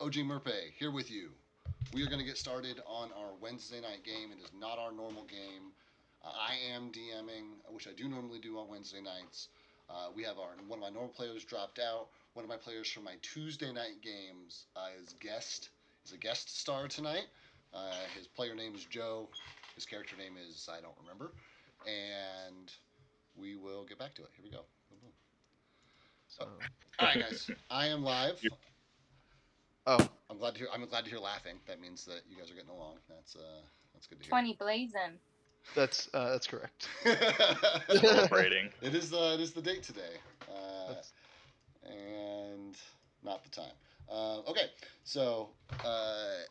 OG Murphy here with you. We are going to get started on our Wednesday night game. It is not our normal game. I am DMing, which I do normally do on Wednesday nights. We have one of my normal players dropped out. One of my players from my Tuesday night games is a guest star tonight. His player name is Joe. His character name is I don't remember, and we will get back to it. Here we go. So, All right, guys. I am live. oh, I'm glad to hear laughing. That means that you guys are getting along. That's good to hear. 20 blazing. that's correct. Celebrating. It is the date today, That's- and not the time. Okay, so I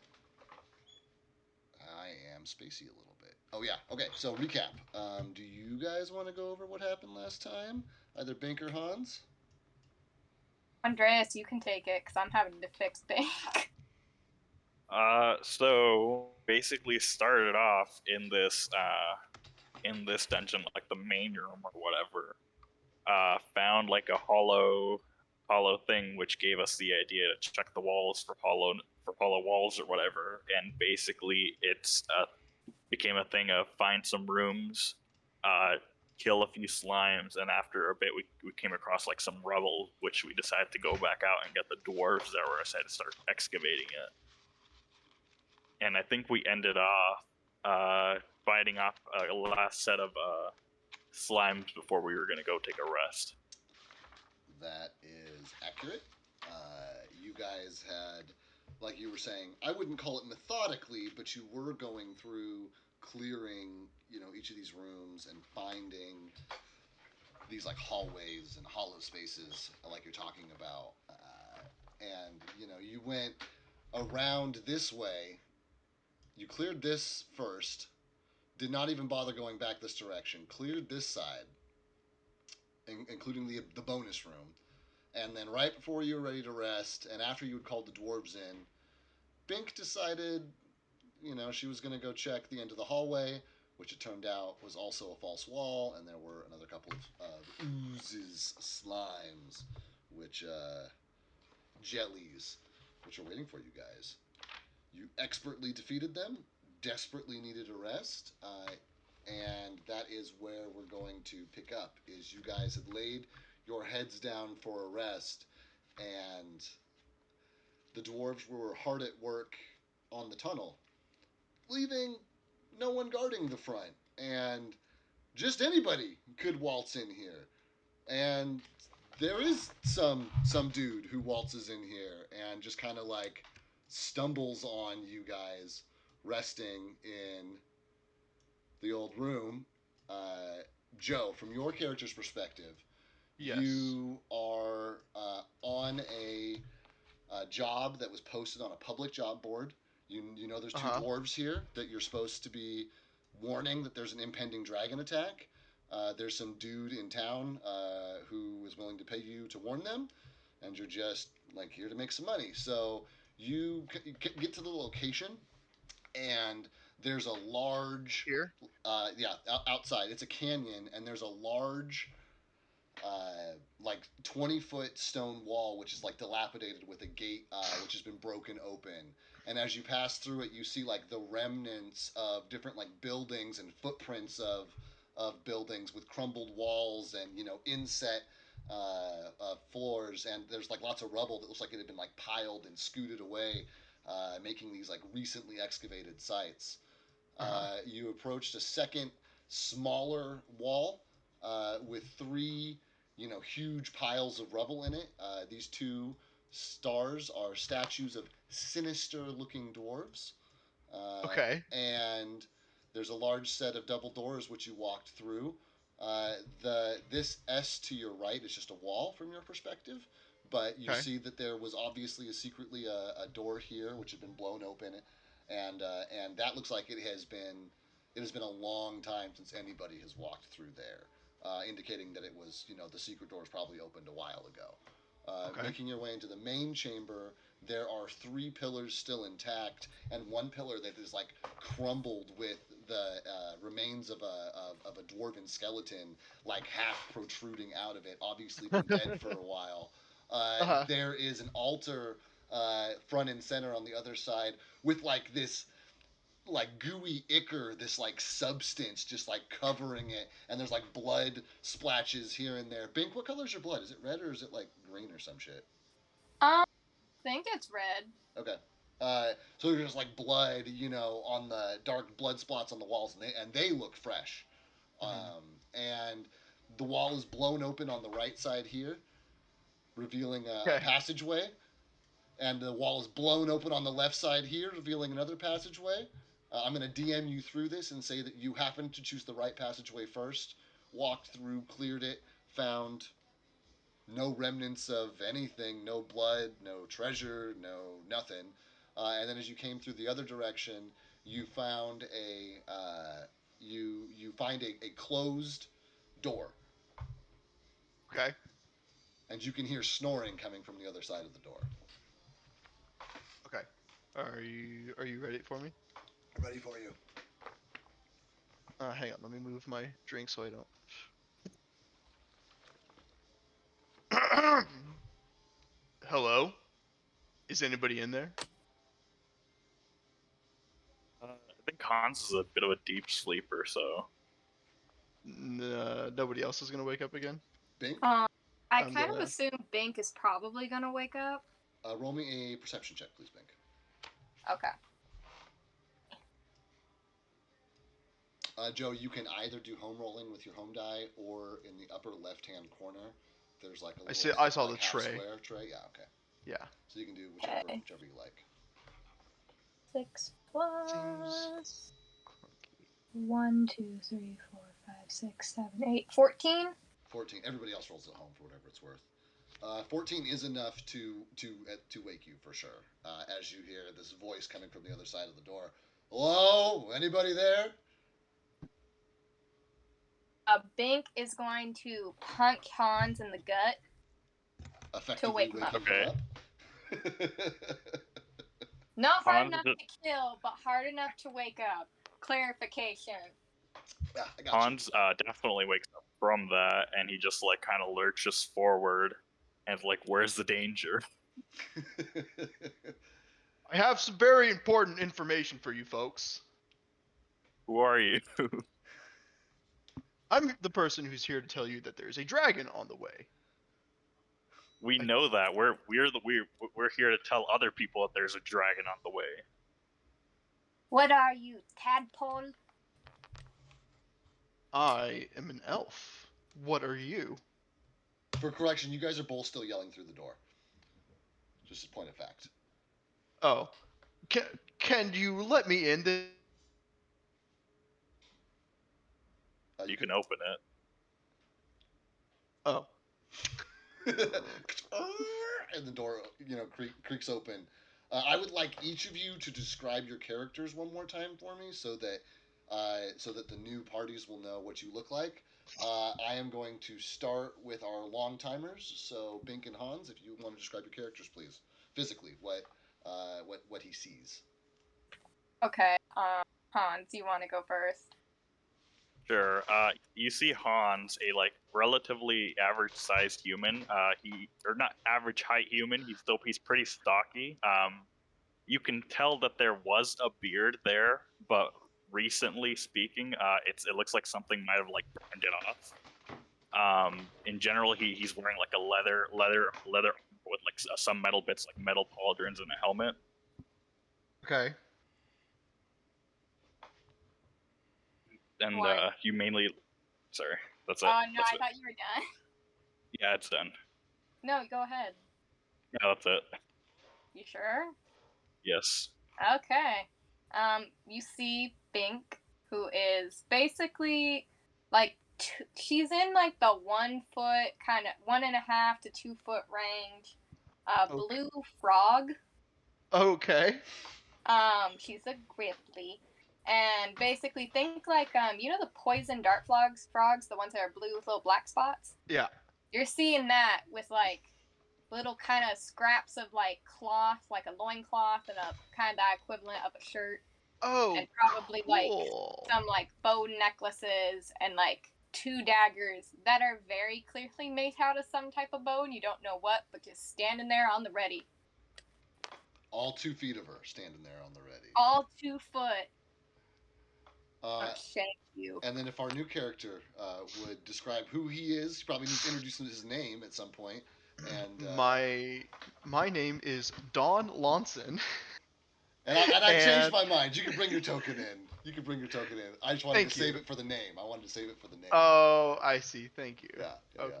am spacey a little bit. Oh yeah. Okay, so recap. Do you guys want to go over what happened last time? Either Bink or Hans. Andreas, you can take it because I'm having to fix Bank. So basically started off in this dungeon, like the main room or whatever. Found like a hollow thing, which gave us the idea to check the walls for hollow walls or whatever. And basically, it's became a thing of find some rooms, kill a few slimes, and after a bit, we came across like some rubble, which we decided to go back out and get the dwarves that were decided to start excavating it. And I think we ended off fighting off a last set of slimes before we were going to go take a rest. That is accurate. You guys had, like you were saying, I wouldn't call it methodically, but you were going through clearing, each of these rooms and finding these like hallways and hollow spaces, like you're talking about. And you went around this way. You cleared this first. Did not even bother going back this direction. Cleared this side, including the bonus room. And then right before you were ready to rest, and after you had called the dwarves in, Bink decided, she was going to go check the end of the hallway, which it turned out was also a false wall, and there were another couple of oozes, slimes, which, jellies, which are waiting for you guys. You expertly defeated them, desperately needed a rest, and that is where we're going to pick up, is you guys had laid your heads down for a rest, and the dwarves were hard at work on the tunnel, leaving no one guarding the front, and just anybody could waltz in here. And there is some dude who waltzes in here and just kind of like stumbles on you guys resting in the old room. Joe, from your character's perspective, yes. you are on a job that was posted on a public job board. You know there's two dwarves here that you're supposed to be warning that there's an impending dragon attack. There's some dude in town who is willing to pay you to warn them, and you're just like here to make some money. So you get to the location, and there's a large Here. Outside. It's a canyon, and there's a large like 20-foot stone wall, which is like dilapidated with a gate which has been broken open. And as you pass through it, you see like the remnants of different like buildings and footprints of buildings with crumbled walls and inset floors. And there's like lots of rubble that looks like it had been like piled and scooted away, making these like recently excavated sites. You approached a second, smaller wall with three huge piles of rubble in it. These two stars are statues of sinister-looking dwarves. Okay. And there's a large set of double doors which you walked through. This S to your right is just a wall from your perspective, but you see that there was obviously secretly a door here which had been blown open, and that looks like it has been a long time since anybody has walked through there. Indicating that it was, the secret door was probably opened a while ago. Making your way into the main chamber, there are three pillars still intact, and one pillar that is like crumbled with the remains of a dwarven skeleton, like half protruding out of it, obviously been dead for a while. There is an altar front and center on the other side with like this like gooey ichor, this like substance just like covering it, and there's like blood splashes here and there. Bink, what color is your blood? Is it red or is it like green or some shit? I think it's red. Okay. So there's like blood, on the dark blood spots on the walls, and they look fresh. And the wall is blown open on the right side here, revealing a passageway. And the wall is blown open on the left side here, revealing another passageway. I'm going to DM you through this and say that you happened to choose the right passageway first, walked through, cleared it, found no remnants of anything, no blood, no treasure, no nothing. And then as you came through the other direction, you found you find a closed door. Okay. And you can hear snoring coming from the other side of the door. Okay. Are you ready for me? I'm ready for you. Hang on, let me move my drink so I don't. Hello? Is anybody in there? I think Hans is a bit of a deep sleeper, so. Nobody else is gonna wake up again? Bink? I I'm kind of gonna- assume Bink is probably gonna wake up. Roll me a perception check, please, Bink. Okay. Joe, you can either do home rolling with your home die, or in the upper left-hand corner, there's like a little. I saw like the half tray. Square tray. Yeah, okay. Yeah. So you can do Okay. whichever you like. 6 plus 1, 2, 3, 4, 5, 6, 7, 8, 14. 14. Everybody else rolls at home for whatever it's worth. 14 is enough to wake you for sure. As you hear this voice coming from the other side of the door. Hello? Anybody there? Bink is going to punch Hans in the gut. Effectively wake him waking up. him Okay. up. Not hard Hans enough to kill, but hard enough to wake up. Clarification. Yeah, I got Hans definitely wakes up from that, and he just like kind of lurches forward, and like, where's the danger? you. I have some very important information for you folks. Who are you? I'm the person who's here to tell you that there's a dragon on the way. We know that. We're here to tell other people that there's a dragon on the way. What are you, tadpole? I am an elf. What are you? For correction, you guys are both still yelling through the door. Just a point of fact. Oh. Can you let me in? You can open it. Oh. And the door, creaks open. I would like each of you to describe your characters one more time for me, so that the new parties will know what you look like. I am going to start with our long timers. So Bink and Hans, if you want to describe your characters, please, physically, what he sees. Okay, Hans, you want to go first? Sure. You see Hans, a like relatively average-sized human. Not average height human. He's pretty stocky. You can tell that there was a beard there, but recently speaking, it looks like something might have like burned it off. In general, he's wearing like a leather with like some metal bits, like metal pauldrons, and a helmet. Okay. And What? you mainly, sorry, that's it. No, That's I it. thought you were done. Yeah, it's done. No, go ahead. Yeah, that's it. You sure? Yes. Okay. You see Bink, who is basically like she's in like the 1 foot, kind of 1.5 to 2 foot range. Blue frog. Okay. She's a grizzly, and basically think like the poison dart frogs, the ones that are blue with little black spots. Yeah. You're seeing that with like little kind of scraps of like cloth, like a loincloth and a kind of the equivalent of a shirt. Oh, And probably cool. like some like bow necklaces and like 2 daggers that are very clearly made out of some type of bone. You don't know what, but just standing there on the ready. All 2 feet of her standing there on the ready. All 2 foot. Uh, Shame you. and then if our new character would describe who he is, he probably needs to introduce his name at some point. And my name is Don Lonson. I changed my mind. You can bring your token in. I just wanted Thank to you. save it for the name. Oh, I see. Thank you. Yeah. Okay.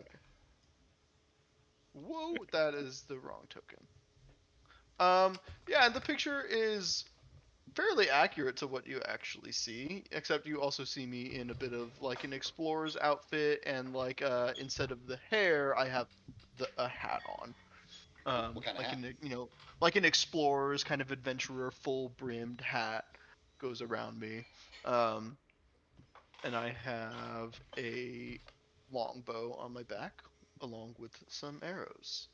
Whoa, that is the wrong token. Yeah, and the picture is fairly accurate to what you actually see, except you also see me in a bit of like an explorer's outfit, and like instead of the hair, I have a hat on. What kind of like hat? Like an explorer's kind of adventurer, full brimmed hat goes around me. And I have a longbow on my back, along with some arrows.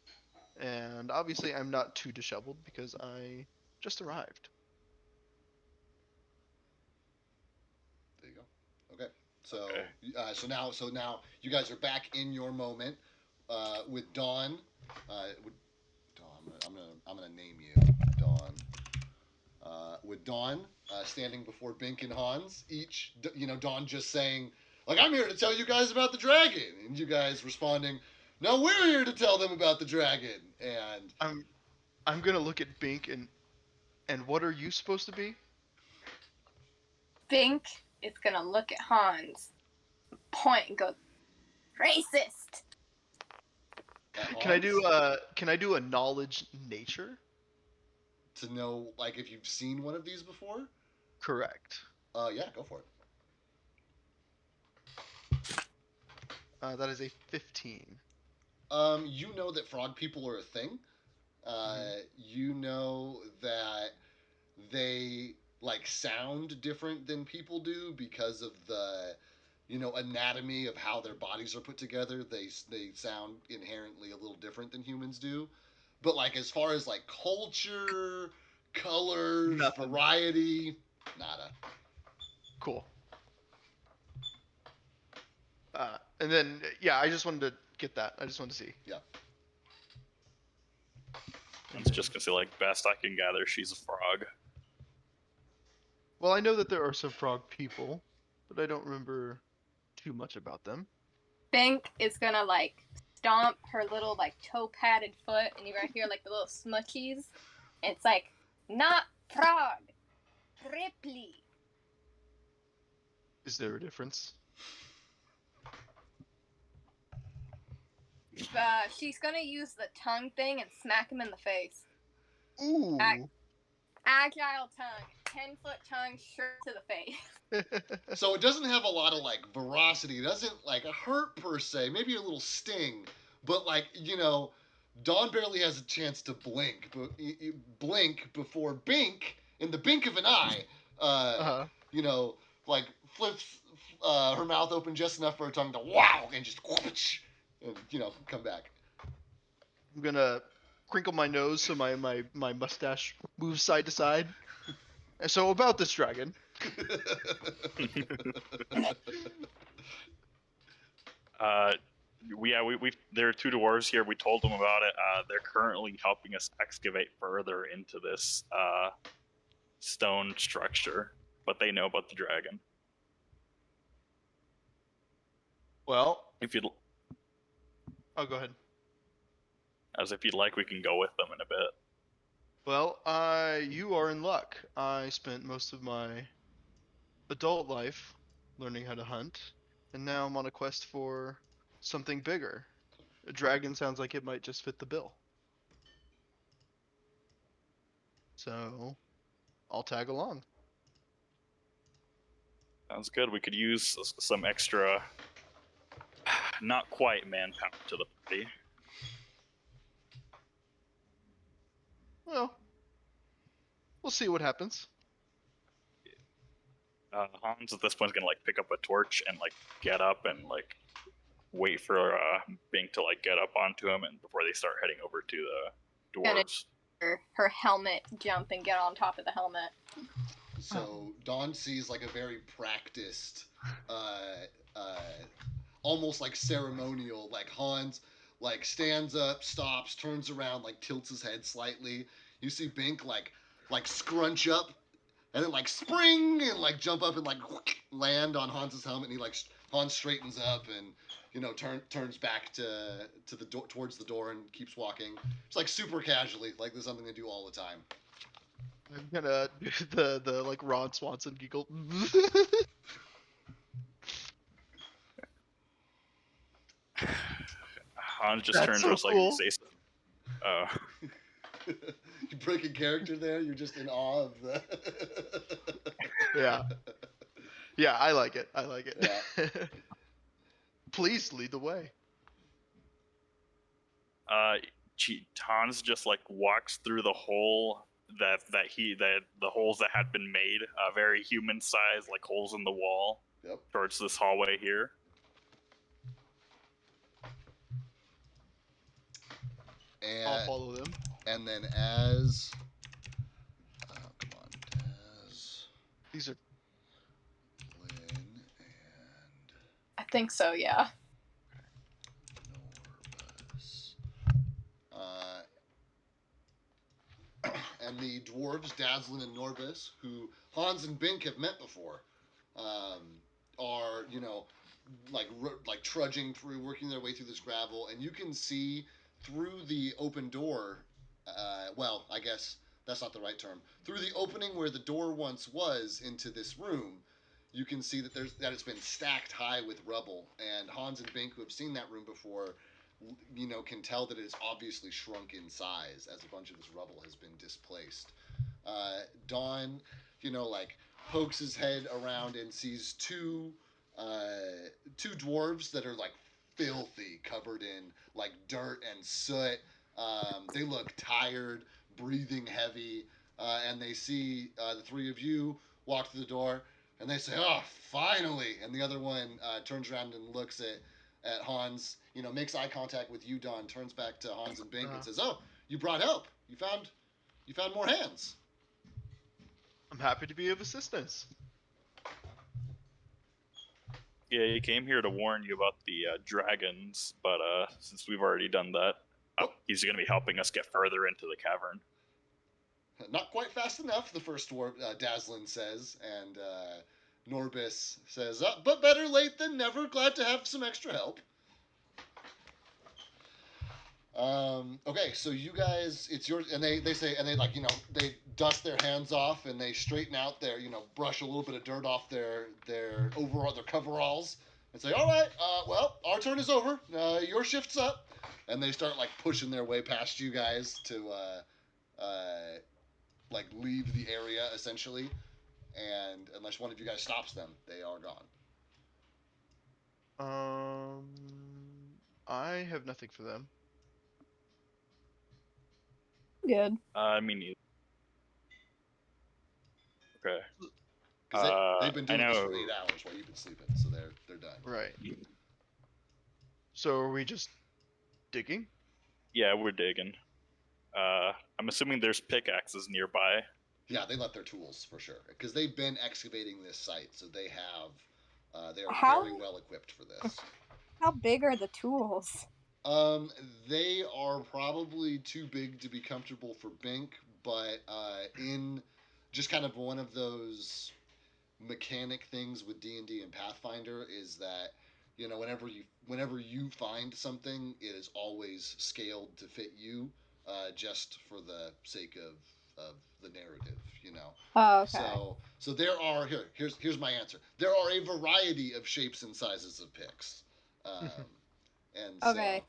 And obviously, I'm not too disheveled because I just arrived. There you go. Okay. So now you guys are back in your moment with Dawn. Dawn, I'm gonna name you Dawn. With Dawn standing before Bink and Hans, each Dawn just saying like, "I'm here to tell you guys about the dragon," and you guys responding, "No, we're here to tell them about the dragon." And I'm gonna look at Bink and what are you supposed to be? Bink is gonna look at Hans, point, and go, "Racist." Can I do a knowledge nature? To know like if you've seen one of these before? Correct. Yeah, go for it. That is a 15. You know that frog people are a thing. You know that they like sound different than people do because of the anatomy of how their bodies are put together. They sound inherently a little different than humans do. But like as far as like culture, colors, Nothing. variety, nada. Cool. And then yeah, I just wanted to get that. I just wanted to see. Yeah. It's just gonna say like, best I can gather, she's a frog. Well, I know that there are some frog people, but I don't remember too much about them. Bink is gonna like stomp her little like toe padded foot, and you're gonna hear like the little smutchies. And it's like, not frog, Ripley. Is there a difference? She's gonna use the tongue thing and smack him in the face. Ooh. Agile tongue, 10-foot tongue, shirt to the face. So it doesn't have a lot of like veracity. It doesn't like hurt per se. Maybe a little sting, but like Dawn barely has a chance to blink. But blink before Bink, in the blink of an eye, like flips her mouth open just enough for her tongue to wow and just and come back. I'm gonna crinkle my nose so my mustache moves side to side. And so about this dragon. We there are 2 dwarves here. We told them about it. They're currently helping us excavate further into this stone structure, but they know about the dragon. Well, If you'd oh, go ahead. As if you'd like, we can go with them in a bit. Well, you are in luck. I spent most of my adult life learning how to hunt, and now I'm on a quest for something bigger. A dragon sounds like it might just fit the bill. So, I'll tag along. Sounds good. We could use some extra, not quite manpower to the party. Well, we'll see what happens. Hans at this point is gonna like pick up a torch and like get up and like wait for Bink to like get up onto him, and before they start heading over to the dwarves. Her helmet jump and get on top of the helmet. So Dawn sees like a very practiced, almost like ceremonial, like Hans like stands up, stops, turns around, like tilts his head slightly, You see Bink like scrunch up and then like spring and like jump up and like land on Hans's helmet, and he like Hans straightens up and turns back to the door, towards the door, and keeps walking. It's like super casually, like there's something they do all the time. I'm gonna do the like Ron Swanson giggle. Hans just That's turns so just cool. like say, "Oh, You break a character there. You're just in awe of the. Yeah, I like it. Yeah. Please lead the way. Hans just like walks through the hole that the holes that had been made, very human sized, like holes in the wall, Yep. towards this hallway here. I'll follow them. And then as These are Lynn and I think so, yeah. Norbus. And the dwarves, Dazzlin and Norbus, who Hans and Bink have met before, are, like trudging through, working their way through this gravel, and you can see through the open door, well, I guess that's not the right term, through the opening where the door once was into this room, you can see that it's been stacked high with rubble, and Hans and Bink, who have seen that room before, can tell that it has obviously shrunk in size as a bunch of this rubble has been displaced. Dawn, pokes his head around and sees two dwarves that are like filthy, covered in like dirt and soot. They look tired, breathing heavy, and they see the three of you walk through the door, and they say, "Oh, finally!" And the other one turns around and looks at Hans, makes eye contact with you, Dawn, turns back to Hans and Bink and says, "Oh, you brought help. You found more hands." I'm happy to be of assistance. Yeah, he came here to warn you about the dragons, but since we've already done that, he's going to be helping us get further into the cavern. Not quite fast enough, the first dwarf, Dazzlin says, and Norbus says, "But better late than never. Glad to have some extra help." Okay, so you guys, it's yours, and they say, and they they dust their hands off, and they straighten out their, brush a little bit of dirt off their coveralls, and say, "All right, well, our turn is over. Your shift's up," and they start like pushing their way past you guys to like leave the area essentially, and unless one of you guys stops them, they are gone. I have nothing for them. Good. I mean, okay. Because they've been doing I this know. for 8 hours while you've been sleeping, so they're done. Right. So are we just digging? Yeah, we're digging. I'm assuming there's pickaxes nearby. Yeah, they left their tools for sure because they've been excavating this site, so they are very well equipped for this. How big are the tools? They are probably too big to be comfortable for Bink, but in just kind of one of those mechanic things with D&D and Pathfinder is that whenever you find something, it is always scaled to fit you, just for the sake of the narrative, Oh, okay. So there are here's my answer. There are a variety of shapes and sizes of picks, and Okay.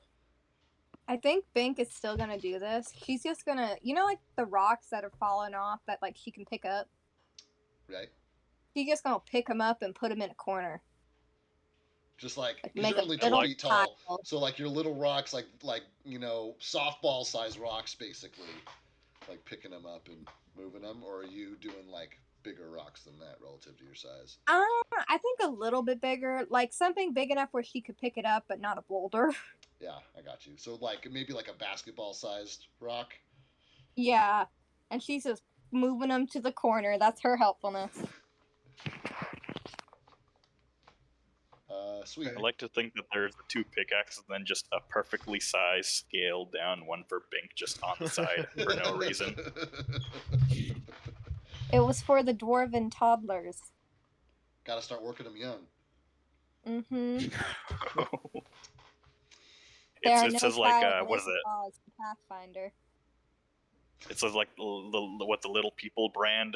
I think Bink is still gonna do this. She's just gonna, like the rocks that are falling off that like she can pick up. Right. She's just gonna pick them up and put them in a corner. Just like, because make you're a only 2 little feet tall, tile. so like your little rocks, like softball size rocks, basically, like picking them up and moving them, or are you doing like bigger rocks than that relative to your size? I think a little bit bigger, like something big enough where she could pick it up, but not a boulder. Yeah, I got you. So like maybe like a basketball sized rock. Yeah, and she's just moving them to the corner. That's her helpfulness. Sweet. Okay. I like to think that there's 2 pickaxes and then just a perfectly sized scaled down one for Bink just on the side for no reason. It was for the dwarven toddlers. Gotta start working them young. Mm-hmm. It says like what is it? Pathfinder. It says like what the Little People brand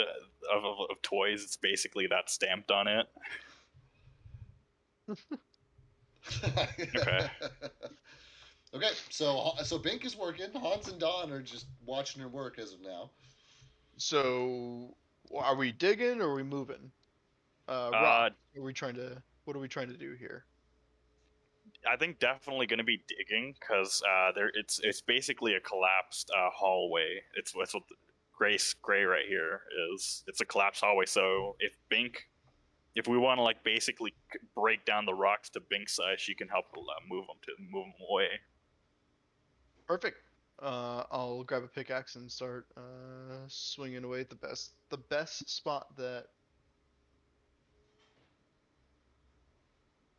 of toys. It's basically that stamped on it. Okay. Okay, so Bink is working. Hans and Don are just watching her work as of now. So, are we digging or are we moving? Rock. Are we trying to? What are we trying to do here? I think definitely going to be digging because it's basically a collapsed hallway. It's what the gray right here is. It's a collapsed hallway. So if we want to like basically break down the rocks to Bink's size, she can help move them away. Perfect. I'll grab a pickaxe and start swinging away at the best spot that.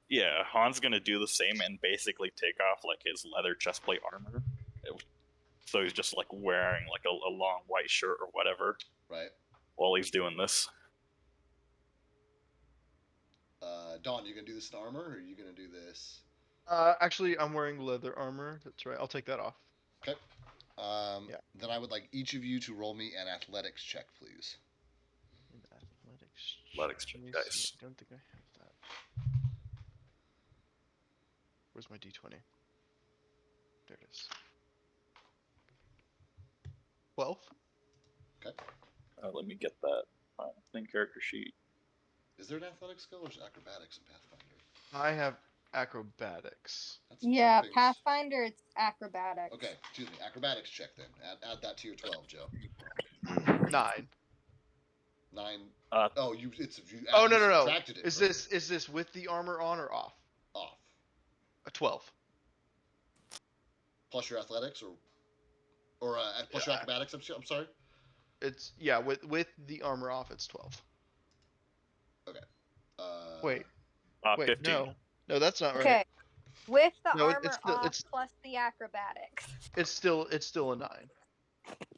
Yeah, Han's gonna do the same and basically take off like his leather chestplate armor. So he's just like wearing like a long white shirt or whatever. Right. While he's doing this. Dawn, you gonna do this in armor, or are you gonna do this? Actually, I'm wearing leather armor. That's right. I'll take that off. Okay. Yeah. Then I would like each of you to roll me an athletics check, please. Athletics check dice. I don't think I have that. Where's my d20? There it is. 12. Okay. Let me get that thing character sheet. Is there an athletics skill or is it acrobatics in Pathfinder? I have acrobatics. That's Yeah, jumping. Pathfinder, it's acrobatics. Okay, excuse me. Acrobatics check then. Add that to your 12, Joe. 9. 9. Oh no. No. Subtracted it Is this with the armor on or off? off? A 12. Plus your athletics or plus your acrobatics? I'm sorry. It's with the armor off, it's 12. Okay. Wait, 15. no, that's not right. Okay. With the No, armor off plus the acrobatics. It's still a 9.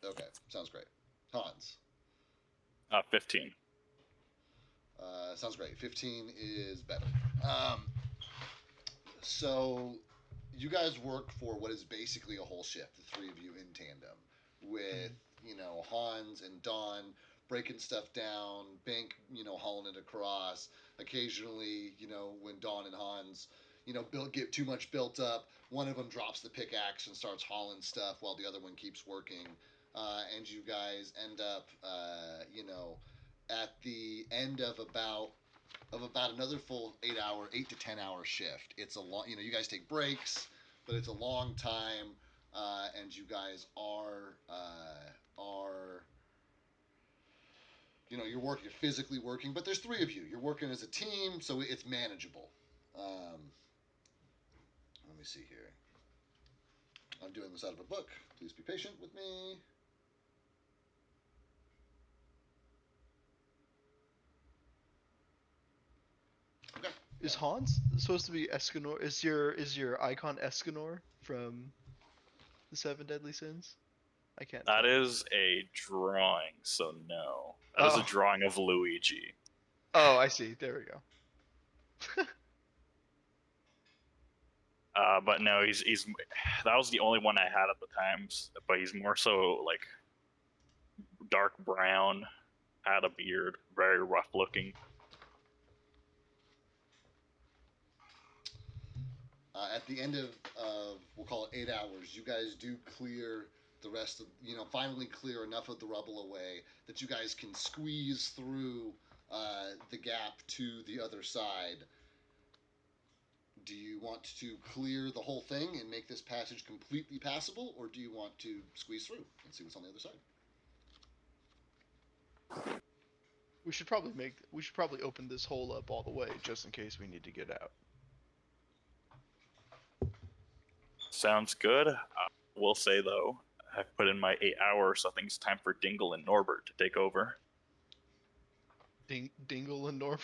Okay, sounds great. Hans. 15. Sounds great. 15 is better. So you guys work for what is basically a whole shift, the three of you in tandem, with Hans and Don breaking stuff down, Bink hauling it across. Occasionally, when Don and Hans get too much built up, one of them drops the pickaxe and starts hauling stuff while the other one keeps working, and you guys end up at the end of about another full 8 to 10 hour shift. It's a long, you guys take breaks, but it's a long time, and you guys are you're physically working, but there's three of you. You're working as a team, so it's manageable. Let me see here. I'm doing this out of a book. Please be patient with me. Okay. Is Hans supposed to be Escanor? Is your icon Escanor from the Seven Deadly Sins? I can't. That is a drawing, so no. That is a drawing of Luigi. Oh, I see. There we go. But no, he's that was the only one I had at the times. But he's more so like dark brown, had a beard, very rough looking. At the end of we'll call it 8 hours, you guys do clear the rest of, finally clear enough of the rubble away that you guys can squeeze through the gap to the other side. Do you want to clear the whole thing and make this passage completely passable, or do you want to squeeze through and see what's on the other side? We should probably open this hole up all the way just in case we need to get out. Sounds good. Will say though, I've put in my 8 hours, so I think it's time for Dingle and Norbert to take over. Dingle and Norbert.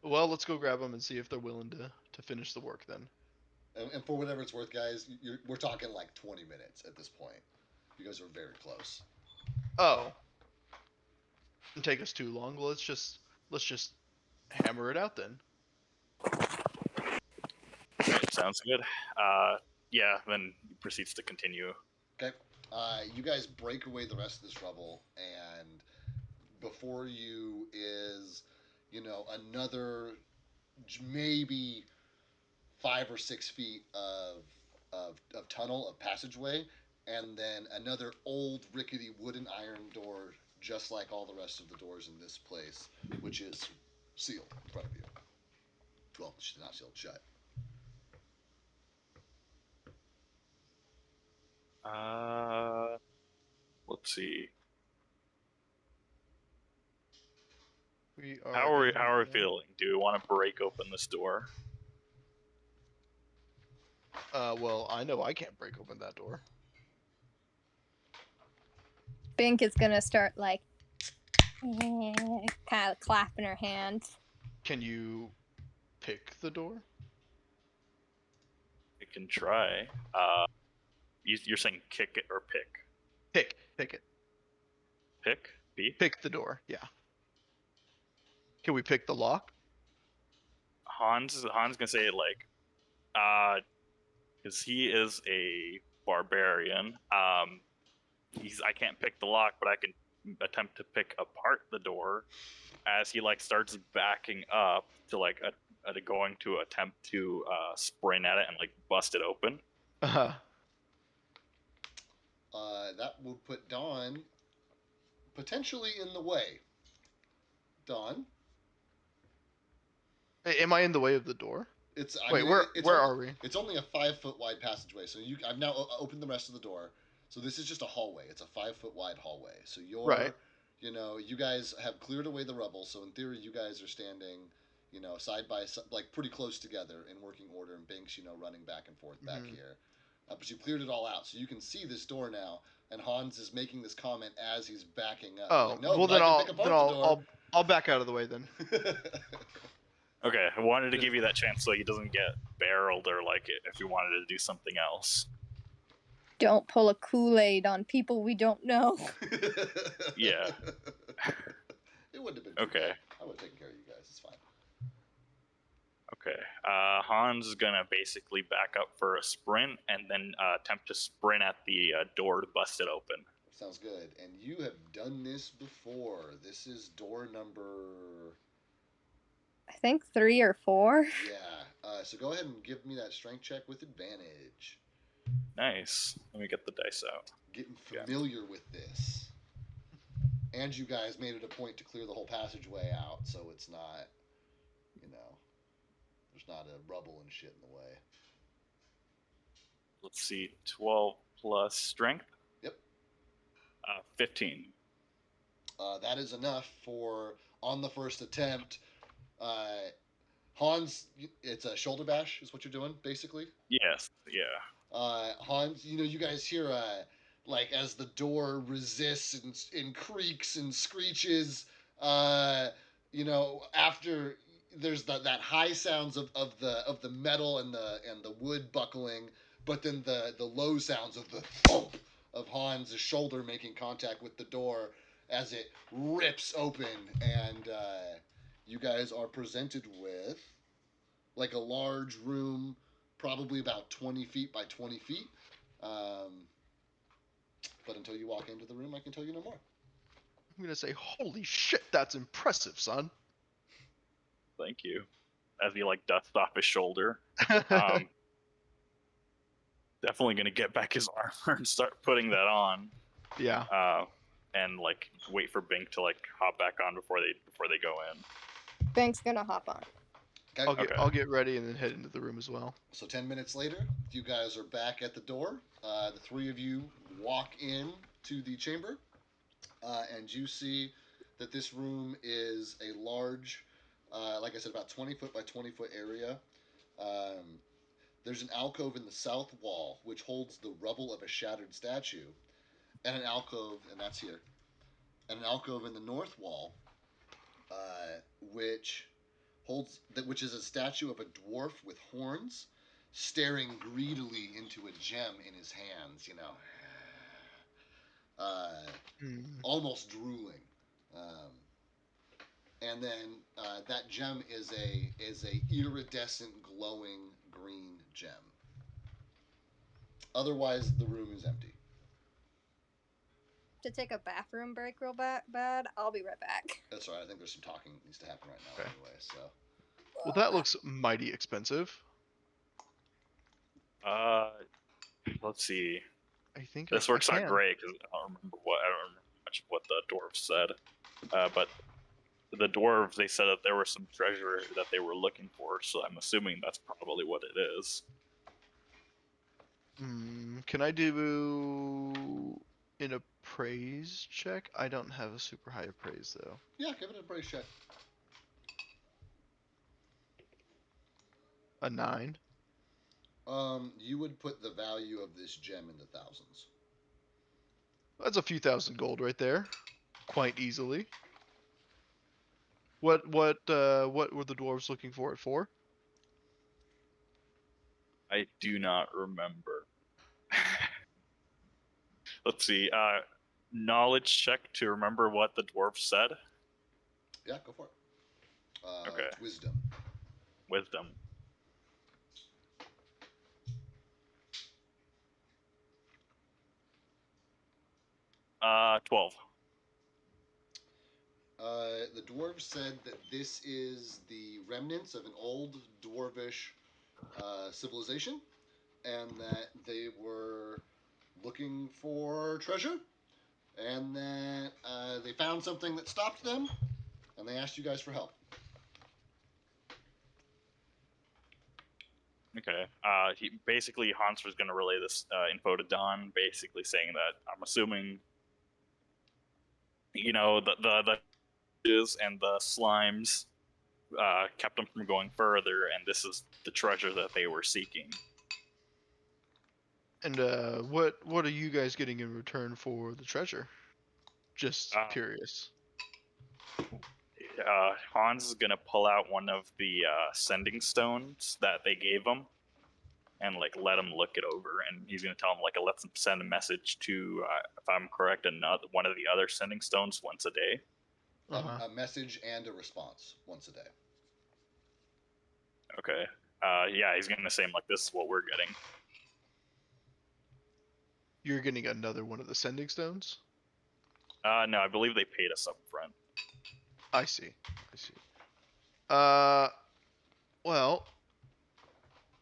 Well, let's go grab them and see if they're willing to finish the work then. And for whatever it's worth, guys, we're talking like 20 minutes at this point. You guys are very close. Oh. It'll take us too long. Well, let's just hammer it out then. Right, sounds good. Yeah, then he proceeds to continue. Okay. You guys break away the rest of this rubble, and before you is, another maybe 5 or 6 feet of tunnel, of passageway, and then another old rickety wooden iron door, just like all the rest of the doors in this place, which is sealed in front of you. Well, it's not sealed, shut. Let's see. How How are we feeling? Do we want to break open this door? Well, I know I can't break open that door. Bink is gonna start like kind of clapping her hands. Can you pick the door? We can try. You're saying kick it or pick? Pick it. Pick? P? Pick the door. Yeah. Can we pick the lock? Hans gonna say it like, because he is a barbarian. I can't pick the lock, but I can attempt to pick apart the door. As he like starts backing up to like going to attempt to sprint at it and like bust it open. Uh-huh. That will put Dawn potentially in the way. Dawn? Am I in the way of the door? Where are we? It's only a 5-foot wide passageway, so I've now opened the rest of the door. So this is just a hallway. It's a 5-foot wide hallway. So you're, right. You guys have cleared away the rubble. So in theory, you guys are standing, side by side, like pretty close together in working order. And Binks, running back and forth back here. But you cleared it all out, so you can see this door now. And Hans is making this comment as he's backing up. Oh, like, no, well then I'll back out of the way then. Okay, I wanted to give you that chance so he doesn't get barreled or like it if you wanted to do something else. Don't pull a Kool-Aid on people we don't know. Yeah. It wouldn't have been okay. Bad. I would have taken care of you guys. It's fine. Okay. Hans is gonna basically back up for a sprint and then attempt to sprint at the door to bust it open. Sounds good. And you have done this before. This is door number, I think 3 or 4. Yeah. So go ahead and give me that strength check with advantage. Nice. Let me get the dice out. Getting familiar with this. And you guys made it a point to clear the whole passageway out, so it's not, there's not a rubble and shit in the way. Let's see. 12 plus strength? Yep. 15. That is enough for, on the first attempt, Hans, it's a shoulder bash is what you're doing, basically? Yes, yeah. Hans, you guys hear, like, as the door resists and creaks and screeches, after there's that high sounds of the metal and the wood buckling, but then the low sounds of the thump of Hans' shoulder making contact with the door as it rips open, and you guys are presented with like a large room, probably about 20 feet by 20 feet. But until you walk into the room, I can tell you no more. I'm gonna say, holy shit, that's impressive, son. Thank you. As he like dusts off his shoulder. Definitely gonna get back his armor and start putting that on. Yeah. And like wait for Bink to like hop back on before they go in. Bink's gonna hop on. Okay. I'll get ready and then head into the room as well. So 10 minutes later, you guys are back at the door. The three of you walk in to the chamber, and you see that this room is a large, like I said, about 20 foot by 20 foot area. There's an alcove in the south wall, which holds the rubble of a shattered statue, and an alcove, and that's here, and an alcove in the north wall, which which is a statue of a dwarf with horns, staring greedily into a gem in his hands. Hmm. Almost drooling. Um, and then that gem is a iridescent, glowing green gem. Otherwise, the room is empty. To take a bathroom break real bad. I'll be right back. That's right. I think there's some talking that needs to happen right now, Okay. anyway. So, Well, that looks mighty expensive. Let's see. I think This I works out can. great because I don't remember much of what the dwarves said. But the dwarves, they said that there was some treasure that they were looking for, so I'm assuming that's probably what it is. Can I do an appraise check? I don't have a super high appraise though. yeah, give it a brace check. A 9. You would put the value of this gem in the thousands. That's a few thousand gold right there, quite easily. What were the dwarves looking for it for? I do not remember. Let's see. Knowledge check to remember what the dwarf said. Yeah, go for it. Okay. It's wisdom. Wisdom. 12. The dwarves said that this is the remnants of an old dwarvish civilization, and that they were looking for treasure, and that they found something that stopped them, and they asked you guys for help. Okay. Basically Hans was going to relay this info to Don, basically saying that I'm assuming, the and the slimes kept them from going further, and this is the treasure that they were seeking. And what are you guys getting in return for the treasure? Just curious. Hans is gonna pull out one of the sending stones that they gave him, and let him look it over, and he's gonna tell him let's him send a message to, if I'm correct, one of the other sending stones once a day. Uh-huh. A message and a response once a day. Okay. Yeah, he's gonna say this is what we're getting. You're getting another one of the sending stones? No, I believe they paid us up front. I see. Well,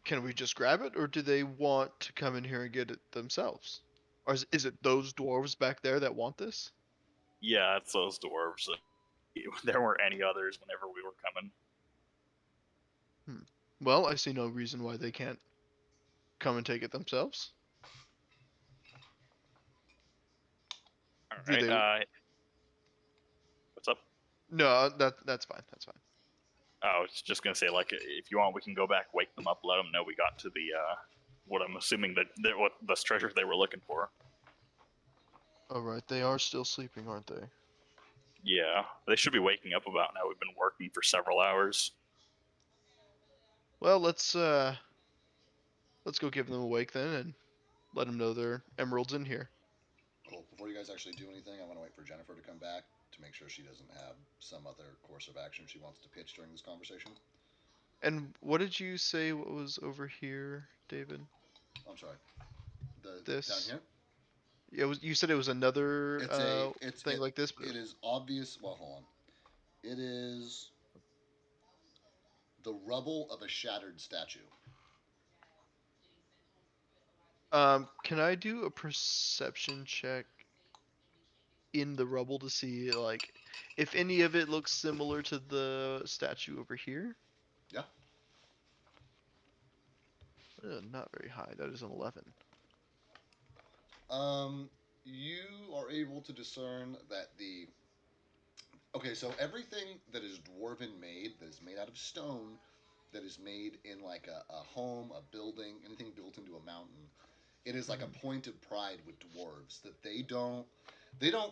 can we just grab it, or do they want to come in here and get it themselves? Or is it those dwarves back there that want this? Yeah, it's those dwarves. There weren't any others whenever we were coming. Well, I see no reason why they can't come and take it themselves. All right. What's up? No, that's fine. I was just gonna say, if you want, we can go back, wake them up, let them know we got to the what I'm assuming what this treasure they were looking for. All right, they are still sleeping, aren't they? Yeah, they should be waking up about now. We've been working for several hours. Well, let's go give them a wake then, and let them know their emeralds in here. Cool. Before you guys actually do anything, I want to wait for Jennifer to come back to make sure she doesn't have some other course of action she wants to pitch during this conversation. And what did you say what was over here, David? I'm sorry. This down here? You said it was another thing like this. It is obvious. Well, hold on. It is the rubble of a shattered statue. Can I do a perception check in the rubble to see if any of it looks similar to the statue over here? Yeah. Not very high. That is an 11. You are able to discern that okay, so everything that is dwarven made, that is made out of stone, that is made in a home, a building, anything built into a mountain, it is like a point of pride with dwarves that they don't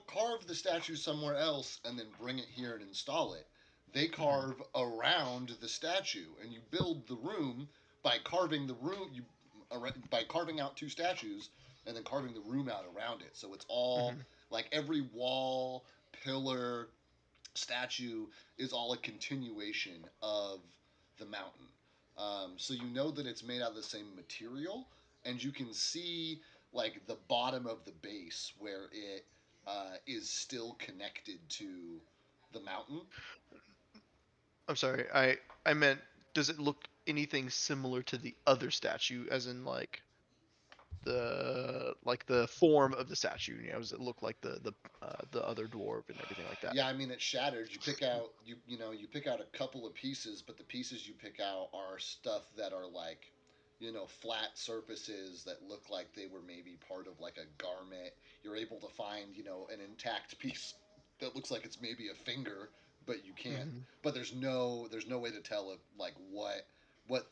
carve the statue somewhere else and then bring it here and install it. They carve around the statue, and you build the room by carving the room. By carving out two statues and then carving the room out around it. So it's all like every wall, pillar, statue is all a continuation of the mountain. So you know that it's made out of the same material, and you can see like the bottom of the base where it is still connected to the mountain. I'm sorry. I meant, does it look anything similar to the other statue, as in like the form of the statue? You know, does it look like the other dwarf and everything like that? Yeah, I mean it's shattered. You pick out you pick out a couple of pieces, but the pieces you pick out are stuff that are like flat surfaces that look like they were maybe part of like a garment. You're able to find an intact piece that looks like it's maybe a finger, but you can't. But there's no way to tell if like what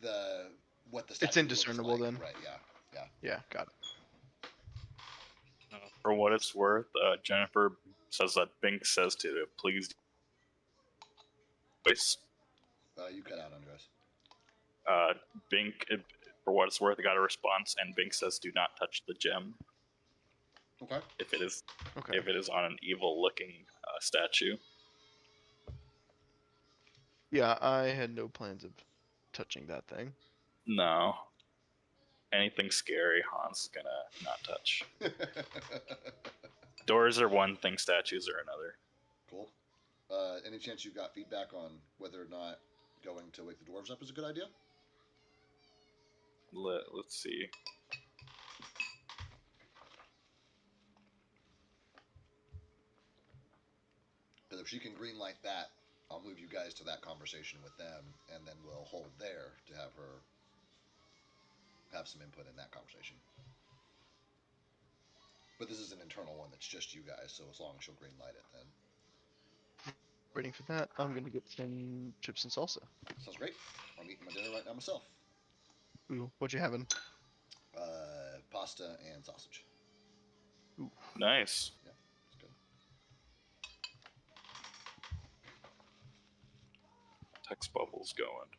the statue It's indiscernible looks like. then. Right? Yeah. Yeah, got it. For what it's worth, Jennifer says that Bink says to please. You cut out, Andres. Bink, for what it's worth, got a response, and Bink says, "Do not touch the gem." Okay. If it is on an evil-looking statue. Yeah, I had no plans of touching that thing. No. Anything scary, Hans is gonna not touch. Doors are one thing, statues are another. Cool. Any chance you got feedback on whether or not going to wake the dwarves up is a good idea? Let's see. Because if she can greenlight that, I'll move you guys to that conversation with them, and then we'll hold there to have her have some input in that conversation. But this is an internal one that's just you guys, so as long as she'll greenlight it, then. Waiting for that. I'm gonna get some chips and salsa. Sounds great. I'm eating my dinner right now myself. Ooh, what you having? Pasta and sausage. Ooh. Nice. Yeah, it's good. Text bubbles going.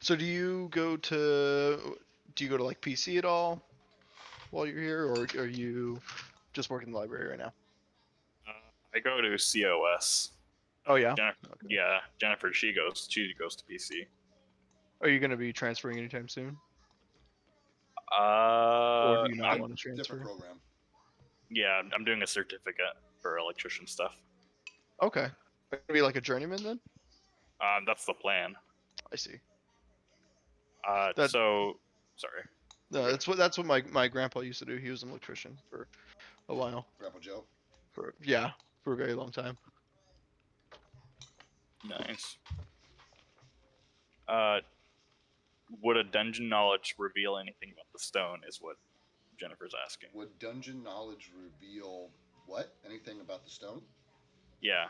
So do you go to like PC at all while you're here, or are you just working in the library right now? I go to COS. Oh yeah. Jennifer, Okay. Yeah, Jennifer. She goes to PC. Are you gonna be transferring anytime soon? Or do you not want to transfer? Different program. Yeah, I'm doing a certificate for electrician stuff. Okay. Gonna be like a journeyman then? That's the plan. I see. So, sorry. No, that's what my grandpa used to do. He was an electrician for a while. Grandpa Joe? For a very long time. Nice. Would a dungeon knowledge reveal anything about the stone, is what Jennifer's asking. Would dungeon knowledge reveal what? Anything about the stone? Yeah.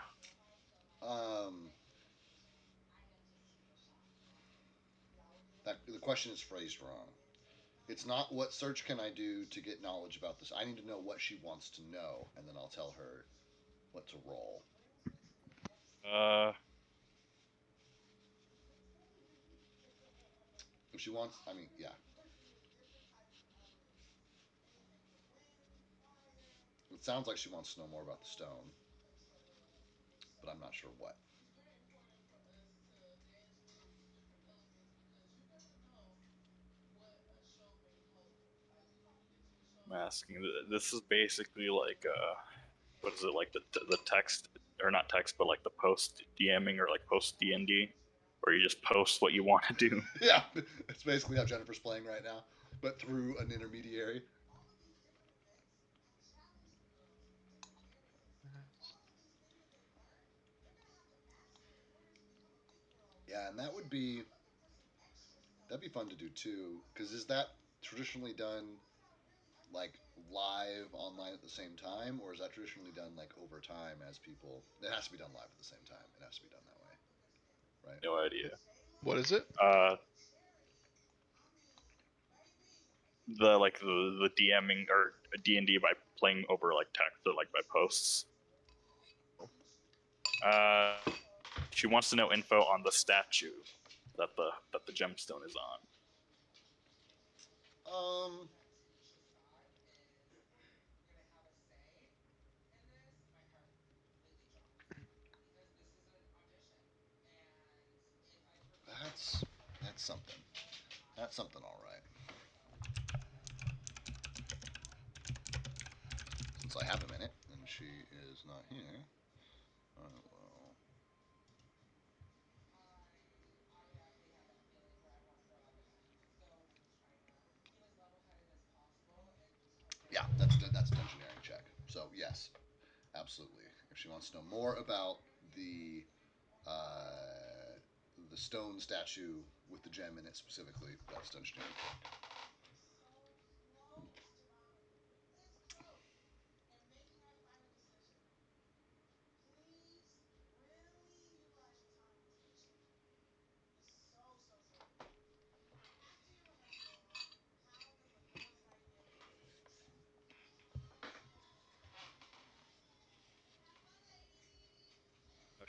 The question is phrased wrong. It's not what search can I do to get knowledge about this. I need to know what she wants to know, and then I'll tell her what to roll. If she wants, yeah. It sounds like she wants to know more about the stone, but I'm not sure what. I'm asking. This is basically like what is it, like the text, or not text, but like the post DMing or like post D&D, where you just post what you want to do. Yeah, it's basically how Jennifer's playing right now, but through an intermediary. Yeah, and that'd be fun to do too. Because is that traditionally done like live online at the same time, or is that traditionally done like over time as people? It has to be done live at the same time. It has to be done that way. right? No idea. What is it? The DMing or D&D by playing over like text or like by posts. She wants to know info on the statue that the gemstone is on. Um, that's that's something. That's something, all right. Since I have a minute and she is not here, I will. Yeah, that's dungeoneering check. So yes, absolutely. If she wants to know more about the uh, the stone statue with the gem in it specifically, that's dungeoneering.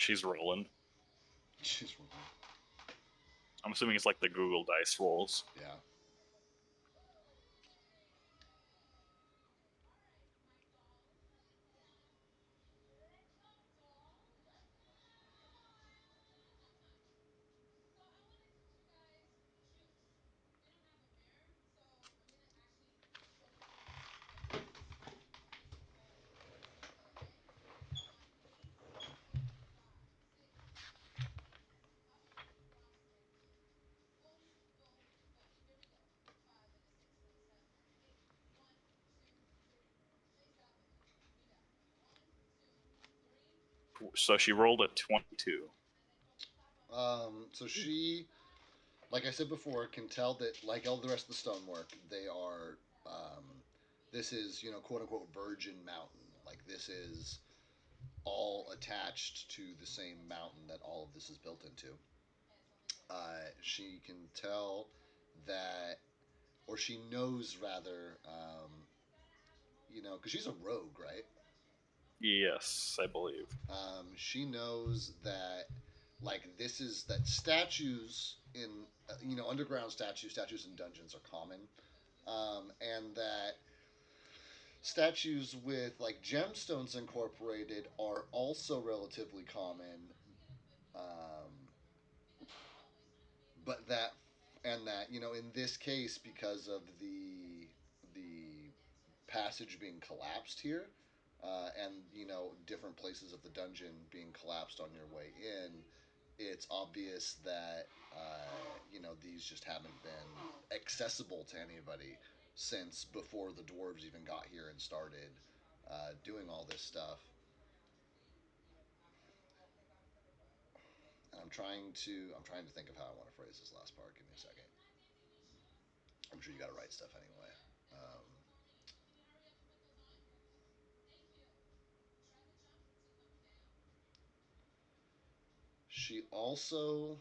She's rolling. She's really, I'm assuming it's like the Google Dice rolls. yeah. So she rolled a 22. So she, like I said before, can tell that, like all the rest of the stonework, they are. This is, quote unquote, virgin mountain. Like this is all attached to the same mountain that all of this is built into. She can tell that, or she knows rather, because she's a rogue, right? Yes, I believe. She knows that, like, this is that statues in, underground statues in dungeons are common, and that statues with like gemstones incorporated are also relatively common, um, but that and that in this case, because of the passage being collapsed here, and different places of the dungeon being collapsed on your way in, it's obvious that these just haven't been accessible to anybody since before the dwarves even got here and started doing all this stuff. And I'm trying to think of how I want to phrase this last part. Give me a second. I'm sure you got to write stuff anyway. Um, she also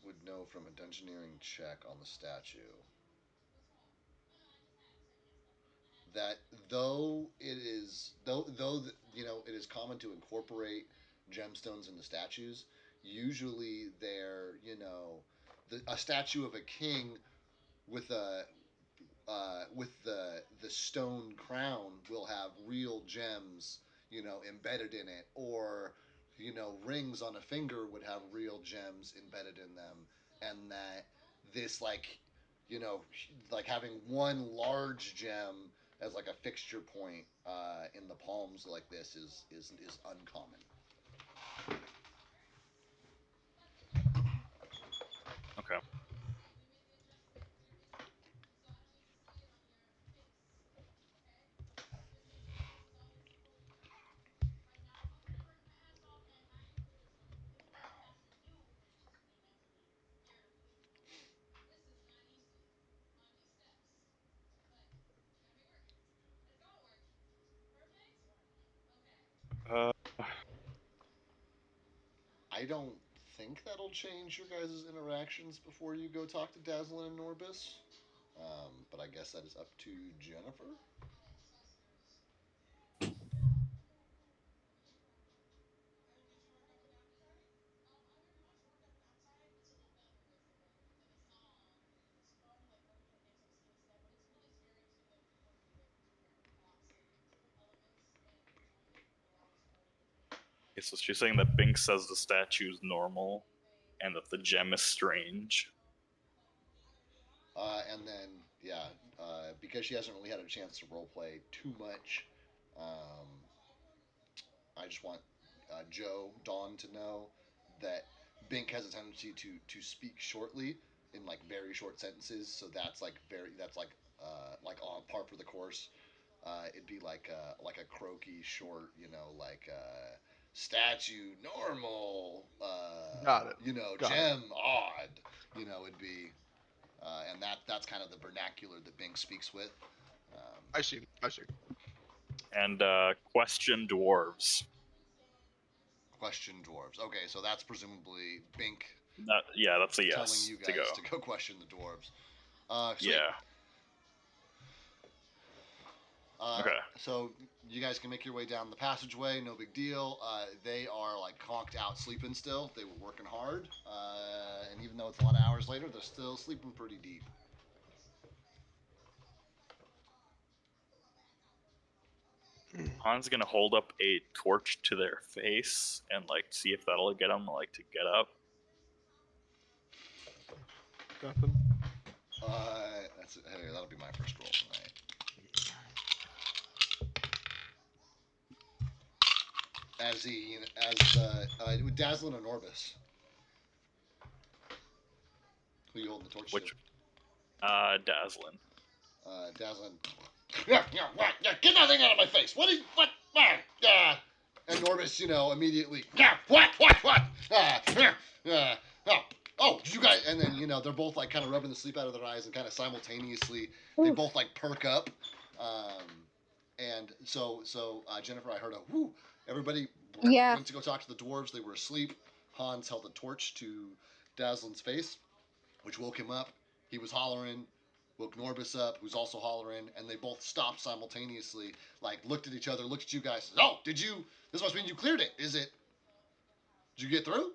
would know from a dungeoneering check on the statue that though it is common to incorporate gemstones in the statues, usually they're a statue of a king with a with the stone crown will have real gems, embedded in it, or rings on a finger would have real gems embedded in them, and that this you know like having one large gem as like a fixture point in the palms like this is uncommon. Okay. Uh, don't think that'll change your guys' interactions before you go talk to Dazzlin and Norbis. But I guess that is up to Jennifer. Okay, so she's saying that Bink says the statue is normal, and that the gem is strange. And then, yeah, because she hasn't really had a chance to roleplay too much, I just want Joe, Dawn to know that Bink has a tendency to speak shortly in like very short sentences. So that's like on par for the course. It'd be like a croaky short, like statue normal, Got it. Got gem odd. It'd be, and that's kind of the vernacular that Bink speaks with. I see. And question dwarves. Question dwarves. Okay, so that's presumably Bink That's a yes telling you to guys go. to go question the dwarves. Sweet. Yeah. Okay. So you guys can make your way down the passageway. No big deal. They are like conked out, sleeping still. They were working hard, and even though it's a lot of hours later, they're still sleeping pretty deep. Han's gonna hold up a torch to their face and like see if that'll get them like to get up. Nothing. That'll be my first roll tonight. With Dazzlin and Orbis. Who you holding the torch Which? to? Dazzlin. Dazzlin. Yeah, what? Yeah, get that thing out of my face! What? Yeah. And Norbis, immediately. Yeah, what? Oh, you guys, and then they're both like kind of rubbing the sleep out of their eyes, and kind of simultaneously they both like perk up. And so Jennifer, I heard a whoo. Everybody went to go talk to the dwarves. They were asleep. Hans held a torch to Dazzlin's face, which woke him up. He was hollering. Woke Norbis up, who's also hollering, and they both stopped simultaneously, like looked at each other, looked at you guys. Oh, did you? This must mean you cleared it. Is it? Did you get through?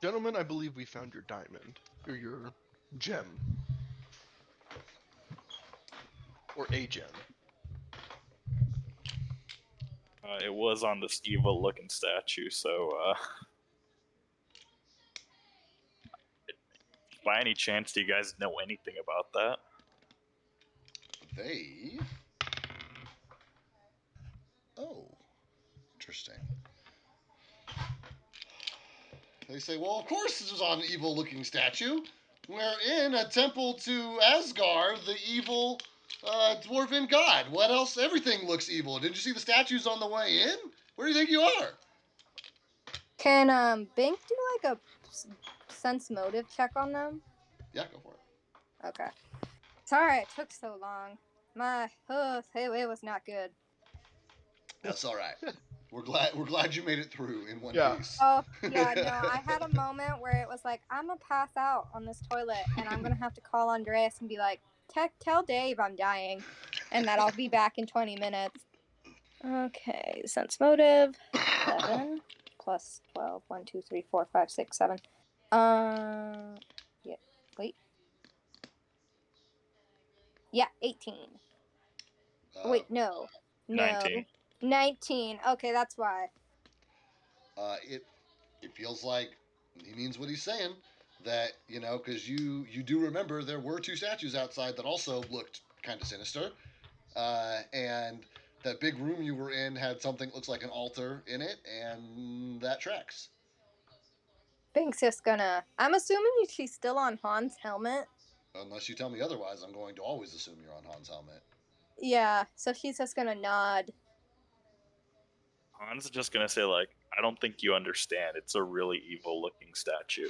Gentlemen, I believe we found your diamond. Or your gem. Or a gem. It was on this evil-looking statue, so by any chance, do you guys know anything about that? Oh, interesting. They say, well, of course this is on an evil-looking statue. We're in a temple to Asgard, the evil dwarven god. What else? Everything looks evil. Didn't you see the statues on the way in? Where do you think you are? Can Bink do like a sense motive check on them? Yeah, go for it. Okay. Sorry it took so long. It was not good. That's all right. We're glad you made it through in one piece. Oh, yeah, no, I had a moment where it was like, I'm gonna pass out on this toilet, and I'm gonna have to call Andreas and be like, tell Dave I'm dying, and that I'll be back in 20 minutes. Okay, sense motive, 7, plus 12, 1, 2, 3, 4, 5, 6, 7. Yeah, wait. Yeah, 18. Wait, no. 19. 19. Okay, that's why. It feels like he means what he's saying. That, because you do remember there were two statues outside that also looked kind of sinister. And that big room you were in had something that looks like an altar in it, and that tracks. Bink's just gonna... I'm assuming she's still on Han's helmet. Unless you tell me otherwise, I'm going to always assume you're on Han's helmet. Yeah, so she's just gonna nod. Han's just gonna say, like, I don't think you understand. It's a really evil-looking statue.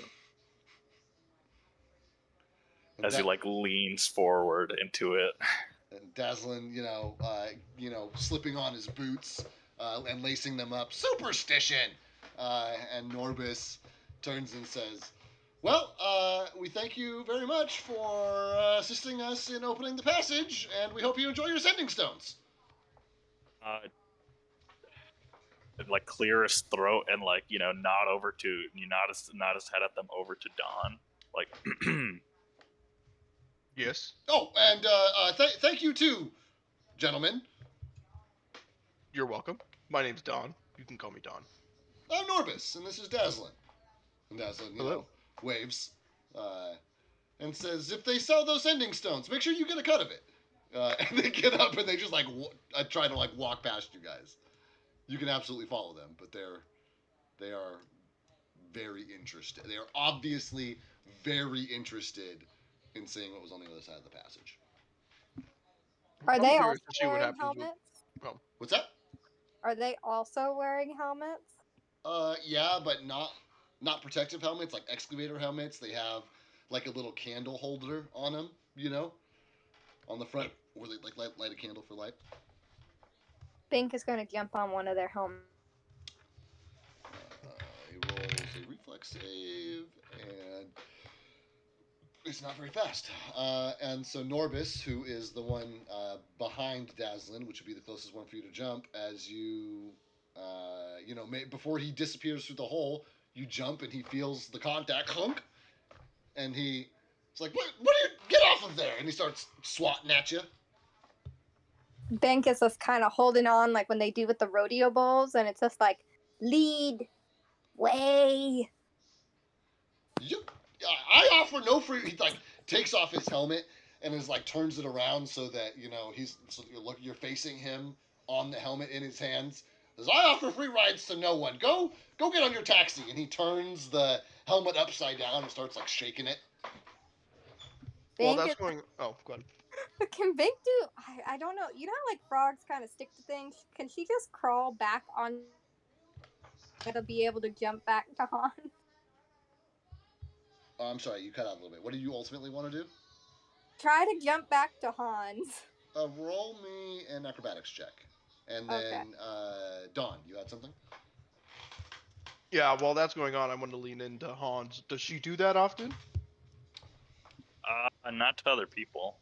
As he, like, leans forward into it. And Dazzlin, slipping on his boots and lacing them up. Superstition! And Norbis turns and says, "Well, we thank you very much for assisting us in opening the passage, and we hope you enjoy your sending stones." Like clear his throat and like nod over to nod his head at them over to Dawn. Like, Yes. Oh, and thank you too, gentlemen. You're welcome. My name's Don. You can call me Don. I'm Norbis, and this is Dazzlin. And Dazzlin, Hello. waves and says, "If they sell those sending stones, make sure you get a cut of it." And they get up and they just try to walk past you guys. You can absolutely follow them, but they are very interested. They are obviously very interested in seeing what was on the other side of the passage. Are I'm they curious also to see what wearing happens helmets? What's that? Are they also wearing helmets? Yeah, but not protective helmets, like excavator helmets. They have like a little candle holder on them, on the front, where they light a candle for light. Bink is going to jump on one of their helmets. He rolls a reflex save, and it's not very fast. And so Norbis, who is the one behind Dazzlin, which would be the closest one for you to jump, as you, before he disappears through the hole, you jump and he feels the contact clunk, and he's like, "What do you get off of there?" And he starts swatting at you. Bink is just kind of holding on like when they do with the rodeo bulls, and it's just like, lead, way. I offer no free. He takes off his helmet and is turns it around so that you're facing him on the helmet in his hands. Says, "I offer free rides to no one. Go get on your taxi." And he turns the helmet upside down and starts shaking it. Well, Bink that's is, going. Oh, go ahead. can Bink do? I don't know. You know how frogs kind of stick to things? Can she just crawl back on to be able to jump back to Han? Oh, I'm sorry, you cut out a little bit. What do you ultimately want to do? Try to jump back to Hans. Roll me an acrobatics check, and Okay. then Dawn, you had something. Yeah, while that's going on, I want to lean into Hans. Does she do that often? not to other people.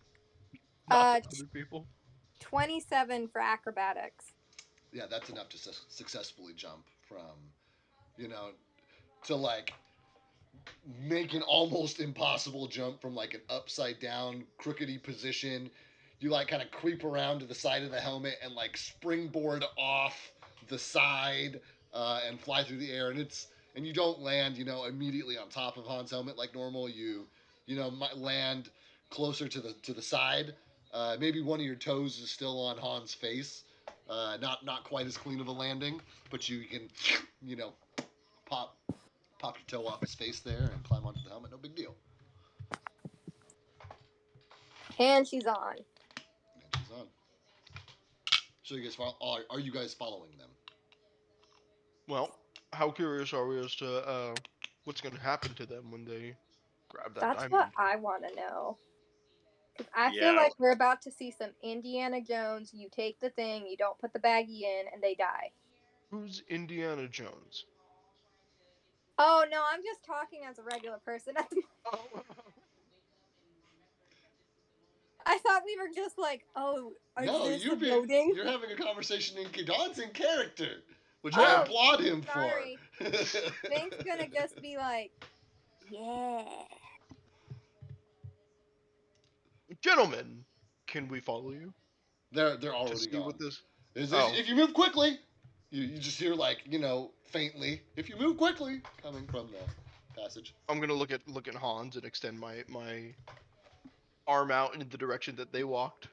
Not to other people. 27 for acrobatics. Yeah, that's enough to successfully jump from, to make an almost impossible jump from an upside down crookedy position. You kind of creep around to the side of the helmet and springboard off the side and fly through the air, and you don't land immediately on top of Han's helmet like normal. You might land closer to the side. Maybe one of your toes is still on Han's face. Not quite as clean of a landing, but you can pop your toe off his face there and climb onto the helmet. No big deal. And she's on. And she's on. So you guys are you guys following them? Well, how curious are we as to what's going to happen to them when they grab that That's diamond? what I want to know. I feel Yeah. like we're about to see some Indiana Jones. You take the thing, you don't put the baggie in, and they die. Who's Indiana Jones? Oh no, I'm just talking as a regular person. I thought we were just voting? You're having a conversation in Don's in character, which Yeah. I applaud him Sorry. for. Fink's gonna just be like, yeah. Gentlemen, can we follow you? They're To already see gone. what this. If you move quickly, you just hear faintly, "If you move quickly," coming from the passage. I'm gonna look at Hans and extend my arm out in the direction that they walked.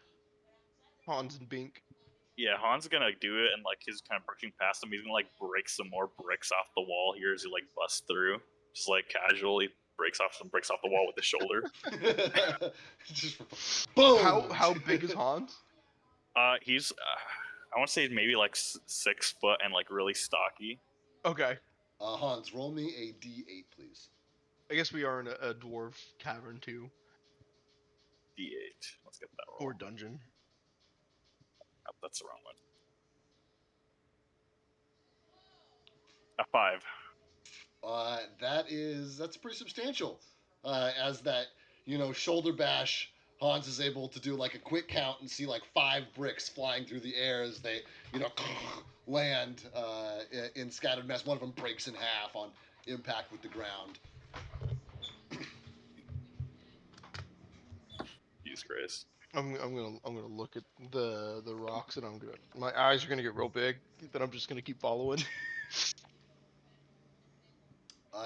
Hans and Bink. Yeah, Han's gonna do it, and he's kind of brushing past him. He's gonna break some more bricks off the wall here as he busts through, just casually breaks off some bricks off the wall with his shoulder. Just boom. How big is Hans? He's I want to say maybe 6 foot and really stocky. Okay. Hans, roll me a D8, please. I guess we are in a dwarf cavern too, D8. Let's get that roll. or dungeon. Oh, that's the wrong one. A 5. That's pretty substantial. As that, shoulder bash, Hans is able to do like a quick count and see like 5 bricks flying through the air as they, land in scattered mess. One of them breaks in half on impact with the ground. Jesus Christ. I'm gonna look at the rocks and my eyes are gonna get real big. Then I'm just gonna keep following.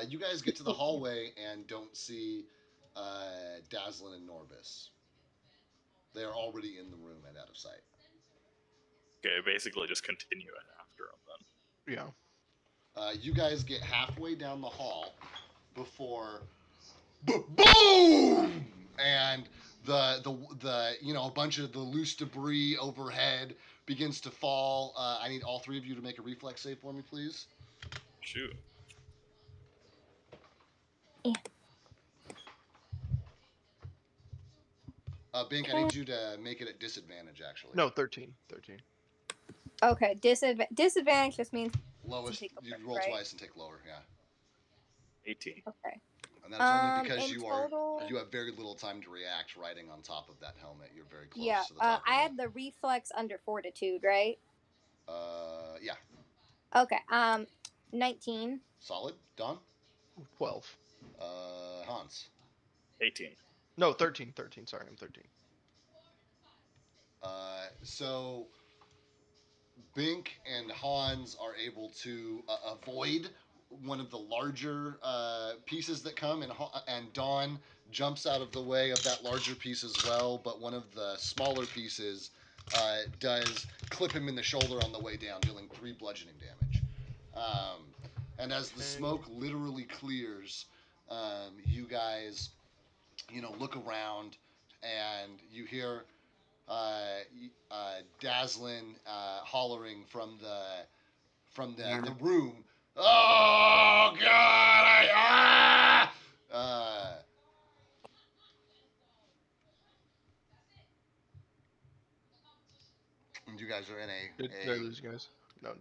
You guys get to the hallway and don't see Dazzlin and Norbis. They are already in the room and out of sight. Okay, basically just continue it after him then. Yeah. You guys get halfway down the hall before boom, and the a bunch of the loose debris overhead begins to fall. I need all 3 of you to make a reflex save for me, please. Shoot. Bink, I need you to make it at disadvantage, actually. No, 13. Okay, disadvantage just means Lowest, you roll right? twice and take lower, yeah. 18. Okay. And that's only because in you total, you have very little time to react riding on top of that helmet. You're very close yeah. to the top I had the reflex under fortitude, right? Yeah. Okay. 19. Solid. Don? 12. Hans? 18. No, 13. Sorry, I'm 13. So Bink and Hans are able to avoid one of the larger pieces that come, and Dawn jumps out of the way of that larger piece as well, but one of the smaller pieces does clip him in the shoulder on the way down, dealing 3 bludgeoning damage. And as the smoke literally clears, you guys, look around and you hear Dazzlin hollering from the room. Oh God! And you guys are in Did I lose you guys? No.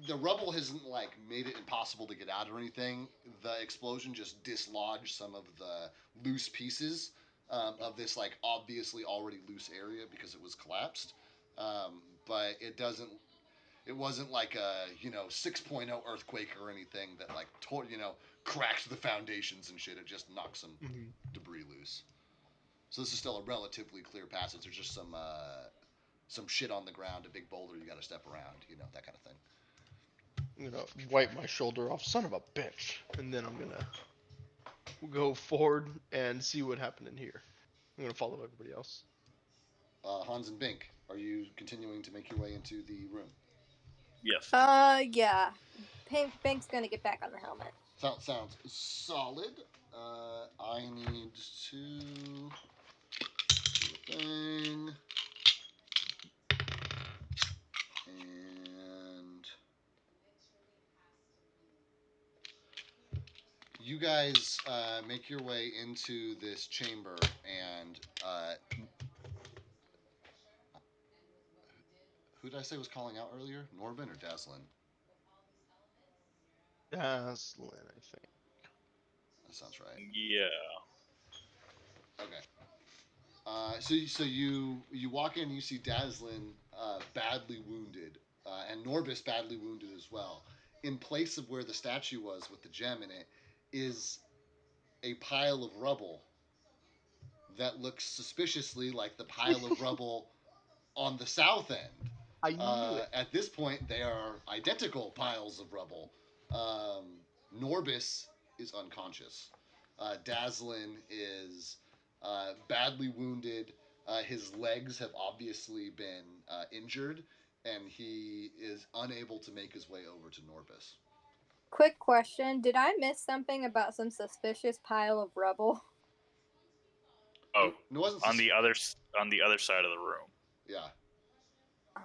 the rubble hasn't like made it impossible to get out or anything. The explosion just dislodged some of the loose pieces of this like obviously already loose area because it was collapsed. But it wasn't like a 6.0 earthquake or anything that like cracked the foundations and shit. It just knocked some debris loose. So this is still a relatively clear passage. There's just some shit on the ground, a big boulder you got to step around, that kind of thing. I'm gonna wipe my shoulder off, son of a bitch, and then I'm gonna go forward and see what happened in here. I'm gonna follow everybody else. Hans and Bink, are you continuing to make your way into the room? Yes. Yeah. Pink's gonna get back on the helmet. Sounds solid. I need to do a thing. And you guys make your way into this chamber, and who did I say was calling out earlier? Norbin or Dazzlin? Dazzlin, I think. That sounds right. Yeah. Okay. So you walk in and you see Dazzlin badly wounded, and Norbis badly wounded as well. In place of where the statue was with the gem in it is a pile of rubble that looks suspiciously like the pile of rubble on the south end. I knew it. At this point, they are identical piles of rubble. Norbis is unconscious. Dazzlin is badly wounded. His legs have obviously been injured, and he is unable to make his way over to Norbis. Quick question: did I miss something about some suspicious pile of rubble? Oh, it wasn't on the other side of the room. Yeah.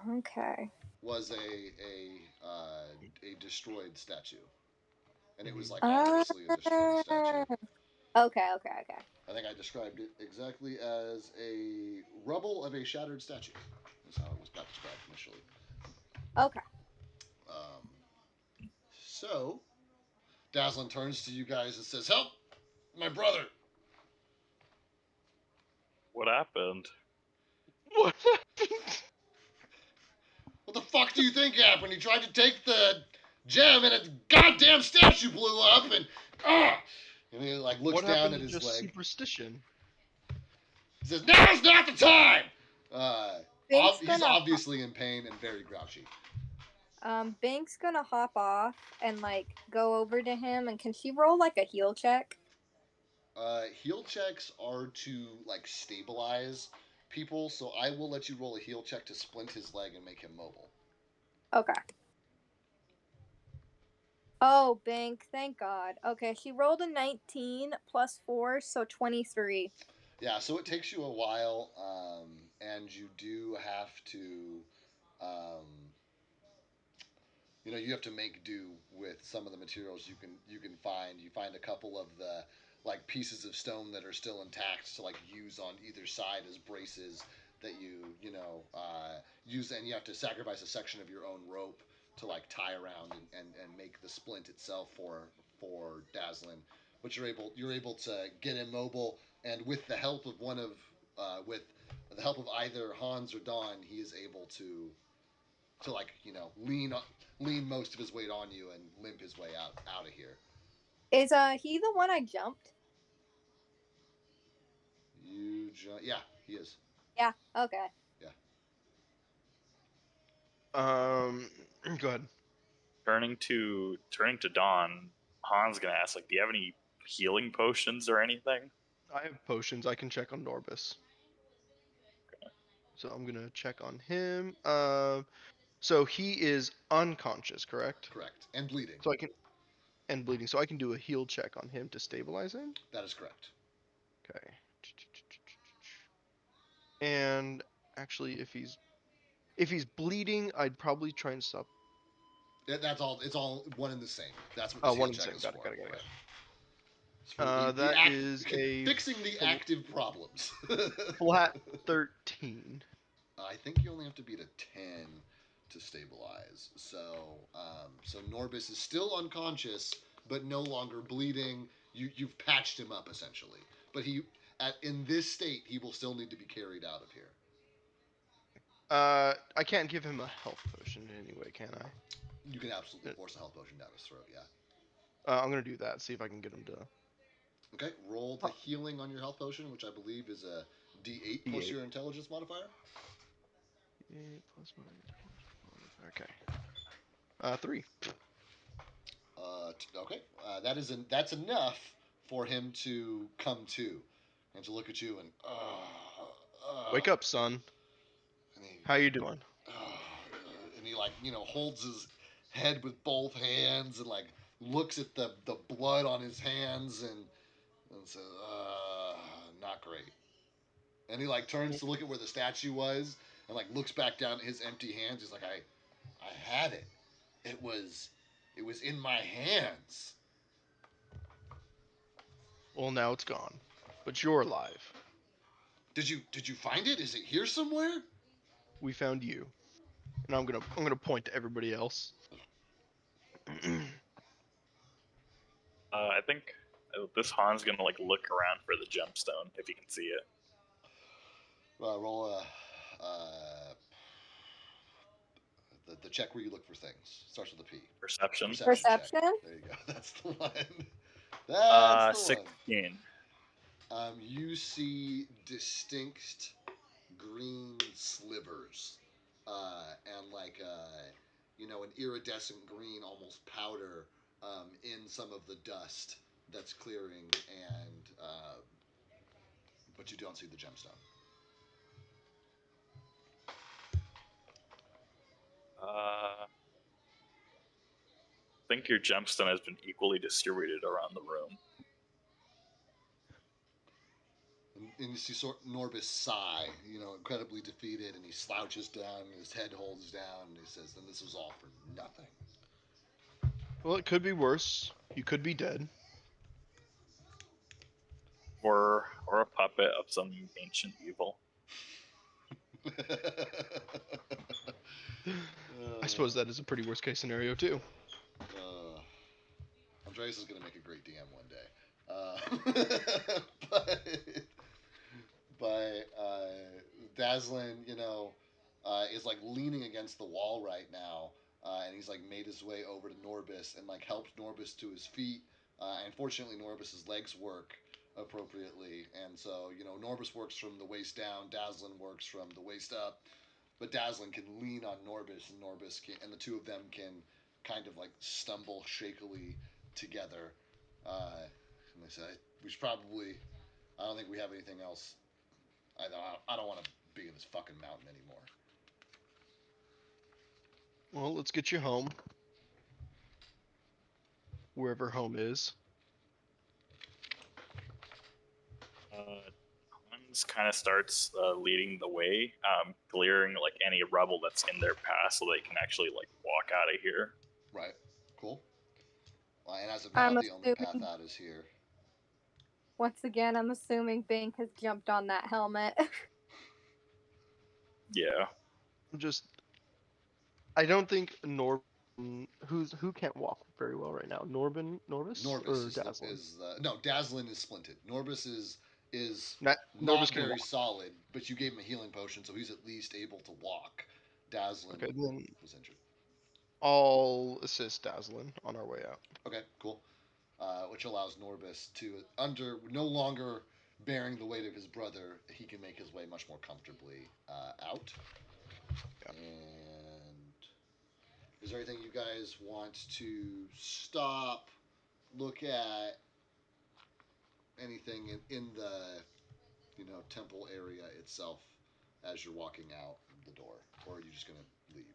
Okay. Was a destroyed statue, and it was like obviously a destroyed statue. Okay. I think I described it exactly as a rubble of a shattered statue. That's how it was described initially. Okay. So, Dazzlin turns to you guys and says, "Help, my brother." What happened? What happened? What the fuck do you think happened? He tried to take the gem, and its goddamn statue blew up, and and he like looks What down happened at to his just leg. superstition? He says, "Now's not the time." Bink's He's gonna obviously in pain and very grouchy. Bink's gonna hop off and like go over to him, and can she roll like a heal check? Heal checks are to like stabilize people, so I will let you roll a heal check to splint his leg and make him mobile. Okay. Oh, Bink, thank God. Okay, she rolled a 19 plus 4, so 23. Yeah, so it takes you a while, and you do have to, you have to make do with some of the materials you can find. You find a couple of the like pieces of stone that are still intact to like use on either side as braces that use, and you have to sacrifice a section of your own rope to like tie around and make the splint itself for Dazzlin. But you're able to get him mobile, and with the help of with the help of either Hans or Don, he is able to like lean most of his weight on you and limp his way out of here. Is he the one I jumped? Yeah, he is. Yeah, okay. Go ahead. Turning to Dawn, Han's gonna ask, like, do you have any healing potions or anything? I have potions. I can check on Norbus. So I'm gonna check on him. So he is unconscious, correct? Correct. And bleeding. So I can, and bleeding. So I can do a heal check on him to stabilize him. That is correct. Okay. And actually, if he's bleeding, I'd probably try and stop. That's all. It's all one and the same. That's what Oh, the one heal and the check same. is Got it. for. Got it. Right. That is a fixing the active problems. flat 13. I think you only have to beat a 10 to stabilize. So Norbus is still unconscious, but no longer bleeding. You've patched him up essentially, but in this state he will still need to be carried out of here. I can't give him a health potion anyway, can I? You can absolutely force a health potion down his throat. Yeah. I'm gonna do that. See if I can get him to. Okay, roll the healing on your health potion, which I believe is a D8 plus D8. your intelligence modifier. D8 plus my intelligence modifier. Okay. 3. Okay, that's enough for him to come to, and to look at you and Wake up, son. How you doing? And he like holds his head with both hands and like looks at the blood on his hands and says, not great. And he like turns to look at where the statue was and like looks back down at his empty hands. He's like, I had it. It was in my hands. Well, now it's gone, but you're alive. Did you find it? Is it here somewhere? We found you, and I'm gonna point to everybody else. I think this Han's gonna like look around for the gemstone if he can see it. Roll the check where you look for things. Starts with a P. Perception. Perception? Check. There you go. That's the one. That's the 16. one. You see distinct green slivers, and like an iridescent green, almost powder, in some of the dust that's clearing, and but you don't see the gemstone. I think your gemstone has been equally distributed around the room. And you see Norbus sigh, incredibly defeated, and he slouches down, and his head holds down, and he says, "Then this was all for nothing." Well, it could be worse. You could be dead. Or a puppet of some ancient evil. I suppose that is a pretty worst case scenario too. Andreas is going to make a great DM one day. But Dazzlin, is like leaning against the wall right now, and he's like made his way over to Norbis and like helped Norbis to his feet. And fortunately, Norbis's legs work appropriately, and so Norbis works from the waist down, Dazzlin works from the waist up, but Dazzlin can lean on Norbis, and Norbis can, and the two of them can kind of like stumble shakily together. And they say, we should probably. I don't think we have anything else. I don't want to be in this fucking mountain anymore. Well, let's get you home. Wherever home is. Hans kind of starts leading the way, clearing like any rubble that's in their path, so they can actually like walk out of here. Right. Cool. And as of now, the only path out is here. Once again, I'm assuming Bink has jumped on that helmet. Yeah. I don't think who can't walk very well right now. Norbis or Dazzlin? No, Dazzlin is splinted. Norbis is Norbis not can very walk. solid, but you gave him a healing potion, so he's at least able to walk. Dazzlin was injured. I'll assist Dazzlin on our way out. Okay, cool. Which allows Norbis to, under no longer bearing the weight of his brother, he can make his way much more comfortably out. Yeah. And is there anything you guys want to stop, look at, anything in the temple area itself as you're walking out the door, or are you just gonna leave?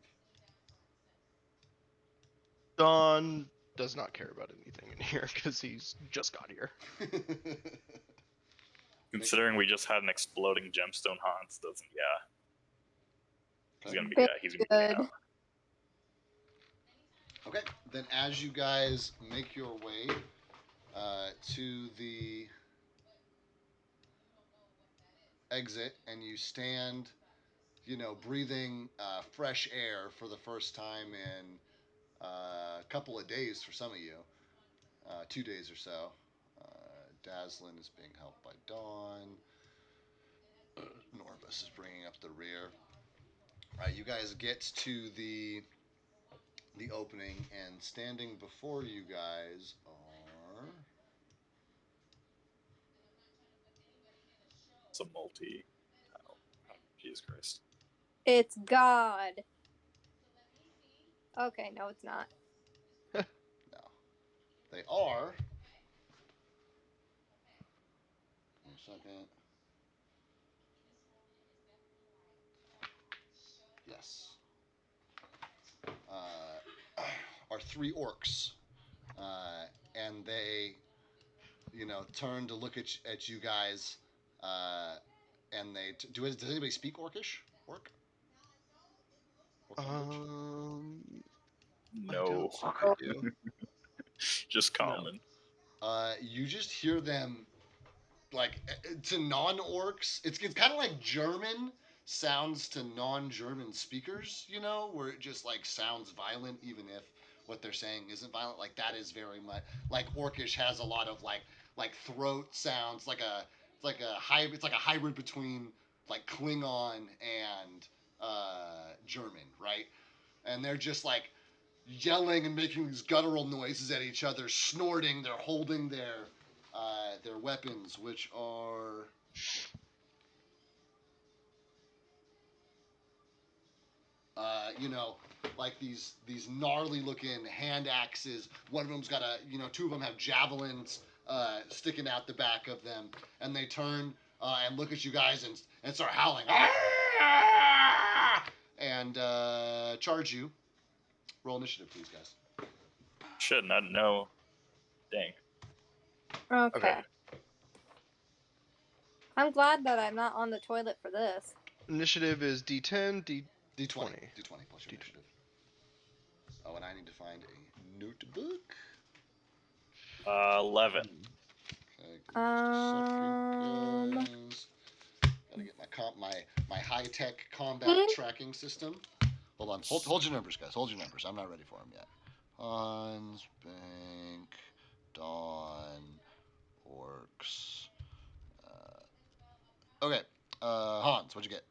Don does not care about anything in here because he's just got here. Considering we just had an exploding gemstone, Hans doesn't. Yeah. Okay. He's gonna be out. Okay, then as you guys make your way to the exit and you stand, breathing fresh air for the first time in a couple of days for some of you, 2 days or so. Dazzlin is being helped by Dawn. Norbis is bringing up the rear. All right, you guys get to the opening, and standing before you guys are... It's a multi. Oh, Jesus Christ. It's God. Okay, no, it's not. No. They are... Give me a second. Yes. Are 3 orcs. And they, turn to look at you guys, and they... does anybody speak Orcish? Orc No. I do. Just common. You just hear them, like, to non-orcs, it's kind of like German sounds to non-German speakers, where it just, like, sounds violent, even if what they're saying isn't violent. Like, that is very much, like, Orcish has a lot of, like throat sounds, it's like a hybrid between, like, Klingon and, German, right? And they're just, like, yelling and making these guttural noises at each other, snorting. They're holding their weapons, which are like these gnarly looking hand axes. One of them's got two of them have javelins sticking out the back of them, and they turn and look at you guys and start howling and charge you. Roll initiative, please, guys. Should not know. Dang. Okay. I'm glad that I'm not on the toilet for this. Initiative is D10, D20. D20 plus your initiative. Oh, and I need to find a notebook. 11. Okay, gotta get my high tech combat tracking system. Hold on. Hold your numbers, guys. Hold your numbers. I'm not ready for them yet. Hans, Bank, Dawn, orcs. Okay. Hans, what'd you get?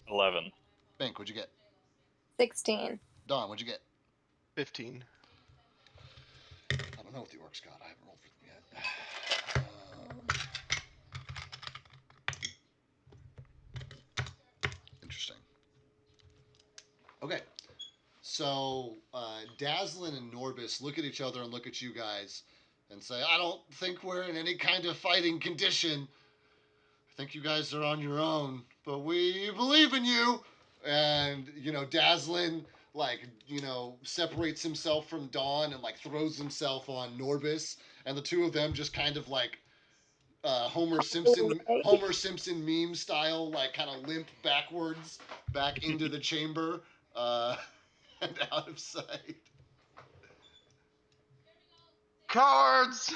11. Bink, what'd you get? 16. Dawn, what'd you get? 15. I don't know what the orcs got. I haven't rolled for them yet. Interesting. Okay. So, Dazzlin and Norbis look at each other and look at you guys and say, I don't think we're in any kind of fighting condition. I think you guys are on your own, but we believe in you. And, Dazzlin, separates himself from Dawn and, throws himself on Norbis. And the two of them just kind of, Homer Simpson meme style, kind of limp backwards back into the chamber and out of sight. Cards!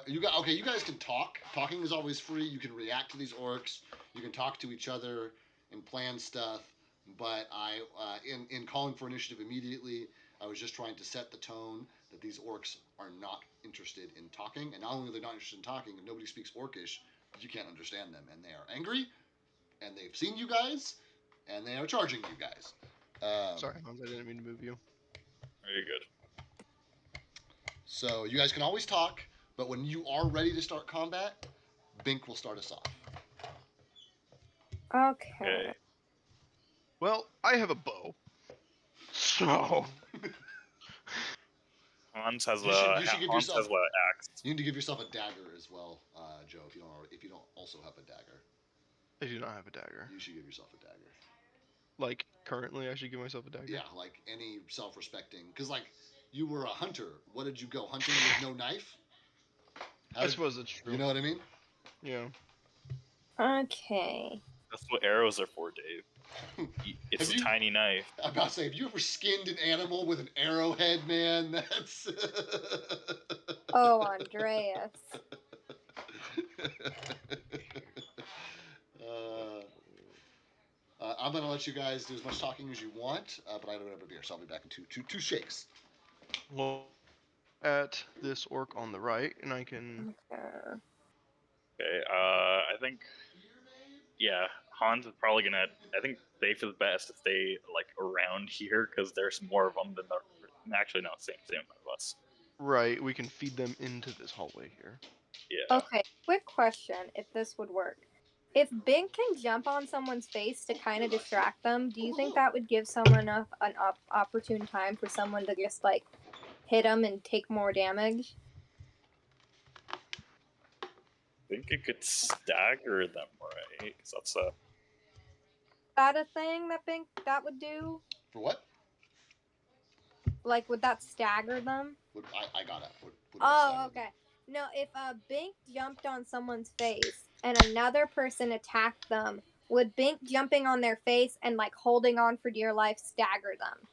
You guys can talk. Talking is always free. You can react to these orcs. You can talk to each other and plan stuff. But in calling for initiative immediately, I was just trying to set the tone that these orcs are not interested in talking. And not only are they not interested in talking, if nobody speaks orcish, you can't understand them. And they are angry, and they've seen you guys, and they are charging you guys. Sorry, Hans, I didn't mean to move you. Very good. So you guys can always talk, but when you are ready to start combat, Bink will start us off. Okay. Well, I have a bow. So... Hans has You should give Hans yourself- has what axe. You need to give yourself a dagger as well, Joe. If you don't also have a dagger, I do not have a dagger. you should give yourself a dagger. Like, currently I should give myself a dagger? Yeah, like any self-respecting. Because, you were a hunter. What did you go hunting with no knife? I suppose that's true. You know what I mean? Yeah. Okay. That's what arrows are for, Dave. It's a tiny knife. I'm about to say, have you ever skinned an animal with an arrowhead, man? That's... Oh, Andreas. I'm going to let you guys do as much talking as you want, but I don't have a beer, so I'll be back in two shakes. Look at this orc on the right, and I can... Okay, I think... Yeah, Hans is probably gonna... I think safe is best to stay, around here, because there's more of them than the... Actually, no, same of us. Right, we can feed them into this hallway here. Yeah. Okay, quick question, if this would work. If Bink can jump on someone's face to kind of distract them, do you think that would give someone an opportune time for someone to just, hit them and take more damage? I think it could stagger them, right? 'Cause that's a... Is that a thing that Bink that would do? For what? Would that stagger them? I got it. What Oh, okay. No, if Bink jumped on someone's face and another person attacked them, would Bink jumping on their face and holding on for dear life stagger them?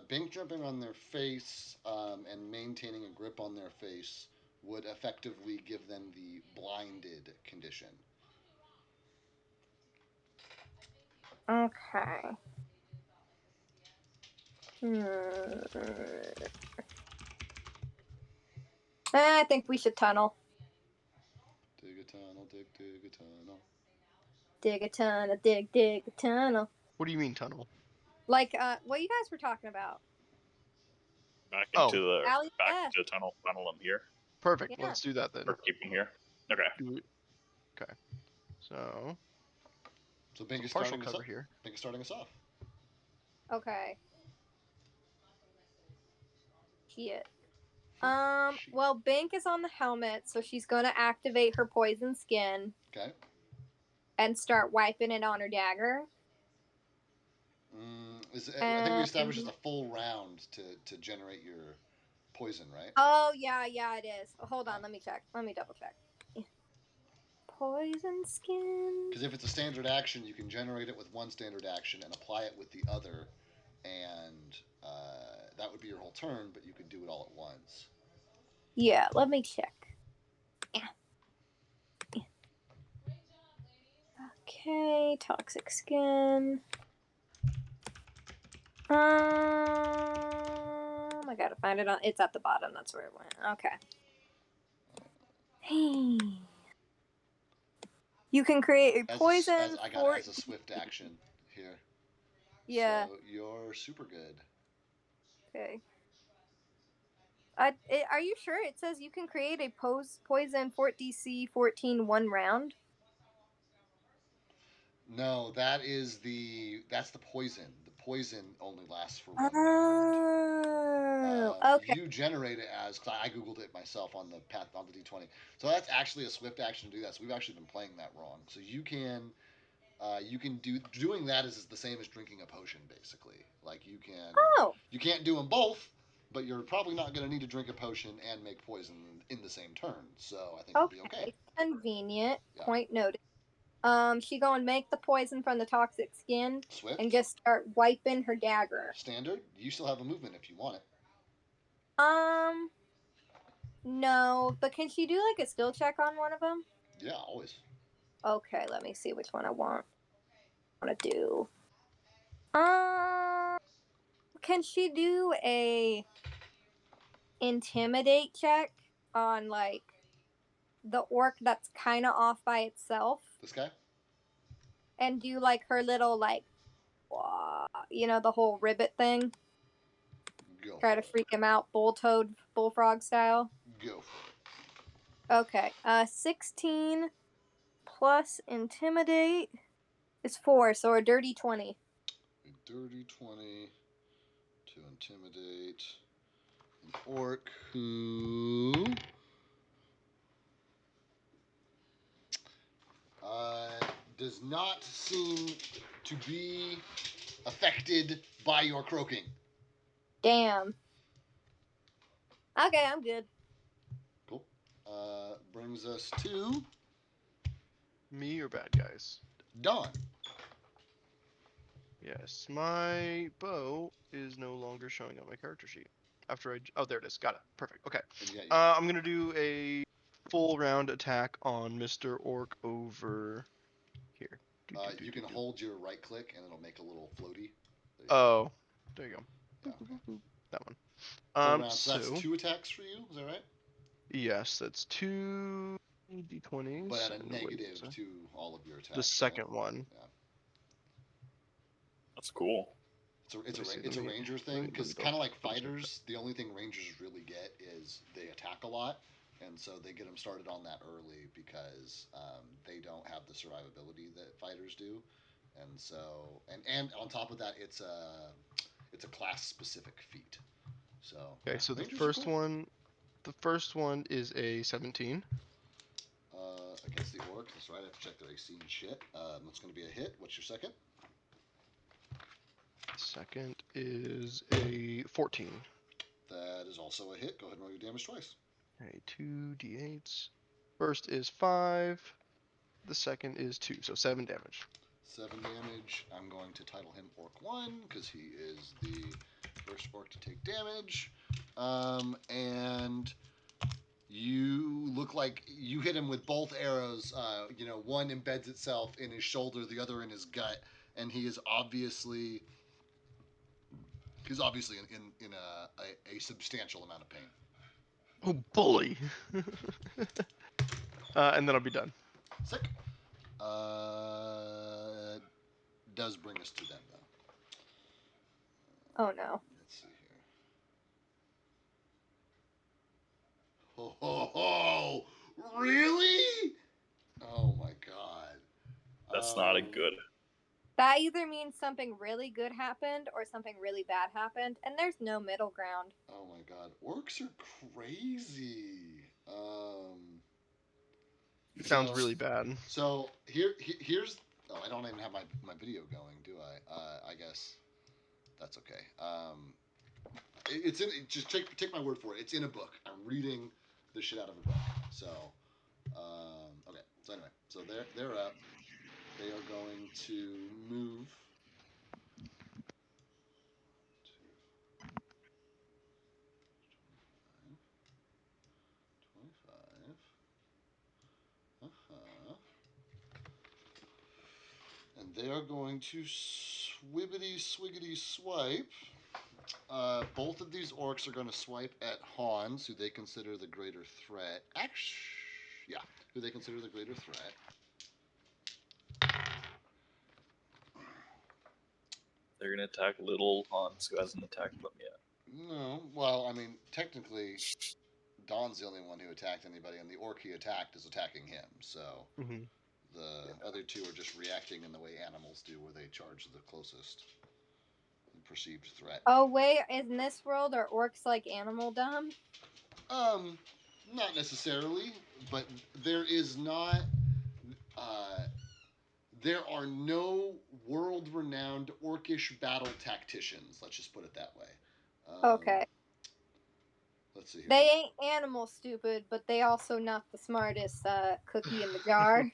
Bink jumping on their face and maintaining a grip on their face would effectively give them the blinded condition. Okay. I think we should tunnel. Dig a tunnel, dig a tunnel. Dig a tunnel, dig a tunnel. What do you mean tunnel? What you guys were talking about. Back into the Alley back left. into the tunnel, funnel them here. Perfect, Yeah. let's do that then. Or keep them here. Okay. Okay. So Bink is partial starting us cover off. here. Bink is starting us off. Okay. Shit. Well, Bink is on the helmet, so she's gonna activate her poison skin. Okay. And start wiping it on her dagger. I think we established it's a full round to generate your poison, right? Oh, yeah, it is. Hold on, let me check. Let me double check. Poison skin. Because if it's a standard action, you can generate it with one standard action and apply it with the other, and that would be your whole turn, but you could do it all at once. Yeah, let me check. Okay, toxic skin. I gotta find it. It's at the bottom. That's where it went. Okay. You can create a poison I got for. as a swift action here. Yeah. So you're super good. Okay. Are you sure? It says you can create a poison Fort DC 14 1 round. No, that's the poison. The poison only lasts for 1 round. Oh, okay. You generate it as, cause I googled it myself on the D20. So that's actually a swift action to do that. So we've actually been playing that wrong. So you can doing that is the same as drinking a potion basically. Like Oh, you can't do them both, but you're probably not going to need to drink a potion and make poison in the same turn. So I think it'll be okay. Convenient. Yeah. Point noted. She gonna make the poison from the toxic skin Swift. and just start wiping her dagger. Standard. You still have a movement if you want it. No, but can she do like a skill check on one of them? Yeah, always. Okay, let me see which one I want to do. Can she do a intimidate check on like the orc that's kind of off by itself? This guy. And do like her little like, the whole ribbit thing. Go. Try to freak him out, bullfrog style. Go for it. Okay. 16 plus intimidate is 4, so a dirty 20. A dirty 20 to intimidate an orc who does not seem to be affected by your croaking. Damn. Okay, I'm good. Cool. Brings us to Me or bad guys? Dawn. Yes, my bow is no longer showing on my character sheet. Oh, there it is. Got it. Perfect. Okay. Yeah, I'm gonna do a full round attack on Mr. Orc over here. you can hold your right click and it'll make a little floaty. Oh, there you go. Yeah, okay. That one. Full round. So that's 2 attacks for you. Is that right? Yes, that's 2 d20s. But at a negative to all of your attacks. The second one. Yeah. That's cool. It's a ranger thing, because kind of like fighters, the only thing rangers really get is they attack a lot, and so they get them started on that early because they don't have the survivability that fighters do, and so and on top of that, it's a class specific feat. So okay, so the first one is a 17. Against the orc, that's right. I have to check their AC and shit. That's going to be a hit. What's your second? Second is a 14. That is also a hit. Go ahead and roll your damage twice. Okay, 2 d8s. First is 5. The second is 2, so 7 damage. 7 damage. I'm going to title him Orc 1 because he is the first orc to take damage. And you look like you hit him with both arrows. One embeds itself in his shoulder, the other in his gut, and he is obviously in a substantial amount of pain. Oh, bully! And then I'll be done. Sick. Does bring us to them, though. Oh, no. Let's see here. Ho, ho, ho! Really? Oh, my God. That's not a good. That either means something really good happened or something really bad happened, and there's no middle ground. Oh my god, orcs are crazy. It sounds really bad. So here's. Oh, I don't even have my video going, do I? I guess that's okay. It's in. Just take my word for it. It's in a book. I'm reading the shit out of a book. So, okay. So anyway, so they're up. They are going to move. 25. And they are going to Swibbity swiggity swipe. Both of these orcs are going to swipe at Hans, who they consider the greater threat. Who they consider the greater threat. They're gonna attack little Hans, who hasn't attacked them yet. No, well, I mean, technically, Don's the only one who attacked anybody, and the orc he attacked is attacking him. So the other two are just reacting in the way animals do, where they charge the closest perceived threat. Oh wait, in this world are orcs like animal dumb? Not necessarily, but there is not. There are no world-renowned orcish battle tacticians. Let's just put it that way. Okay. Let's see here. They ain't animal stupid, but they also not the smartest cookie in the jar.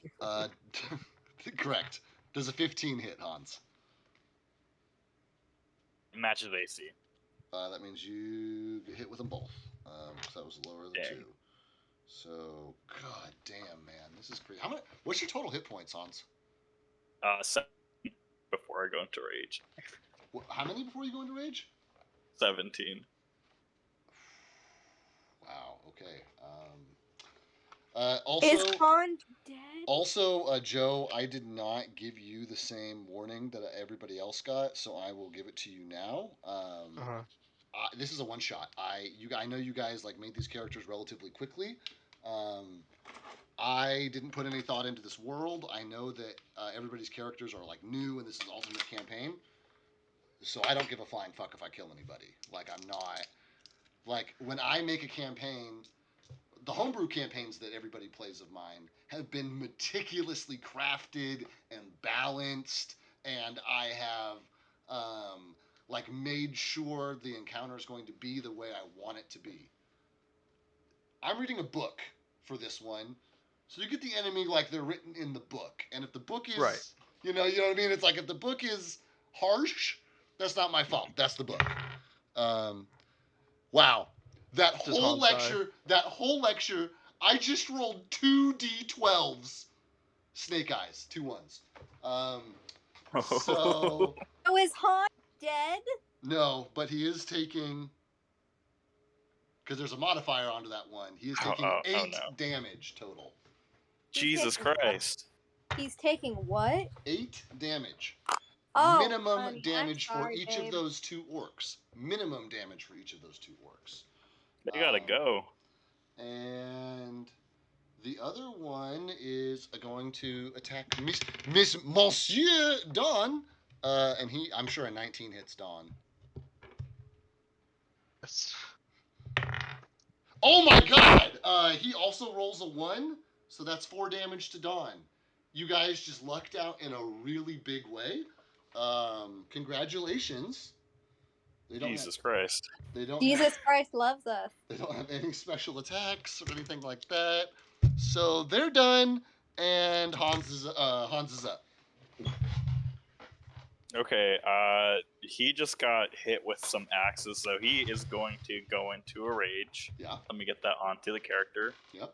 Correct. Does a 15 hit, Hans? Matches AC. That means you get hit with them both. Because that was lower than 2. So, god damn, man, this is crazy. What's your total hit points, Hans? 7 before I go into rage. How many before you go into rage? 17. Wow. Okay. Also, is Hans dead? Also, Joe, I did not give you the same warning that everybody else got, so I will give it to you now. This is a one shot. I know you guys like made these characters relatively quickly. I didn't put any thought into this world. I know that everybody's characters are like new, and this is ultimate campaign. So I don't give a flying fuck if I kill anybody. Like, I'm not. Like, when I make a campaign, the homebrew campaigns that everybody plays of mine have been meticulously crafted and balanced, and I have like made sure the encounter is going to be the way I want it to be. I'm reading a book for this one, so you get the enemy like they're written in the book, and if the book is Right. you know what I mean. It's like if the book is harsh, that's not my fault. That's the book. Wow. That whole lecture, I just rolled 2 d12s. Snake eyes, 2 ones. So Oh, is Hans dead? no, but he is taking, because there's a modifier onto that one. He is taking 8 damage total. Jesus Christ. He's taking what? 8 damage. Oh, minimum damage I'm sorry, for each babe. of those 2 orcs. Minimum damage for each of those 2 orcs. They gotta go. And the other one is going to attack Monsieur Don. And I'm sure a 19 hits Don. Yes. Oh my god! He also rolls a 1, so that's 4 damage to Don. You guys just lucked out in a really big way. Congratulations. Jesus Christ. Jesus Christ loves us. They don't have any special attacks or anything like that. So they're done, and Hans is up. Okay, he just got hit with some axes, so he is going to go into a rage. Yeah. Let me get that onto the character. Yep.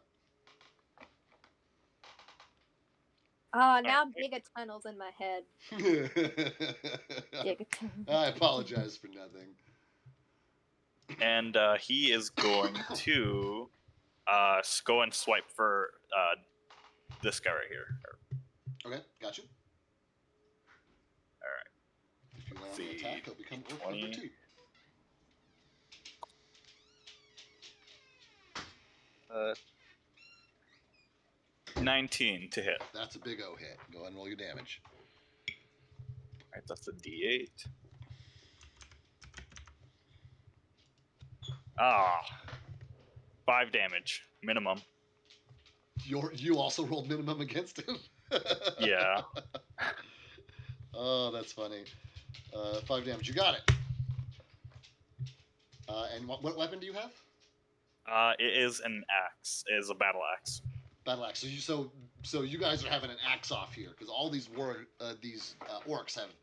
Now Gigatunnel's in my head. Gigatunnel. I apologize for nothing. And he is going to go and swipe for this guy right here. Okay, got you. Alright. If you land an attack, he'll become orc number 2. 19 to hit. That's a big O hit. Go ahead and roll your damage. Alright, that's a D8. 5 damage. Minimum. You also rolled minimum against him? Yeah. Oh, that's funny. 5 damage. You got it. And what weapon do you have? It is an axe. It is a battle axe. Battle axe. So you guys are having an axe off here because all these orcs have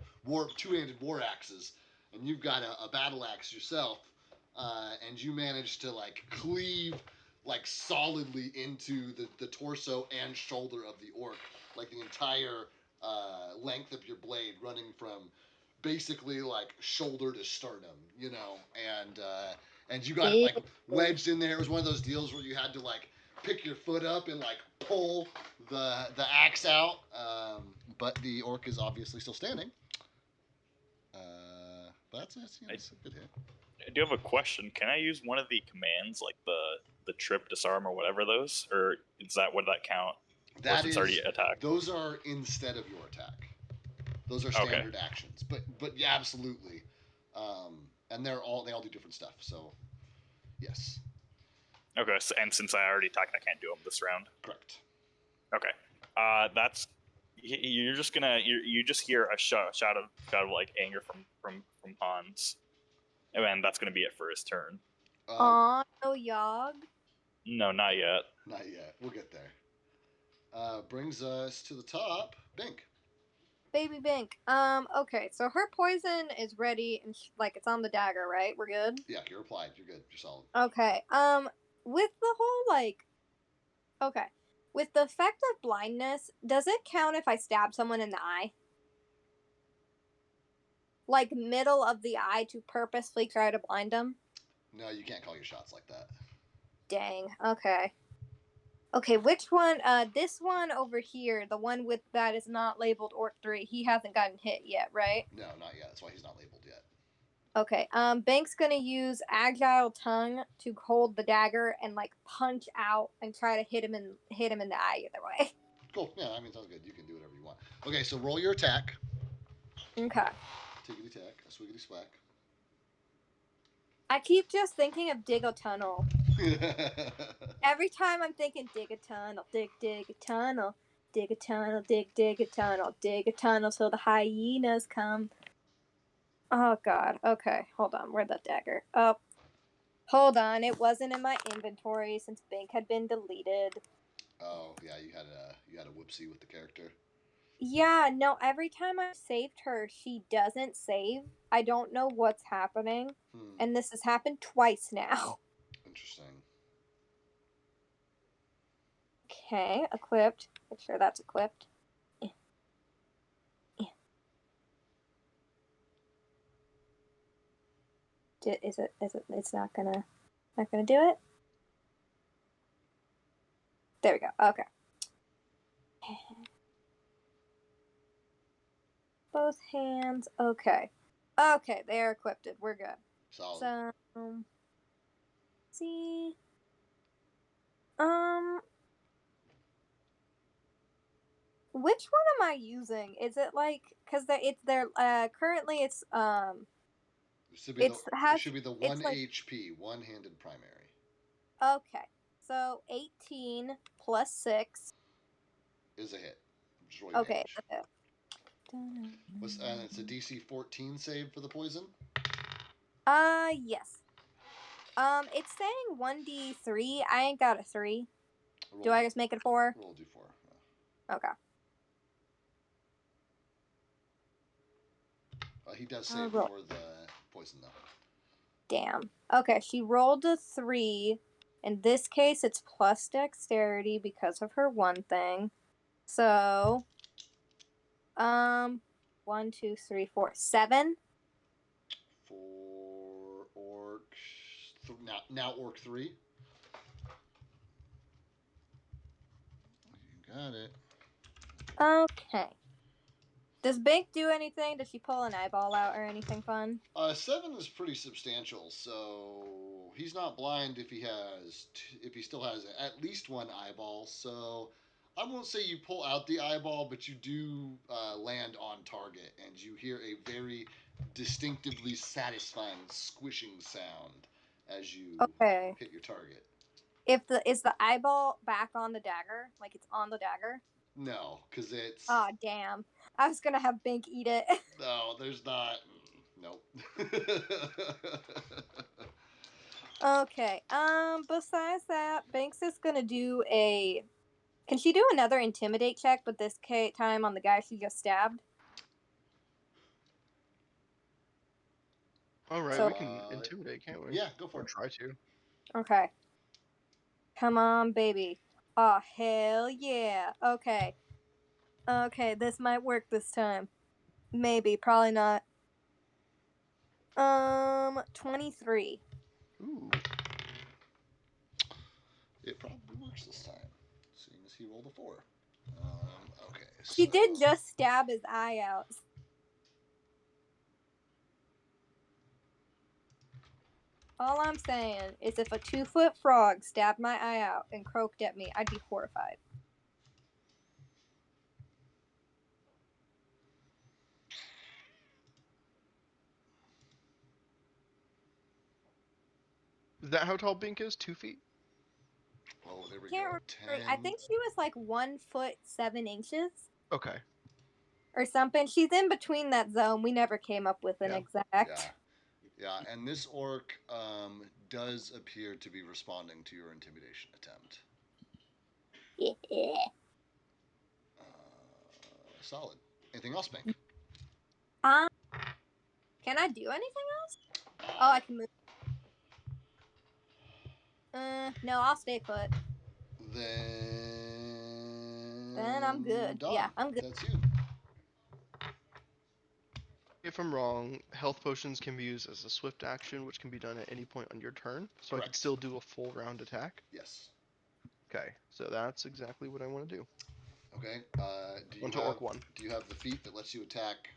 two-handed war axes, and you've got a battle axe yourself, and you managed to like cleave like solidly into the torso and shoulder of the orc, like the entire length of your blade running from basically like shoulder to sternum, you know, and you got like wedged in there. It was one of those deals where you had to like pick your foot up and like pull the axe out. But the orc is obviously still standing. But that's a good hit. I do have a question. Can I use one of the commands, like the trip, disarm, or whatever those, or is that would that count? That is already attacked. Those are instead of your attack. Those are standard actions. But yeah, absolutely. And they all do different stuff. So yes. Okay, so, and since I already attacked, I can't do them this round. Correct. Okay. That's you're just gonna you just hear a shout of like anger from Hans, and then that's gonna be it for his turn. Aw, no Yogg. No, not yet. Not yet. We'll get there. Brings us to the top. Bink. Baby Bink. Okay, so her poison is ready and like it's on the dagger, right? We're good? Yeah, you're applied. You're good. You're solid. Okay. With the whole okay. With the effect of blindness, does it count if I stab someone in the eye? Like middle of the eye to purposely try to blind them? No, you can't call your shots like that. Dang. Okay. Okay, which one? This one over here, the one with that is not labeled Orc 3, he hasn't gotten hit yet, right? No, not yet. That's why he's not labeled yet. Okay, Bank's gonna use Agile Tongue to hold the dagger and like punch out and try to hit him in the eye either way. Cool. Yeah, I mean, sounds good. You can do whatever you want. Okay, so roll your attack. Okay. Tickety tack, a swiggity swack. I keep just thinking of dig a tunnel. Every time I'm thinking dig a tunnel, dig a tunnel, dig a tunnel, dig a tunnel, dig a tunnel till the hyenas come. Oh god. Okay, hold on. Where'd that dagger? Oh, hold on. It wasn't in my inventory since Bink had been deleted. Oh yeah, you had a whoopsie with the character. Yeah, no. Every time I've saved her, she doesn't save. I don't know what's happening, and this has happened twice now. Interesting. Okay, equipped. Make sure that's equipped. Is it? It's not gonna do it. There we go. Okay. Both hands. Okay. Okay, they are equipped. We're good. Solid. So, see. Which one am I using? Is it like because they're currently it's It should be the 1 HP, one-handed primary. Okay, so 18 plus 6 is a hit. Okay. It's a DC 14 save for the poison. Yes. It's saying 1d3. I ain't got a 3. Do I just make it 4? We'll do 4. Okay. He does save for the poison though. Damn. Okay, she rolled a 3. In this case, it's plus dexterity because of her one thing. So, 1, 2, 3, 4, 7. For orc, now orc 3. You got it. Okay. Does Bink do anything? Does she pull an eyeball out or anything fun? 7 is pretty substantial, so he's not blind if he still has at least one eyeball. So I won't say you pull out the eyeball, but you do land on target, and you hear a very distinctively satisfying squishing sound as you hit your target. Is the eyeball back on the dagger? Like it's on the dagger? No, because it's... Aw, damn. I was gonna have Bink eat it. No, there's not. Nope. Okay. Besides that, Binks is gonna do a... Can she do another intimidate check, but this time on the guy she just stabbed? Alright, So, we can intimidate, can't we? Yeah, go for it. Try to. Okay. Come on, baby. Oh, hell yeah. Okay. Okay, this might work this time. Maybe, probably not. 23. Ooh. It probably works this time, seeing as he rolled a 4. Okay. She so... did just stab his eye out. All I'm saying is if a 2-foot frog stabbed my eye out and croaked at me, I'd be horrified. Is that how tall Bink is? 2 feet? Oh, there we Can't go. remember. 10. I think she was like 1 foot 7 inches Okay. or something. She's in between that zone. We never came up with an Yeah. exact. Yeah, and this orc does appear to be responding to your intimidation attempt. Yeah. Solid. Anything else, Pink? Can I do anything else? Oh, I can move. No, I'll stay put. Then I'm good. Dom, Yeah, I'm good. That's you. If I'm wrong, health potions can be used as a swift action, which can be done at any point on your turn. So I Correct. can still do a full round attack. Yes. Okay, so that's exactly what I want to do. Okay. Do you On to have Orc 1. Do you have the feat that lets you attack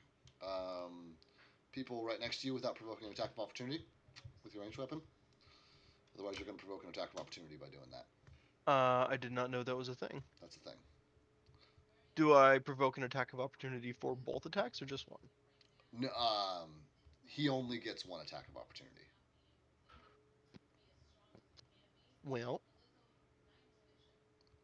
people right next to you without provoking an attack of opportunity with your ranged weapon? Otherwise, you're going to provoke an attack of opportunity by doing that. I did not know that was a thing. That's the thing. Do I provoke an attack of opportunity for both attacks or just one? No, he only gets one attack of opportunity. Well,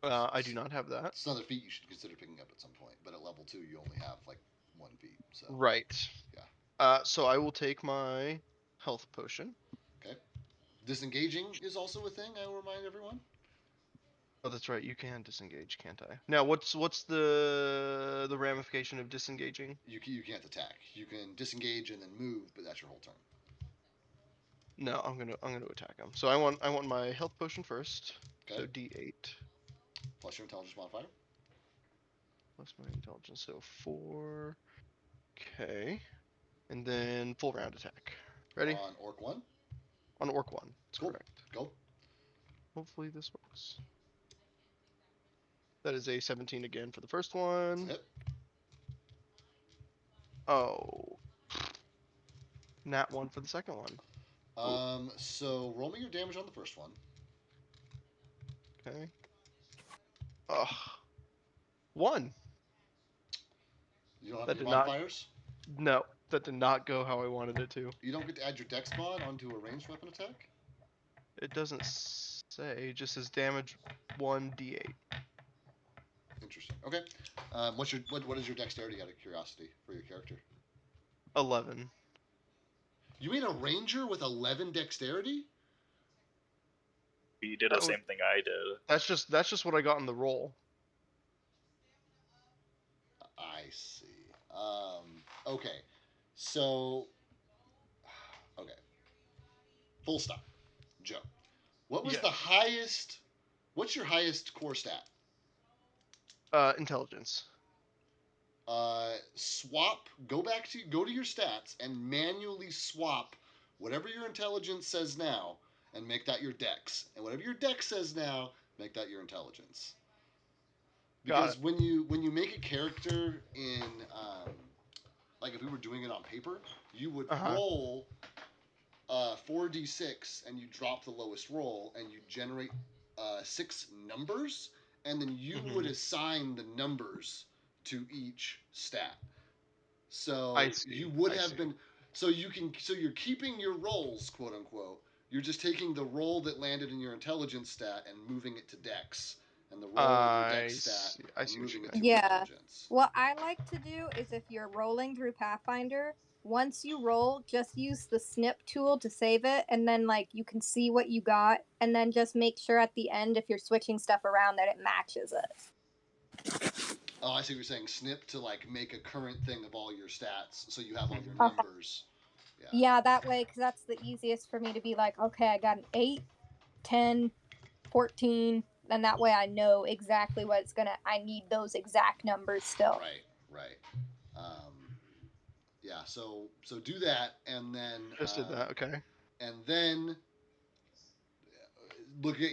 I do not have that. It's another feat you should consider picking up at some point, but at level 2, you only have like 1 feat. So. Right. Yeah. So I will take my health potion. Okay. Disengaging is also a thing, I will remind everyone. Oh, that's right. You can disengage, can't I? Now, what's the ramification of disengaging? You can't attack. You can disengage and then move, but that's your whole turn. No, I'm gonna attack him. So I want my health potion first. Okay. So D8 Plus your intelligence modifier. plus my intelligence, so 4. Okay, and then full round attack. Ready? On Orc 1. On Orc 1. That's Cool. correct. Go. Hopefully this works. That is a 17 again for the first one. Hit. Oh. Nat 1 for the second one. So roll me your damage on the first one. Okay. Ugh. 1. You don't have That any did not- modifiers? No, that did not go how I wanted it to. You don't get to add your dex mod onto a ranged weapon attack? It doesn't say, it just says damage 1d8. Interesting. Okay. What is your dexterity out of curiosity for your character? 11. You mean a ranger with 11 dexterity? You did the same thing I did. That's just what I got in the roll. I see. Okay. So, okay. Full stop. Joe, what was Yeah. the highest? What's your highest core stat? Intelligence. Go to your stats and manually swap whatever your intelligence says now and make that your dex. And whatever your dex says now, make that your intelligence. Because when you make a character in like if we were doing it on paper, you would roll 4d6 and you drop the lowest roll and you generate 6 numbers and then you would assign the numbers to each stat. So you would have been so you're keeping your rolls, quote unquote. You're just taking the roll that landed in your intelligence stat and moving it to dex, and the roll in your dex stat and moving it to intelligence. What I like to do is if you're rolling through Pathfinder, once you roll, just use the snip tool to save it, and then like you can see what you got, and then just make sure at the end if you're switching stuff around that it matches it. Oh, I see what you're saying. Snip to like make a current thing of all your stats, so you have all your numbers. Yeah, that way, because that's the easiest for me to be like, okay, I got an 8, 10, 14, and that way I know exactly what I need those exact numbers still. Right. Yeah. So do that, and then Just did that. Okay. and then look at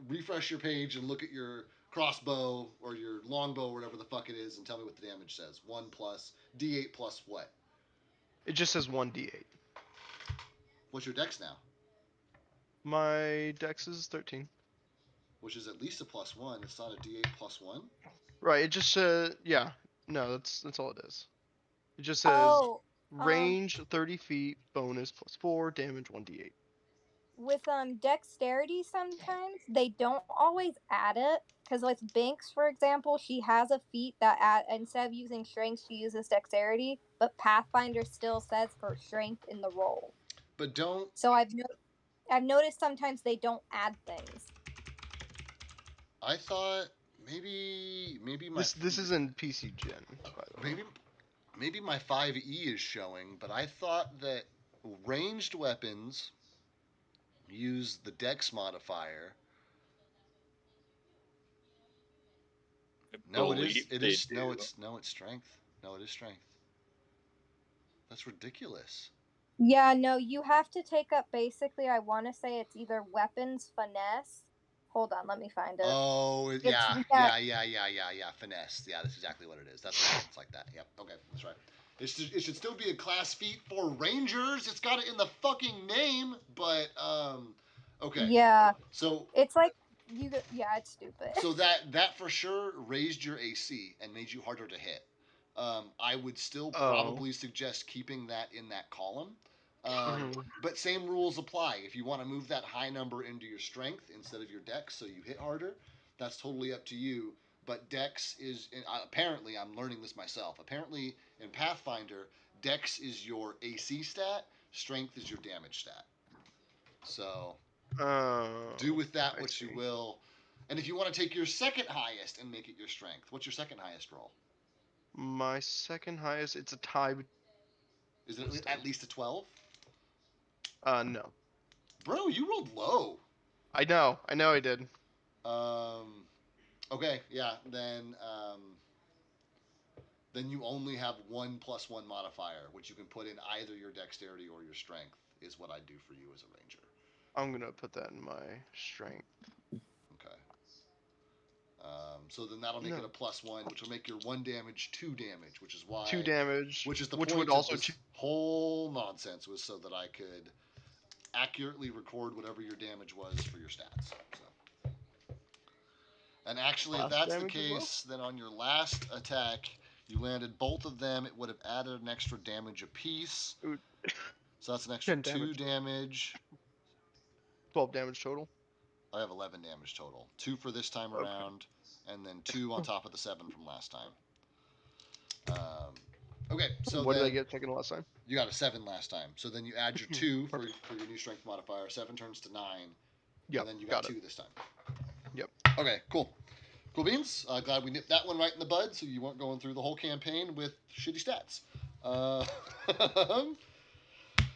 refresh your page and look at your crossbow or your longbow or whatever the fuck it is, and tell me what the damage says. 1 plus D8 plus what? It just says 1d8. What's your dex now? My dex is 13. Which is at least a +1. It's not a D8 plus 1. Right. It just yeah. No, that's all it is. It just says Oh, range 30 feet, bonus +4, damage 1d8. with dexterity sometimes they don't always add it, because with Binks, for example, she has a feat that instead of using strength she uses dexterity, but Pathfinder still says for strength in the roll. But don't. So I've noticed sometimes they don't add things. I thought maybe my This is in PC Gen, by the way. maybe my 5e is showing, but I thought that ranged weapons use the dex modifier. No, it is. It is. No, it's strength. No, it is strength. That's ridiculous. Yeah, no, you have to take up basically, I want to say it's either weapons finesse. Hold on, let me find it. Oh, yeah. Finesse. Yeah, that's exactly what it is. That's why it's like that. Yep. Okay, that's right. It should still be a class feat for rangers. It's got it in the fucking name, but okay. Yeah. So it's like it's stupid. So that for sure raised your AC and made you harder to hit. I would still probably suggest keeping that in that column. But same rules apply. If you want to move that high number into your strength instead of your dex so you hit harder, that's totally up to you. But dex is, apparently, I'm learning this myself. Apparently, in Pathfinder, dex is your AC stat, strength is your damage stat. So do with that what you will. And if you want to take your second highest and make it your strength, what's your second highest roll? My second highest, it's a tie. Is it at least a 12? No. Bro, you rolled low. I know I did. Okay, yeah, then you only have 1 + 1 modifier, which you can put in either your dexterity or your strength, is what I do for you as a ranger. I'm gonna put that in my strength. Okay. So then that'll make it a +1, which will make your 1 damage 2 damage, which is why 2 damage, which is the which point would also of this whole nonsense, was so that I could accurately record whatever your damage was for your stats. So. And actually, if that's the case, then on your last attack, you landed both of them. It would have added an extra damage apiece. So that's an extra 2 damage. 12 damage total. I have 11 damage total. 2 for this time around, and then 2 on top of the 7 from last time. Okay, so what did I get second last time? You got a 7 last time. So then you add your 2 for your new strength modifier. 7 turns to 9. Yep, And then you got 2 this time. Yep. Okay, cool. Cool beans. Glad we nipped that one right in the bud, so you weren't going through the whole campaign with shitty stats.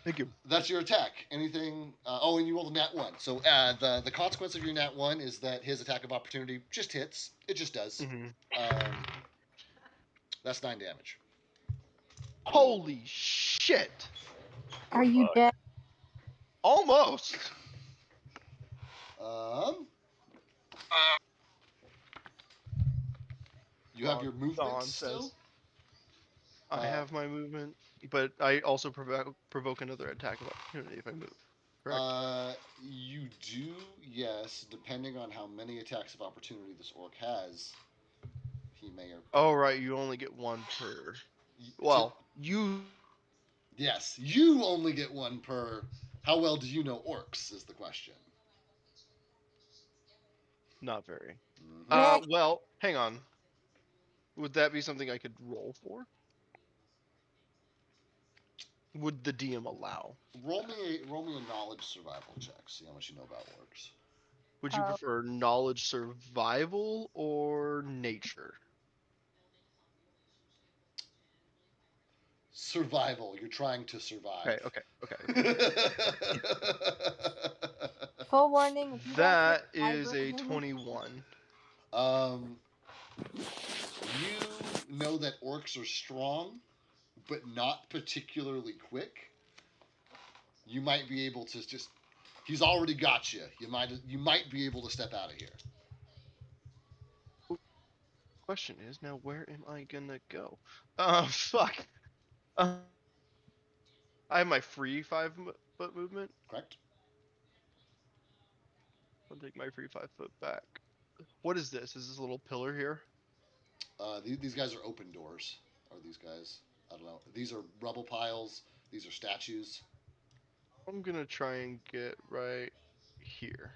Thank you. That's your attack. Anything? And you rolled a nat 1. So the consequence of your nat 1 is that his attack of opportunity just hits. It just does. That's 9 damage. Holy shit! Are you dead? Almost. You have your movement still? I have my movement, but I also provoke another attack of opportunity if I move. Correct? You do, yes, depending on how many attacks of opportunity this orc has. He may or... Oh, right, you only get 1 per... Well, you... Yes, you only get 1 per... How well do you know orcs, is the question. Not very. Mm-hmm. Well, hang on. Would that be something I could roll for? Would the DM allow? Roll me a knowledge survival check. See how much you know about orcs. Would you prefer knowledge survival or nature? Survival. You're trying to survive. Okay. Full warning. That is a 21. You know that orcs are strong, but not particularly quick, you might be able to just. He's already got you. You might be able to step out of here. Question is now, where am I gonna go? Fuck. I have my free 5-foot movement. Correct. I'll take my free 5-foot back. What is this? Is this a little pillar here? These guys are open doors. Are these guys? I don't know. These are rubble piles. These are statues. I'm gonna try and get right here.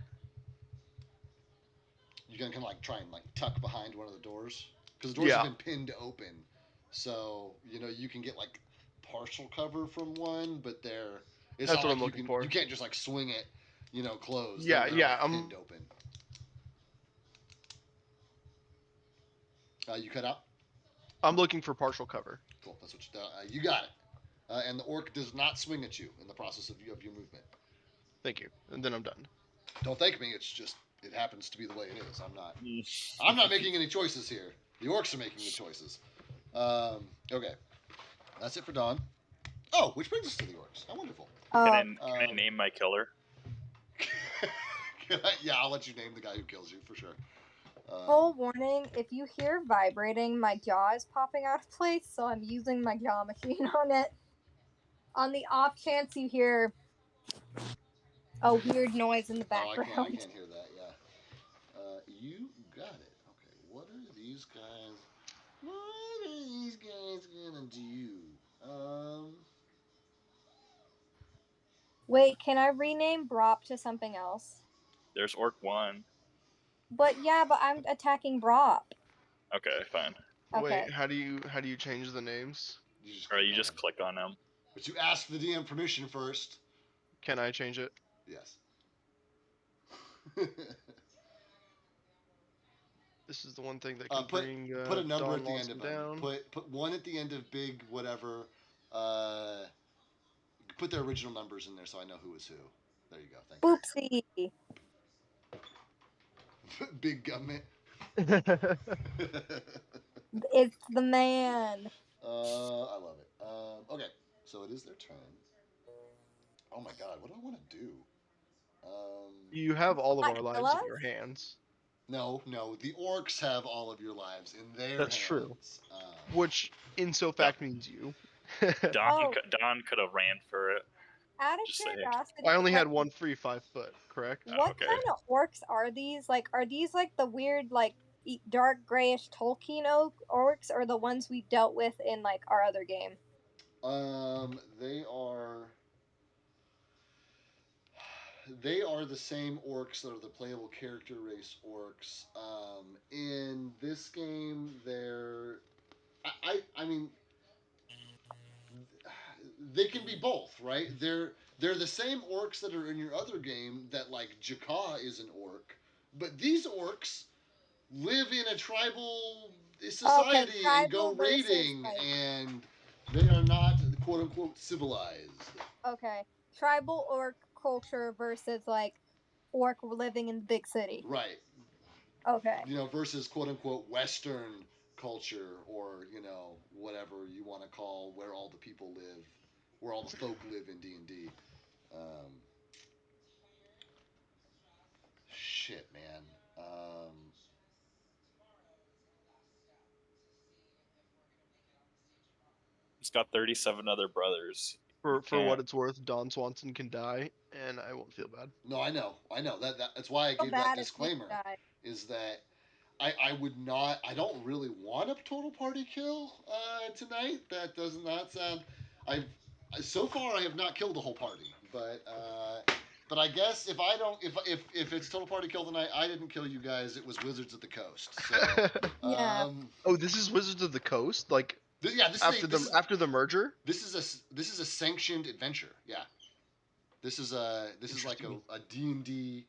You can kind of like try and like tuck behind one of the doors because the doors have been pinned open, so you can get like partial cover from one, but it's That's not what like I'm looking you for. can't just like swing it, closed. Yeah, they're yeah. like pinned open. You cut out. I'm looking for partial cover. Cool. That's what you got it. And the orc does not swing at you in the process of your movement. Thank you. And then I'm done. Don't thank me. It's just it happens to be the way it is. I'm not making any choices here. The orcs are making the choices. Okay, that's it for Dawn. Oh, which brings us to the orcs. How wonderful. Can I name my killer? Yeah, I'll let you name the guy who kills you for sure. Full warning, if you hear vibrating, my jaw is popping out of place, so I'm using my jaw machine on it. On the off chance you hear a weird noise in the background. I can't hear that, yeah. You got it. Okay, what are these guys? What are these guys gonna do? Wait, can I rename Brop to something else? There's Orc 1. But I'm attacking Brop. Okay, fine. Okay. Wait, how do you change the names? You just click on them. But you ask the DM permission first. Can I change it? Yes. This is the one thing that can bring put a number Dawn at the end of them. down. Put one at the end of big whatever. Put their original numbers in there so I know who is who. There you go. Thank you. Oopsie. Big government. It's the man. I love it. Okay, so it is their turn. Oh my god, what do I want to do? You have all of our Kill lives us? in your hands. No, the orcs have all of your lives in their hands. That's true. Which, in so fact, means you. Don could have ran for it. Out of Just saying. curiosity, I only had one free 5-foot, correct? What kind of orcs are these? Like, are these like the weird, like, dark grayish Tolkien orcs, or the ones we dealt with in like our other game? They are the same orcs that are the playable character race orcs. In this game, I mean, they can be both, right? They're the same orcs that are in your other game. That like Jakar is an orc, but these orcs live in a tribal society and go raiding, and they are not quote unquote civilized. Okay, tribal orc culture versus like orc living in the big city. Right. Okay. Versus quote unquote Western culture, or whatever you want to call where all the people live, where all the folk live in D&D. Shit, man. He's got 37 other brothers. For what it's worth, Don Swanson can die, and I won't feel bad. No, I know. That's why I gave that disclaimer. Is that I would not. I don't really want a total party kill tonight. That does not sound. So far I have not killed the whole party, but I guess if it's total party kill tonight, I didn't kill you guys. It was Wizards of the Coast. So, yeah. Oh, this is Wizards of the Coast, like. After the merger. This is a sanctioned adventure. Yeah. This is like a D&D.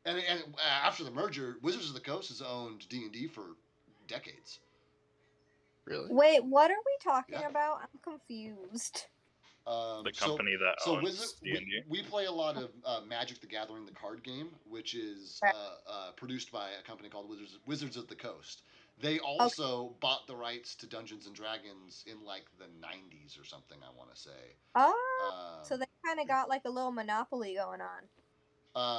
And after the merger, Wizards of the Coast has owned D&D for decades. Really? Wait, what are we talking about? I'm confused. The company that owns D&D. We play a lot of Magic: The Gathering, the card game, which is produced by a company called Wizards of the Coast. They also bought the rights to Dungeons and Dragons in like the 90s or something, I want to say. Oh, so they kind of got like a little monopoly going on.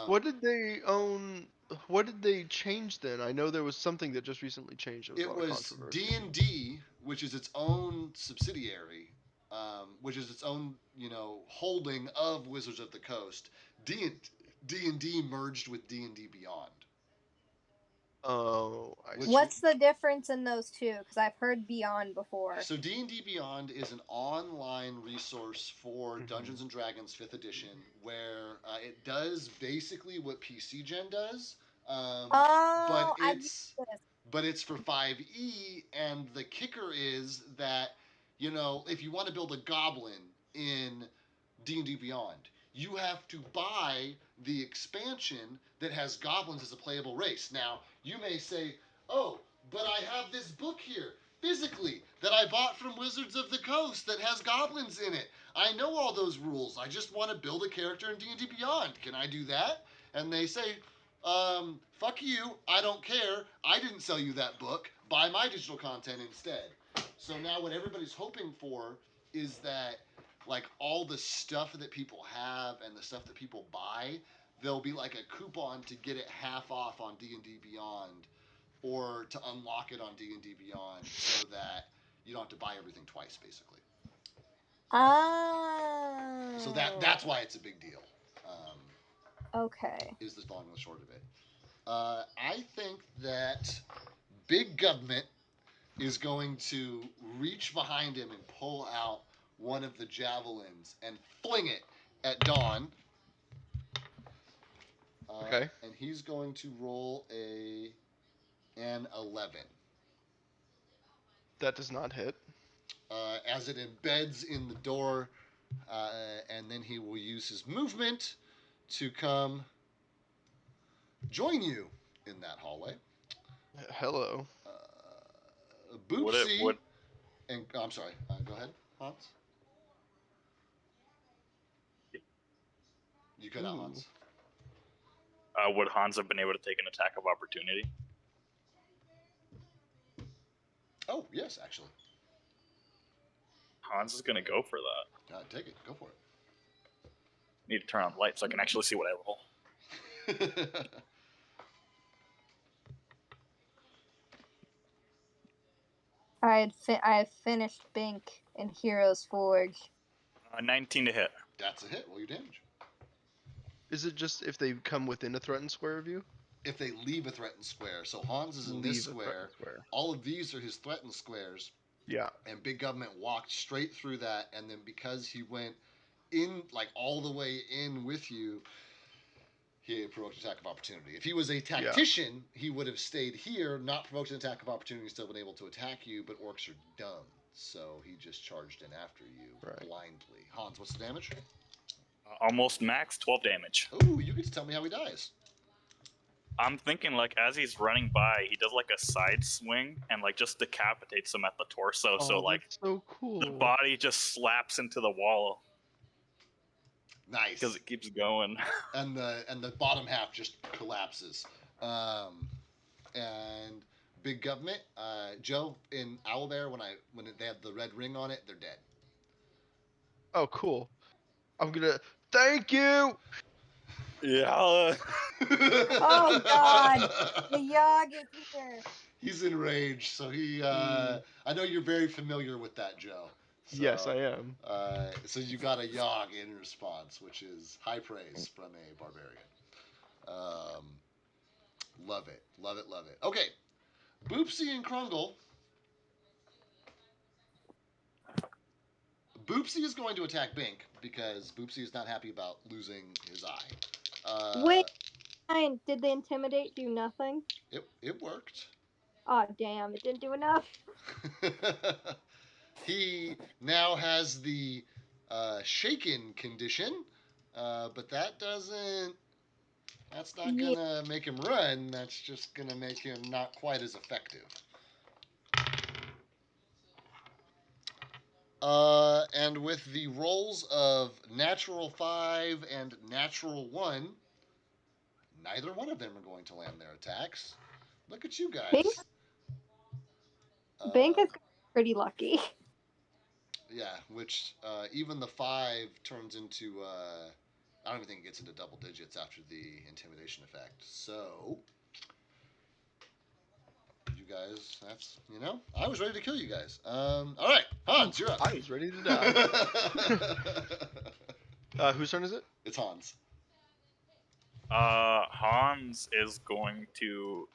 What did they own? What did they change then? I know there was something that just recently changed. There was a It lot of was controversy. D&D, which is its own subsidiary, which is its own, holding of Wizards of the Coast. D&D merged with D&D Beyond. Oh, I see. What's the difference in those two? Because I've heard Beyond before. So D&D Beyond is an online resource for Dungeons and Dragons 5th edition, where it does basically what PC Gen does, but it's for 5e, and the kicker is that, if you want to build a goblin in D&D Beyond, you have to buy the expansion that has goblins as a playable race. Now, you may say, oh, but I have this book here, physically, that I bought from Wizards of the Coast that has goblins in it. I know all those rules. I just want to build a character in D&D Beyond. Can I do that? And they say, fuck you, I don't care. I didn't sell you that book. Buy my digital content instead. So now what everybody's hoping for is that, like, all the stuff that people have and the stuff that people buy, there'll be like a coupon to get it half off on D&D Beyond, or to unlock it on D&D Beyond, so that you don't have to buy everything twice, basically. Oh. So that's why it's a big deal. Okay. Is the long and the short of it. I think that Big Government is going to reach behind him and pull out one of the javelins and fling it at Dawn. Okay. And he's going to roll an 11. That does not hit. As it embeds in the door, and then he will use his movement to come join you in that hallway. Hello. Boopsie. And I'm sorry. Go ahead, Hans. You cut out, Hans. Would Hans have been able to take an attack of opportunity? Oh, yes, actually. Hans is gonna go for that. Take it. Go for it. Need to turn on the light so I can actually see what I roll. I had finished Bink in Heroes Forge. 19 to hit. That's a hit. Roll your damage. Is it just if they come within a threatened square of you? If they leave a threatened square. So Hans is in this square. All of these are his threatened squares. Yeah. And Big Government walked straight through that, and then because he went in, like, all the way in with you, he provoked an attack of opportunity. If he was a tactician, he would have stayed here, not provoked an attack of opportunity, still been able to attack you, but orcs are dumb. So he just charged in after you blindly. Hans, what's the damage? Almost max, 12 damage. Ooh, you get to tell me how he dies. I'm thinking, like, as he's running by, he does, like, a side swing and, like, just decapitates him at the torso. Oh, so, like, so cool. The body just slaps into the wall. Nice. Because it keeps going. And the bottom half just collapses. And Big Government, Joe, in Owlbear, when they have the red ring on it, they're dead. Oh, cool. I'm gonna thank you. Yeah. Oh God, the Yogg is here. He's enraged, so he. I know you're very familiar with that, Joe. So, yes, I am. So you got a Yogg in response, which is high praise from a barbarian. Love it, love it, love it. Okay, Boopsie and Krungle. Boopsie is going to attack Bink because Boopsie is not happy about losing his eye. Wait, did the intimidate do nothing? It worked. Oh damn! It didn't do enough. He now has the shaken condition, but that's not gonna make him run. That's just gonna make him not quite as effective. And with the rolls of natural 5 and natural 1, neither one of them are going to land their attacks. Look at you guys. Bink is pretty lucky. Yeah, which even the 5 turns into. I don't even think it gets into double digits after the intimidation effect. So, you guys, that's I was ready to kill you guys. All right, Hans, you're up. I was ready to die. Whose turn is it? It's Hans. Hans is going to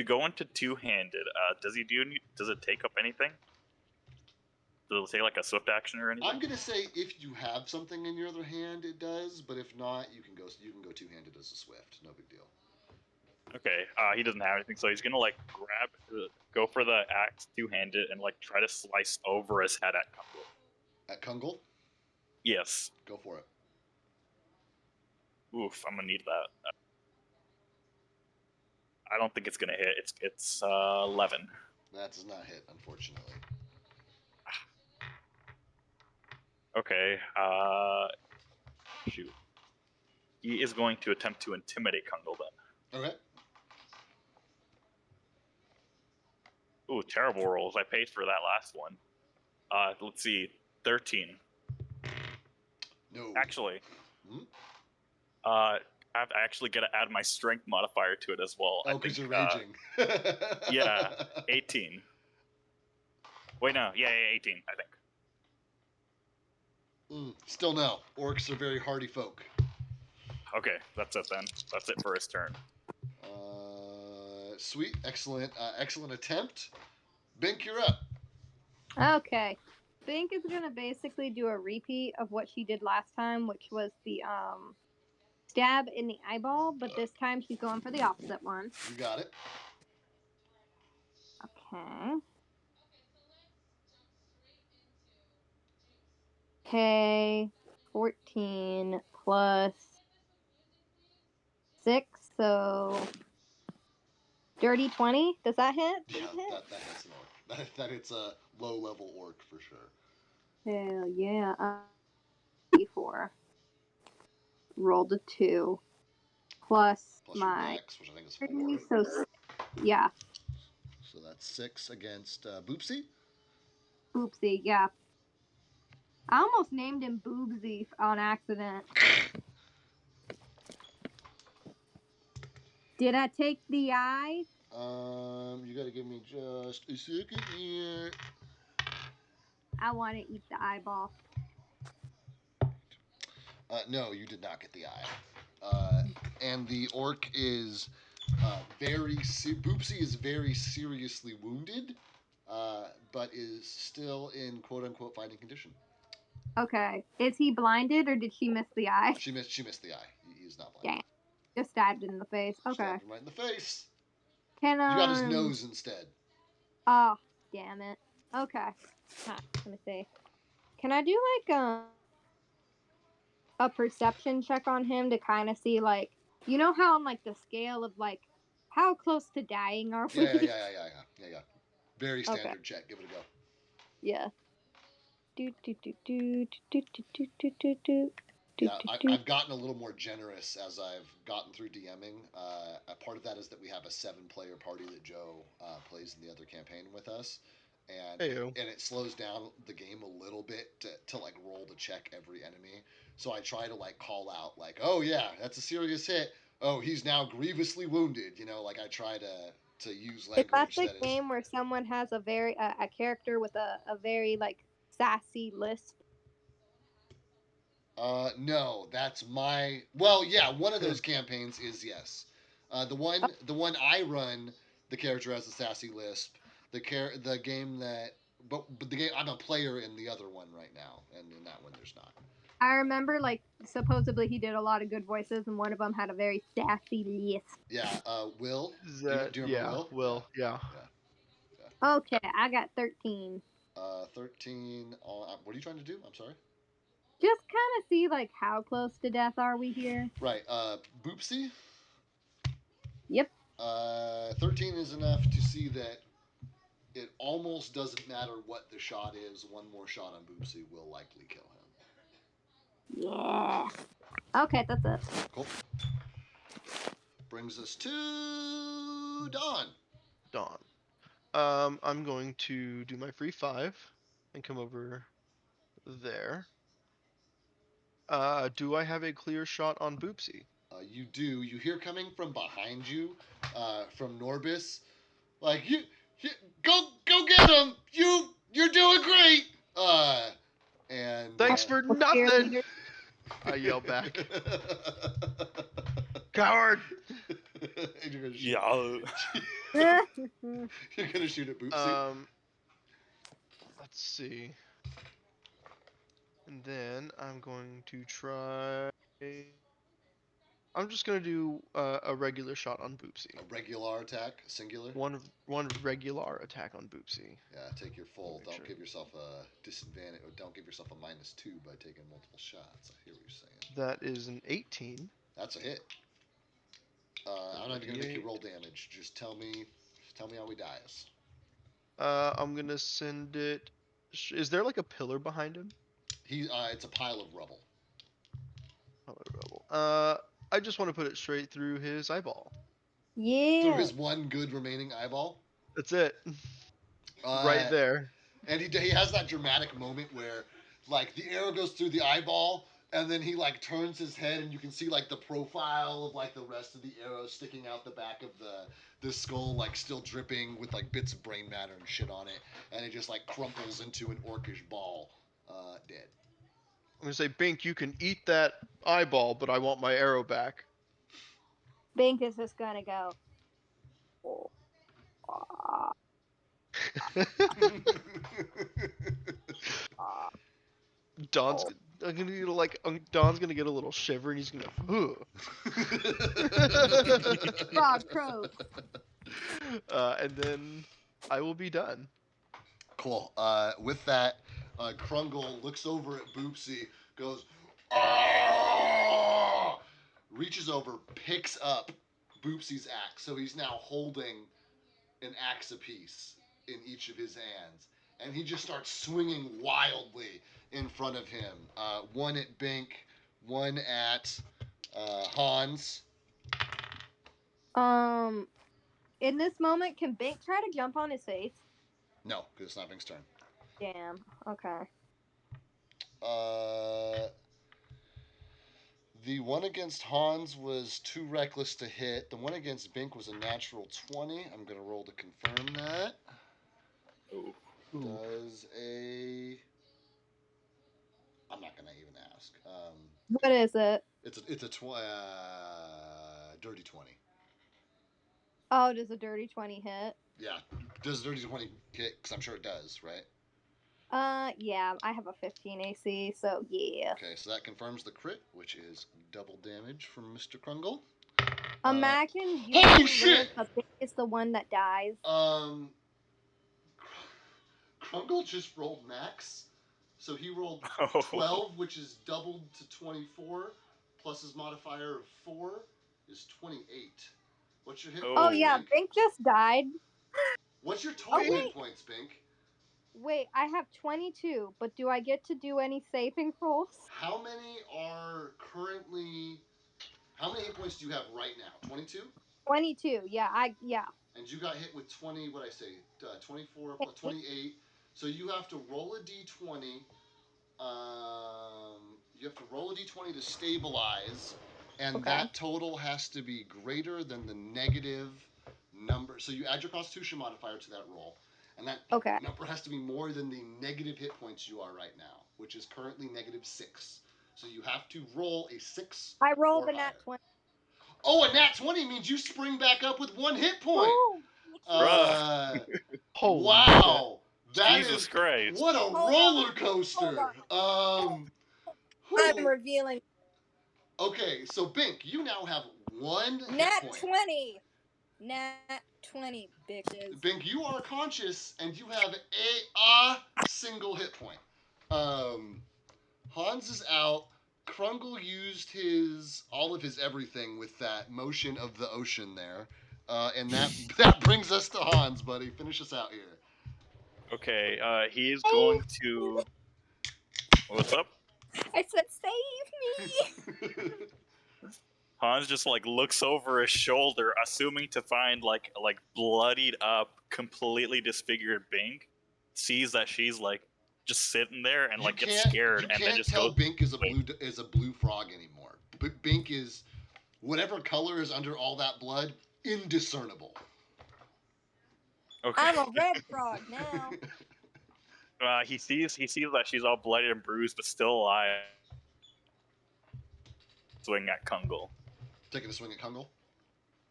go into two-handed. Does it take up anything? Does it take like a swift action or anything? I'm gonna say if you have something in your other hand, it does. But if not, you can go two-handed as a swift. No big deal. Okay. He doesn't have anything, so he's gonna like go for the axe two-handed and like try to slice over his head at Kungle. At Kungle? Yes. Go for it. Oof, I'm gonna need that. I don't think it's gonna hit. It's 11. That does not hit, unfortunately. Okay. Shoot. He is going to attempt to intimidate Kungle then. Okay. Ooh, terrible rolls. I paid for that last one. Let's see. 13. No. Actually. Hmm? I actually got to add my strength modifier to it as well. Oh, because you're raging. Yeah, 18. Wait, no. Yeah, 18, I think. Still no. Orcs are very hardy folk. Okay, that's it then. That's it for his turn. Sweet. Excellent attempt. Bink, you're up. Okay. Bink is gonna basically do a repeat of what she did last time, which was the stab in the eyeball, but this time she's going for the opposite one. You got it. Okay. Okay. 14 plus 6, so dirty 20. Does that hit? Yeah, that hits an orc. That hits a low-level orc for sure. Hell yeah. 4. Rolled a 2. Plus your my dex, which I think is 4. so yeah. So that's 6 against Boopsy. Oopsie, yeah. I almost named him Boobsy on accident. Did I take the eye? You gotta give me just a second here. I want to eat the eyeball. No, you did not get the eye. And the orc is Boopsy is very seriously wounded, but is still in quote-unquote fighting condition. Okay. Is he blinded or did she miss the eye? She missed the eye. He's not blind. Dang. Just stabbed in the face. Okay. Stabbed him right in the face. Can You got his nose instead. Oh, damn it. Okay. Let me see. Can I do like a perception check on him to kind of see like how on like the scale of like how close to dying are we? Yeah. Very standard check. Give it a go. Yeah. Yeah, I've gotten a little more generous as I've gotten through DMing. A part of that is that we have a 7-player party that Joe plays in the other campaign with us, and it slows down the game a little bit to like roll to check every enemy. So I try to like call out like, oh yeah, that's a serious hit. Oh, he's now grievously wounded. Like I try to use language. If that's a game where someone has a very a character with a very like sassy lisp. No, that's my. Well, yeah, one of those campaigns is yes. The one I run, the character has a sassy lisp. The game that, but the game I'm a player in the other one right now, and in that one there's not. I remember like supposedly he did a lot of good voices, and one of them had a very sassy lisp. Yeah, Will. Do you remember Will? Will. Yeah. Okay, I got 13. 13. What are you trying to do? I'm sorry. Just kind of see like how close to death are we here? Right. Boopsy. Yep. 13 is enough to see that it almost doesn't matter what the shot is. One more shot on Boopsy will likely kill him. Yeah. Okay, that's it. Cool. Brings us to Dawn. I'm going to do my free 5 and come over there. Do I have a clear shot on Boopsy? You do. You hear coming from behind you, from Norbis, like you go get him. You're doing great. And Thanks for nothing. Cheerleader. I yell back. Coward. And you're gonna shoot. Yeah. You're gonna shoot at Boopsy. Let's see. And then I'm going to try. I'm just gonna do a regular shot on Boopsy. A regular attack, singular. One regular attack on Boopsy. Yeah, take your full. Make Don't sure. give yourself a disadvantage, or don't give yourself a -2 by taking multiple shots. I hear what you're saying. That is an 18. That's a hit. I'm not even gonna make you roll damage. Just tell me how he dies. I'm gonna send it. Is there like a pillar behind him? It's a pile of rubble. I just want to put it straight through his eyeball. Yeah. Through his one good remaining eyeball. That's it. Right there. And he has that dramatic moment where, like, the arrow goes through the eyeball, and then he like turns his head, and you can see like the profile of like the rest of the arrow sticking out the back of the skull, like still dripping with like bits of brain matter and shit on it, and it just like crumples into an orcish ball, dead. I'm gonna say, Bink, you can eat that eyeball, but I want my arrow back. Bink is just gonna go. Don's Don's gonna get a little shiver, and he's gonna. Frog croak. And then I will be done. Cool. With that, Krungle looks over at Boopsy, goes, "Ah!" reaches over, picks up Boopsy's axe. So he's now holding an axe apiece in each of his hands. And he just starts swinging wildly in front of him. One at Bink, one at Hans. In this moment, can Bink try to jump on his face? No, because it's not Bink's turn. Damn. Okay. The one against Hans was too reckless to hit. The one against Bink was a natural 20. I'm going to roll to confirm that. Ooh. Does a... I'm not going to even ask. What is it? It's a dirty 20. Oh, does a dirty 20 hit? Yeah. Does a dirty 20 hit? Because I'm sure it does, right? Yeah, I have a 15 AC, so yeah. Okay, so that confirms the crit, which is double damage from Mr. Krungle. Imagine you Holy live, shit! but Bink is the one that dies. Krungle just rolled max. So he rolled Oh. 12, which is doubled to 24, plus his modifier of 4 is 28. What's your hit Oh. Oh points, yeah, Bink? Bink just died. What's your total wait. hit points, Bink? Wait, I have 22, but do I get to do any saving rolls? How many are currently... How many hit points do you have right now? 22? 22, yeah, And you got hit with 20, what I say, 24 plus 28. So you have to roll a d20. You have to roll a d20 to stabilize, and Okay. that total has to be greater than the negative number. So you add your Constitution modifier to that roll, and that Okay. number has to be more than the negative hit points you are right now, which is currently -6. So you have to roll a 6. I rolled or a nat higher. 20. Oh, a nat 20 means you spring back up with 1 hit point. Ooh, Holy Wow. That Jesus is Christ. what a Hold on. roller coaster. I'm revealing. Okay, so Bink, you now have 1 hit Nat point. 20. Nat 20, bitches. Bink, you are conscious and you have a single hit point. Hans is out. Krungle used all of his everything with that motion of the ocean there. And that brings us to Hans, buddy. Finish us out here. Okay, he is going to... What's up? I said, save me. Hans just like looks over his shoulder, assuming to find like bloodied up, completely disfigured Bink. Sees that she's like just sitting there and like gets scared, and then just tell goes. Bink is a blue frog anymore. Bink is whatever color is under all that blood, indiscernible. Okay. I'm a red frog now. He sees that she's all bloody and bruised, but still alive. Swing at Kungle. Taking a swing at Kungle.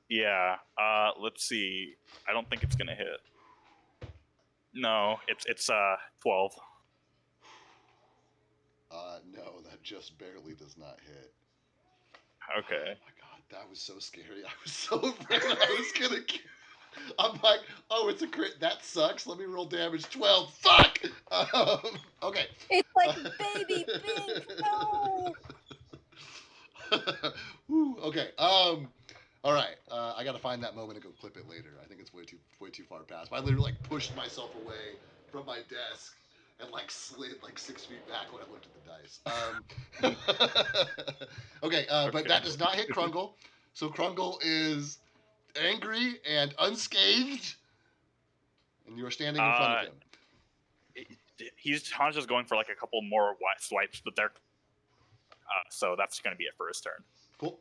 Yeah. Let's see. I don't think it's gonna hit. No, it's 12. No, that just barely does not hit. Okay. Oh my god, that was so scary. I was so afraid I was gonna. I'm like, oh, it's a crit. That sucks. Let me roll damage. 12. Fuck. Okay. It's like baby Bink. No. Woo, okay. All right. I gotta find that moment and go clip it later. I think it's way too far past. I literally like pushed myself away from my desk and like slid like 6 feet back when I looked at the dice. Okay. But that does not hit Krungle. So Krungle is angry and unscathed, and you are standing in front of him. Hans is going for like a couple more swipes, but they're so that's going to be it for his turn. Cool.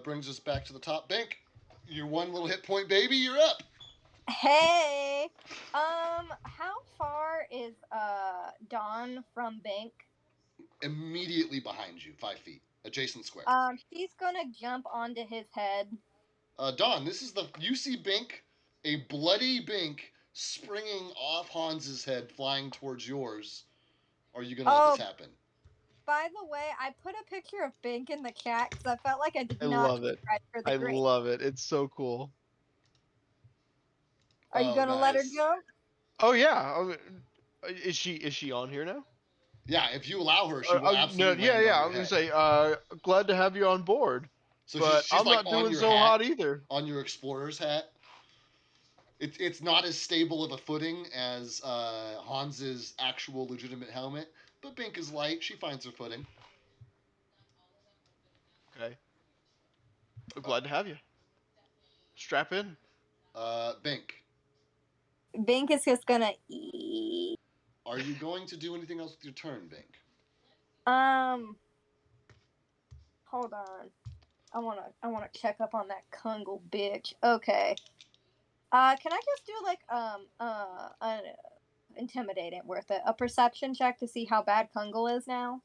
Brings us back to the top. Bink, your one little hit point, baby. You're up. Hey. How far is Dawn from Bink? Immediately behind you, 5 feet, adjacent square. She's gonna jump onto his head. Dawn, you see Bink, a bloody Bink, springing off Hans's head, flying towards yours. Are you gonna let this happen? By the way, I put a picture of Bink in the chat because I felt like I did I not love it. subscribe for the I grade. love it. It's so cool. Are you gonna let her nice. go? Oh yeah. Is she on here now? Yeah, if you allow her, she will absolutely. Yeah. land on I your was head. gonna say, glad to have you on board. So But she's I'm like not on doing your so hat, hot either. on your explorer's hat. It's not as stable of a footing as Hans's actual legitimate helmet, but Bink is light. She finds her footing. Okay. Glad to have you. Strap in. Bink, Bink is just gonna eat. are you going to do anything else with your turn, Bink? Hold on. I wanna check up on that Kungle bitch. Okay. Can I just do like an intimidating worth it? A perception check to see how bad Kungle is now?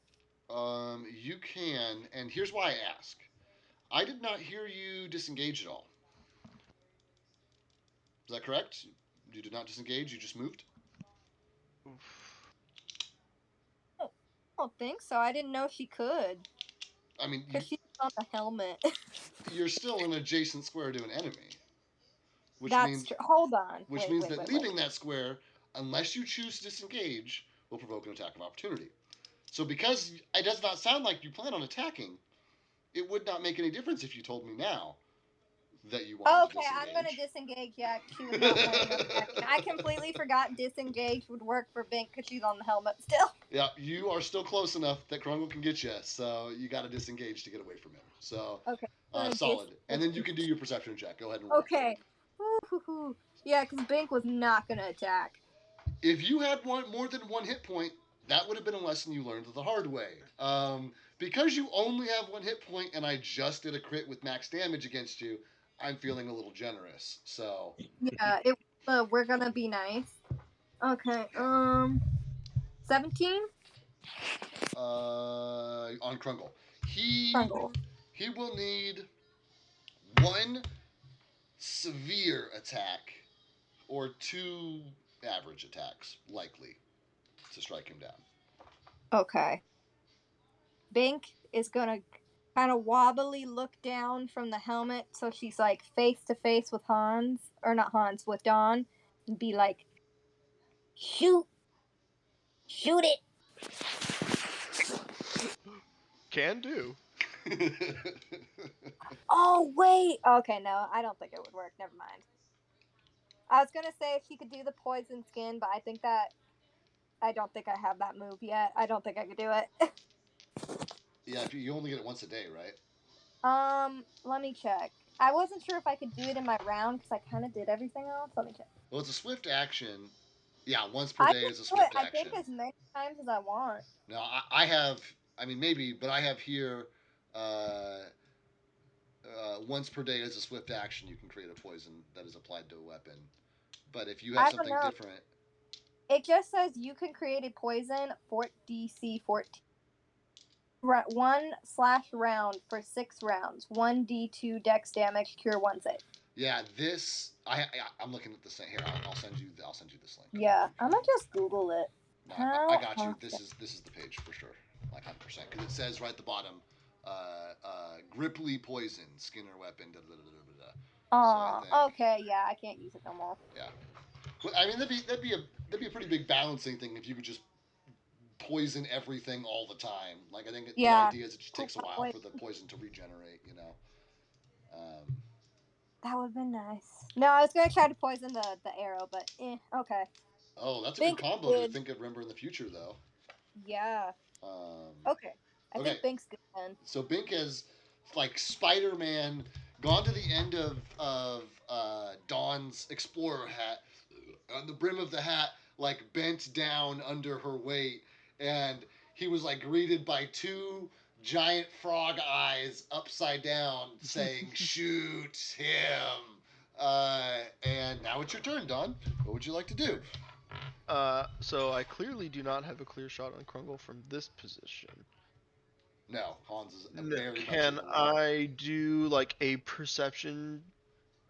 You can, and here's why I ask. I did not hear you disengage at all. Is that correct? You did not disengage, you just moved? I don't think so. I didn't know she could. I mean, Because she's on the helmet. you're still in an adjacent square to an enemy. That's true. Hold on. Which means that leaving that square, unless you choose to disengage, will provoke an attack of opportunity. So because it does not sound like you plan on attacking, it would not make any difference if you told me now that you wanted to disengage. I'm gonna disengage. Yeah, she was not planning on attacking. I completely forgot disengage would work for Bink because she's on the helmet still. Yeah, you are still close enough that Krungle can get you, so you got to disengage to get away from him. So okay, solid. And then you can do your perception check. Go ahead and roll. Okay. Ooh, yeah, because Bink was not gonna attack. If you had more than one hit point, that would have been a lesson you learned the hard way. Because you only have one hit point, and I just did a crit with max damage against you, I'm feeling a little generous. So yeah, we're gonna be nice. Okay. 17. On Krungle, he will need one severe attack or 2 average attacks likely to strike him down. Okay. Bink is gonna kind of wobbly look down from the helmet, so she's like face to face with with Dawn, and be like, shoot it. Can do. Oh wait. Okay, no, I don't think it would work. Never mind. I was gonna say if she could do the poison skin, but I don't think I have that move yet. I don't think I could do it. Yeah, you only get it once a day, right? Let me check. I wasn't sure if I could do it in my round because I kind of did everything else. Let me check. Well, it's a swift action. Yeah, once per I day can is a do it, swift I action. think, as many times as I want. No, I have. I mean, maybe, but I have here. Once per day is a swift action. You can create a poison that is applied to a weapon. But if you have I don't something know. different, It just says you can create a poison Fort DC 14. 1/round for 6 rounds. 1d2 dex damage, cure 1 save. yeah, this I'm looking at the same here. I'll send you this link. Yeah, I'm gonna just Google it. No, How I got you. often? This is the page for sure, like 100%, because it says right at the bottom, Gripply poison, Skinner weapon. Da, da, da, da, da. Oh, okay, yeah, I can't use it no more. Yeah, well, I mean that'd be a pretty big balancing thing if you could just poison everything all the time. Like I think the Yeah, idea is it just takes a while for the poison to regenerate. You know. That would have been nice. No, I was gonna try to poison the arrow, but okay. Oh, that's a Bink good combo to good. think of. Remember in the future though. Yeah. Um, Okay. I Okay. think Bink's good then. So Bink has, like Spider-Man, gone to the end of Dawn's explorer hat, on the brim of the hat, like bent down under her weight, and he was like greeted by 2 giant frog eyes upside down, saying, "Shoot him!" And now it's your turn, Dawn. What would you like to do? So I clearly do not have a clear shot on Krungle from this position. No, Hans is very much in Can the lead. I do like a perception?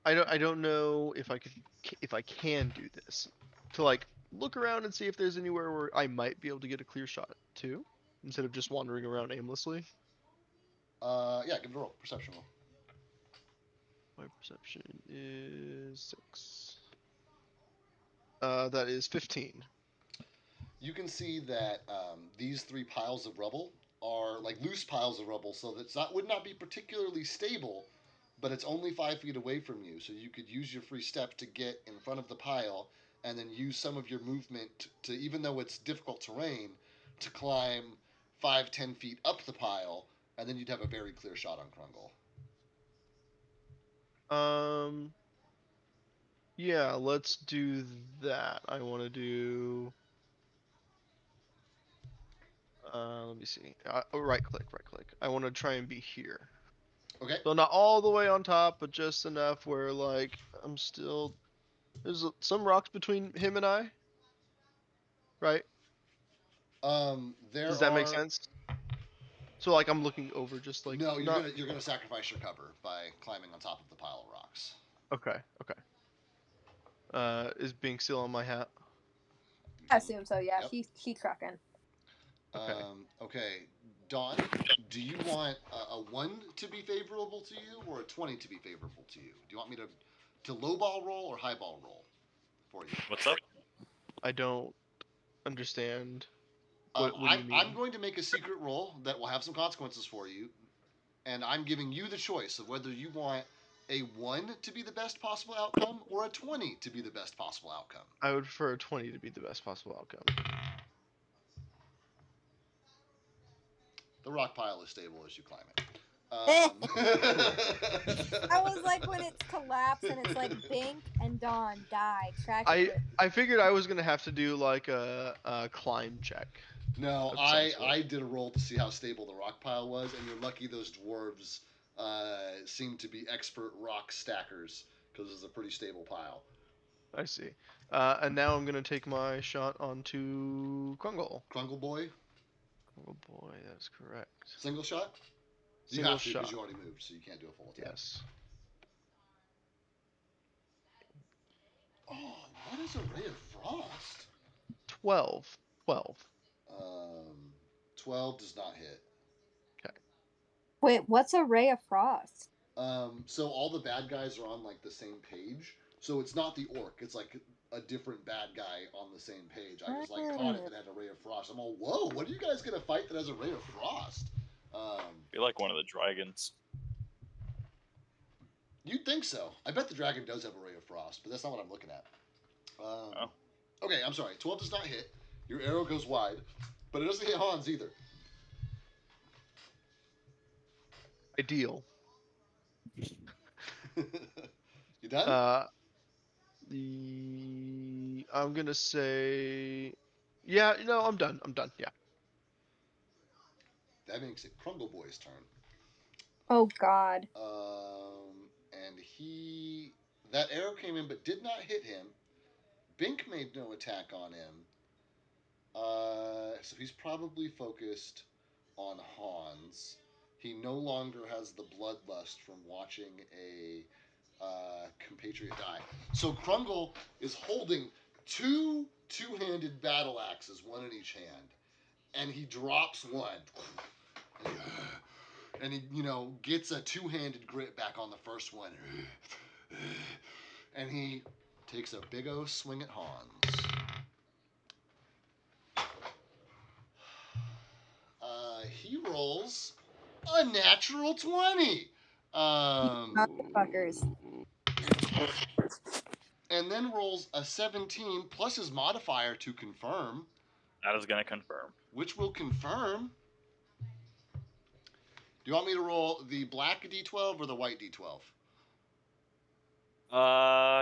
I don't know if I can do this to like look around and see if there's anywhere where I might be able to get a clear shot too, instead of just wandering around aimlessly. Yeah, give it a roll. Perception roll. My perception is 6. That is 15. You can see that these 3 piles of rubble are like loose piles of rubble, so that would not be particularly stable, but it's only 5 feet away from you, so you could use your free step to get in front of the pile, and then use some of your movement to, even though it's difficult terrain, to climb 5-10 feet up the pile, and then you'd have a very clear shot on Krungle. Yeah, let's do that. I want to do. Let me see. Right click. I want to try and be here. Okay. So not all the way on top, but just enough where like I'm still. There's some rocks between him and I. Right. Does that make sense? So like I'm looking over, just like no, not. you're gonna sacrifice your cover by climbing on top of the pile of rocks. Okay. Is Bink still on my hat? I assume so. Yeah, Yep. she's trucking. Okay. Okay, Dawn, do you want a 1 to be favorable to you or a 20 to be favorable to you? Do you want me to low ball roll or high ball roll for you? What's up? I don't understand. What do you mean? I'm going to make a secret roll that will have some consequences for you, and I'm giving you the choice of whether you want a 1 to be the best possible outcome or a 20 to be the best possible outcome. I would prefer a 20 to be the best possible outcome. The rock pile is stable as you climb it. I was like, when it's collapsed and it's like Bink and Dawn die. I figured I was gonna have to do like a climb check. No, I did a roll to see how stable the rock pile was, and you're lucky those dwarves seem to be expert rock stackers, because it's a pretty stable pile. I see. And now I'm gonna take my shot onto Krungle. Krungle boy? Oh boy, that's correct. Single shot? You have to, because you already moved, so you can't do a full attack. Yes. Oh, what is a ray of frost? 12. 12 does not hit. Okay. Wait, what's a ray of frost? So all the bad guys are on like the same page. So it's not the orc. It's like a different bad guy on the same page. I was like caught if it had a ray of frost. I'm all, whoa! What are you guys gonna fight that has a ray of frost? You're like one of the dragons. You'd think so. I bet the dragon does have a ray of frost, but that's not what I'm looking at. Oh. Okay, I'm sorry. 12 does not hit. Your arrow goes wide, but it doesn't hit Hans either. Ideal. You done? I'm gonna say, yeah. No, I'm done. Yeah. That makes it Crumble Boy's turn. Oh God. And that arrow came in but did not hit him. Bink made no attack on him. So he's probably focused on Hans. He no longer has the bloodlust from watching a compatriot die. So Krungle is holding two-handed battle axes, one in each hand, and he drops one. And he, gets a two-handed grip back on the first one. And he takes a big O swing at Hans. He rolls a natural 20. Motherfuckers. And then rolls a 17 plus his modifier to confirm, That is gonna confirm. which will confirm. Do you want me to roll the black D12 or the white D12?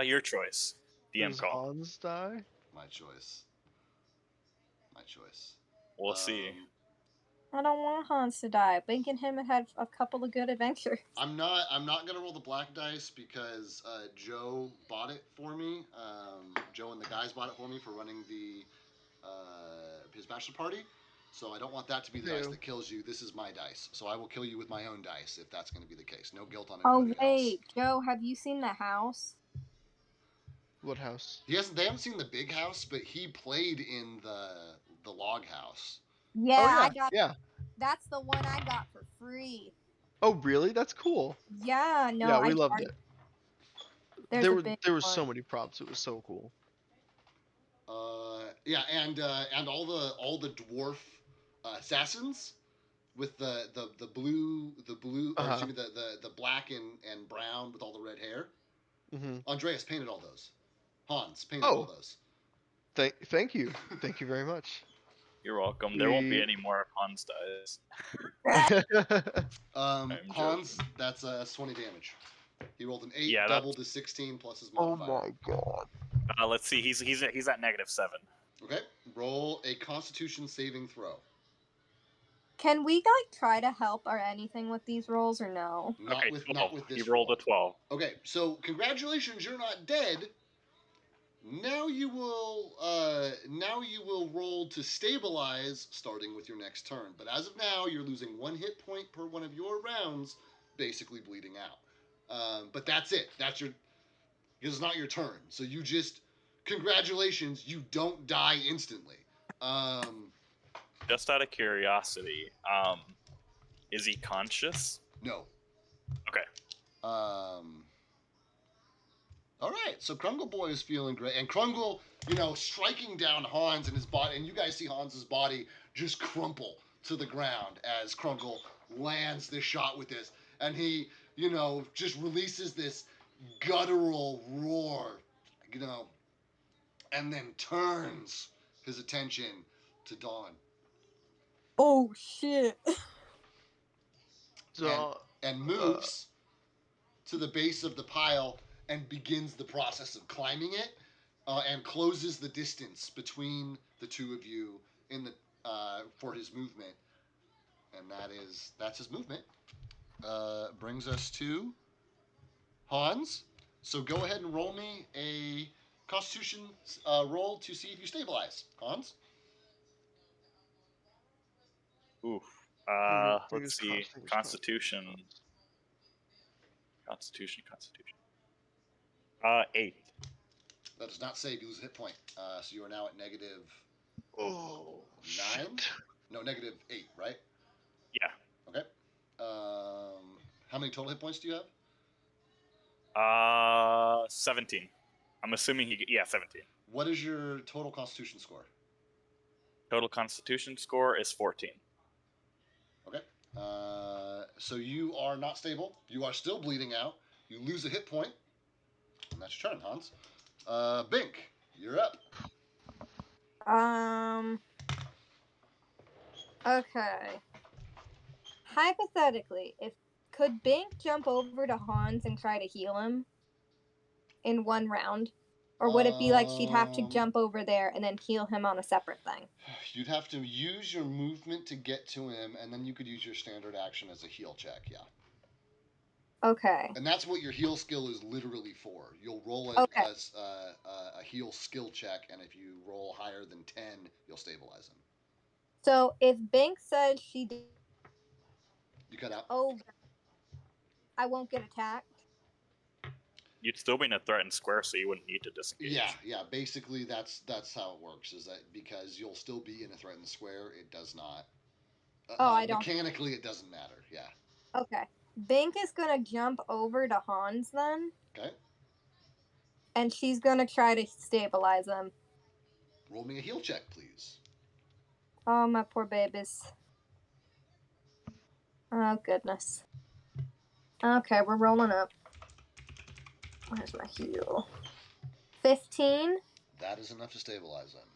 Your choice. DM Does call. Hans die? My choice. We'll see. I don't want Hans to die. Bink and him have had a couple of good adventures. I'm not gonna roll the black dice because Joe bought it for me. Joe and the guys bought it for me for running his bachelor party. So I don't want that to be the dice that kills you. This is my dice. So I will kill you with my own dice if that's going to be the case. No guilt on anybody Oh else. wait, Joe, have you seen the house? What house? They haven't seen the big house, but he played in the log house. Yeah, Oh, yeah. I got. Yeah. That's the one I got for free. Oh, really? That's cool. Yeah, no, Yeah, we loved it. There were so many props. It was so cool. Yeah, and all the dwarf assassins with the blue or excuse me, the black and brown with all the red hair. Mm-hmm. Andreas painted all those. Hans painted all those. Thank you. Thank you very much. You're welcome. There won't be any more Hans dies. Hans, that's 20 damage. He rolled an 8, Yeah, doubled to 16 plus his modifier. Oh my god. Let's see. He's at -7. Okay, roll a Constitution saving throw. Can we try to help or anything with these rolls or no? Not with this. He rolled a 12. Okay, so congratulations, you're not dead. Now you will roll to stabilize, starting with your next turn. But as of now, you're losing 1 hit point per one of your rounds, basically bleeding out. But that's it. Because it's not your turn. So you just, congratulations, you don't die instantly. Just out of curiosity, is he conscious? No. Okay. All right, so Krungle Boy is feeling great, and Krungle, striking down Hans in his body, and you guys see Hans's body just crumple to the ground as Krungle lands this shot with this, and he, just releases this guttural roar, and then turns his attention to Dawn. Oh shit! And moves to the base of the pile and begins the process of climbing it, and closes the distance between the two of you for his movement, and that's his movement. Brings us to Hans. So go ahead and roll me a Constitution roll to see if you stabilize, Hans. Oof. Let's see. Constitution. 8. That does not save. You lose a hit point. So you are now at negative 9? Shit. No, negative 8, right? Yeah. Okay. How many total hit points do you have? 17. I'm assuming 17. What is your total Constitution score? Total Constitution score is 14. Okay. So you are not stable. You are still bleeding out. You lose a hit point. And that's your turn, Hans. Bink, you're up. Okay. Hypothetically, Could Bink jump over to Hans and try to heal him in one round? Or would it be like she'd have to jump over there and then heal him on a separate thing? You'd have to use your movement to get to him, and then you could use your standard action as a heal check, yeah. Okay. And that's what your heal skill is literally for. You'll roll Okay. a heal skill check, and if you roll higher than 10, you'll stabilize him. So if Bink says she did You cut out. over, I won't get attacked. You'd still be in a threatened square, so you wouldn't need to disengage. Yeah. Basically, that's how it works. Is that because you'll still be in a threatened square? It does not. I don't. Mechanically, it doesn't matter. Yeah. Okay. Bink is gonna jump over to Hans then. Okay. And she's gonna try to stabilize him. Roll me a heal check, please. Oh, my poor babies. Oh, goodness. Okay, we're rolling up. Where's my heal? 15. That is enough to stabilize them.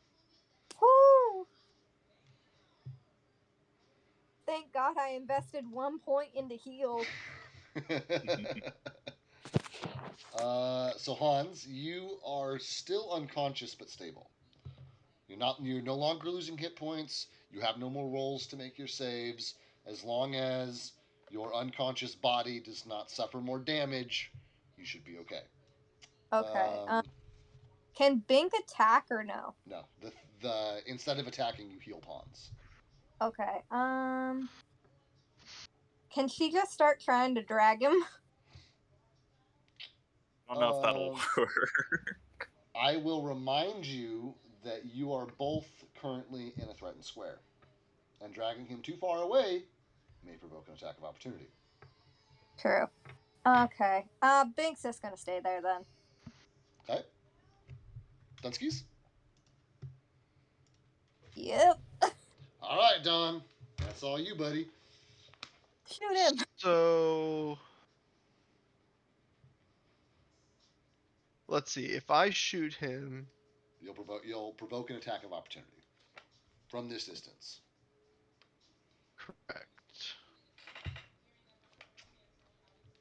Woo! Thank God I invested 1 point into heal. So Hans, you are still unconscious but stable. You're no longer losing hit points. You have no more rolls to make your saves. As long as your unconscious body does not suffer more damage, you should be okay. Okay. Can Bink attack or no? No. The instead of attacking, you heal Hans. Okay. Can she just start trying to drag him? I don't know if that'll work. I will remind you that you are both currently in a threatened square, and dragging him too far away may provoke an attack of opportunity. True. Okay. Bink's just gonna stay there then. Okay. Dunskies? Yep. All right, Don. That's all you, buddy. Shoot him. So let's see. If I shoot him, You'll provoke an attack of opportunity from this distance. correct.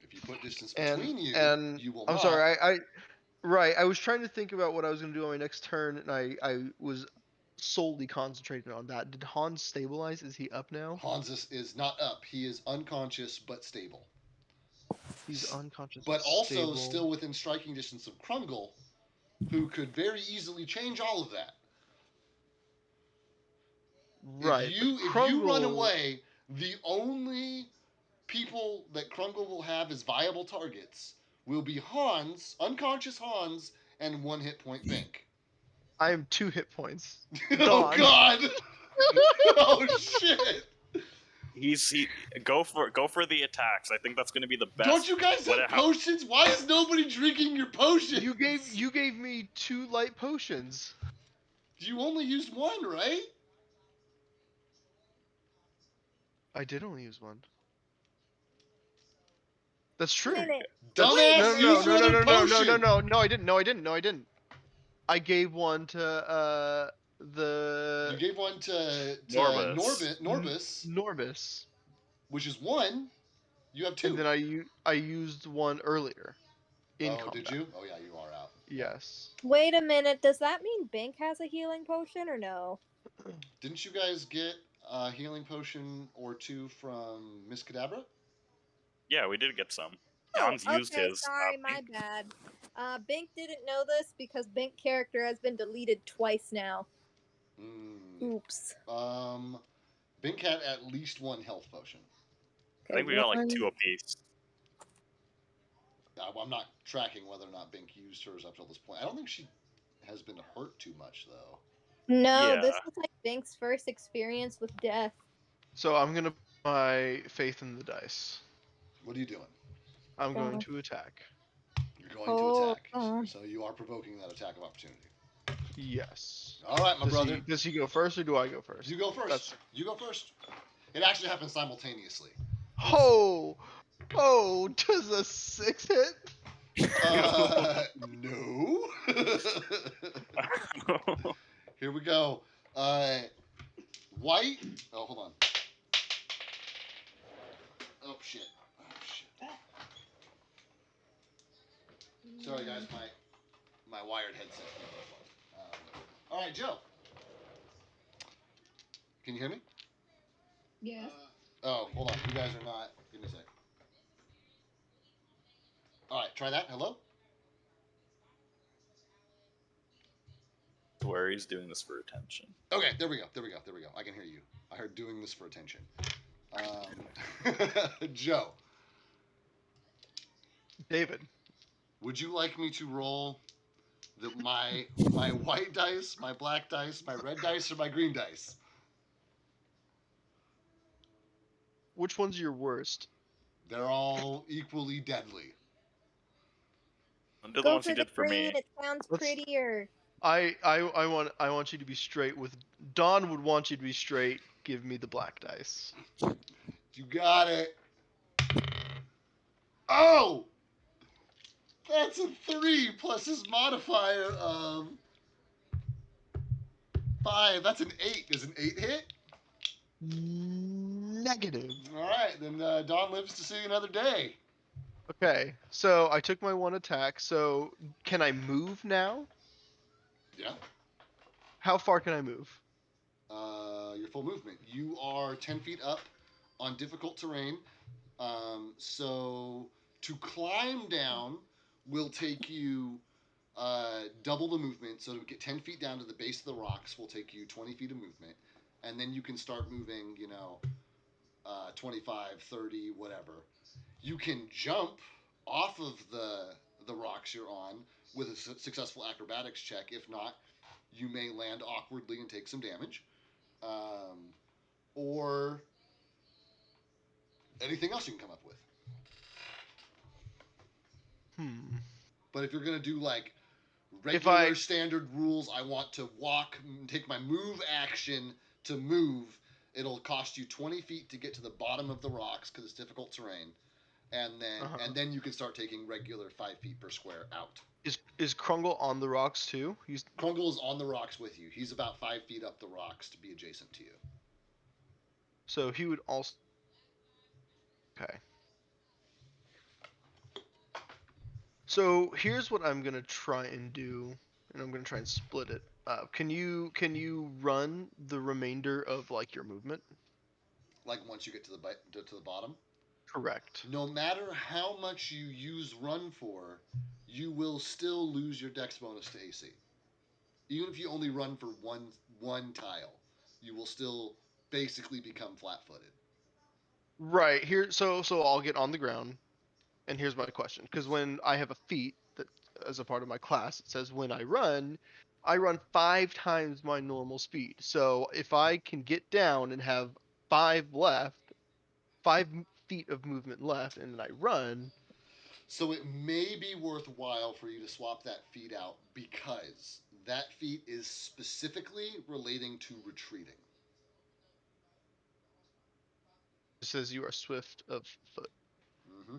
If you put distance between you will I'm not. sorry. I was trying to think about what I was going to do on my next turn, and I was solely concentrated on that. Did Hans stabilize? Is he up now? Hans is not up. He is unconscious but stable. He's unconscious. But also stable. still within striking distance of Krungle, who could very easily change all of that. Right. If you run away, the only people that Krungle will have as viable targets will be Hans, unconscious Hans, and 1 hit point Bink. I am 2 hit points. Oh God! Oh shit! Go for the attacks. I think that's going to be the best. Don't you guys have potions? Why is nobody drinking your potions? You gave me 2 light potions. You only used 1, right? I did only use 1. That's true. Dumbass, No, I didn't. I gave one to You gave one to Norbus. Norbus. Which is 1. You have 2. And then I used 1 earlier. In combat. Did you? Oh yeah, you are out. Yes. Wait a minute. Does that mean Bink has a healing potion or no? Didn't you guys get a healing potion or 2 from Miss Cadabra? Yeah, we did get some. Oh, Hans used his. Sorry, my bad. Bink didn't know this because Bink character has been deleted twice now. Oops. Bink had at least 1 health potion. I think we got like 2 apiece. I'm not tracking whether or not Bink used hers up till this point. I don't think she has been hurt too much though. No, Yeah. this is like Bink's first experience with death. So I'm gonna put my faith in the dice. What are you doing? I'm going to attack. You're going to attack. So you are provoking that attack of opportunity. Yes. All right, my brother. Does he go first or do I go first? You go first. You go first. It actually happens simultaneously. Oh, does a 6 hit? No. Here we go. White. Oh, hold on. Oh shit. shit. Sorry, guys, my wired headset. All right, Joe. Can you hear me? Yes. Oh, hold on. You guys are not. Give me a sec. All right, try that. Hello? Where he's doing this for attention. Okay, there we go. I can hear you. I heard doing this for attention. Joe, David. would you like me to roll my white dice, my black dice, my red dice, or my green dice? Which one's your worst? They're all equally deadly. And the Go ones for he the did for green. me. It sounds Let's- prettier. I want you to be straight with Dawn would want you to be straight. Give me the black dice. You got it. Oh! That's a 3 plus his modifier of 5. That's an 8. Does an 8 hit? Negative. Alright, then Dawn lives to see another day. Okay, so I took my one attack. So can I move now? Yeah. How far can I move? Your full movement. You are 10 feet up on difficult terrain. So to climb down will take you double the movement. So to get 10 feet down to the base of the rocks will take you 20 feet of movement. And then you can start moving, 25, 30, whatever. You can jump off of the rocks you're on with a successful acrobatics check. If not, you may land awkwardly and take some damage. Or anything else you can come up with. But if you're going to do like regular standard rules, I want to walk, take my move action to move. It'll cost you 20 feet to get to the bottom of the rocks because it's difficult terrain. And then you can start taking regular 5 feet per square out. Is Krungle on the rocks too? Krungle is on the rocks with you. He's about 5 feet up the rocks to be adjacent to you. So he would also. Okay. So here's what I'm gonna try and do, and I'm gonna try and split it up. Can you run the remainder of like your movement? Like once you get to the bottom? Correct. No matter how much you use run for, you will still lose your dex bonus to AC. Even if you only run for one tile, you will still basically become flat-footed. Right here. So I'll get on the ground, and here's my question: because when I have a feat that as a part of my class, it says when I run 5 times my normal speed. So if I can get down and have 5 feet of movement left, and then I run. So it may be worthwhile for you to swap that feat out because that feat is specifically relating to retreating. It says you are swift of foot. Mm-hmm.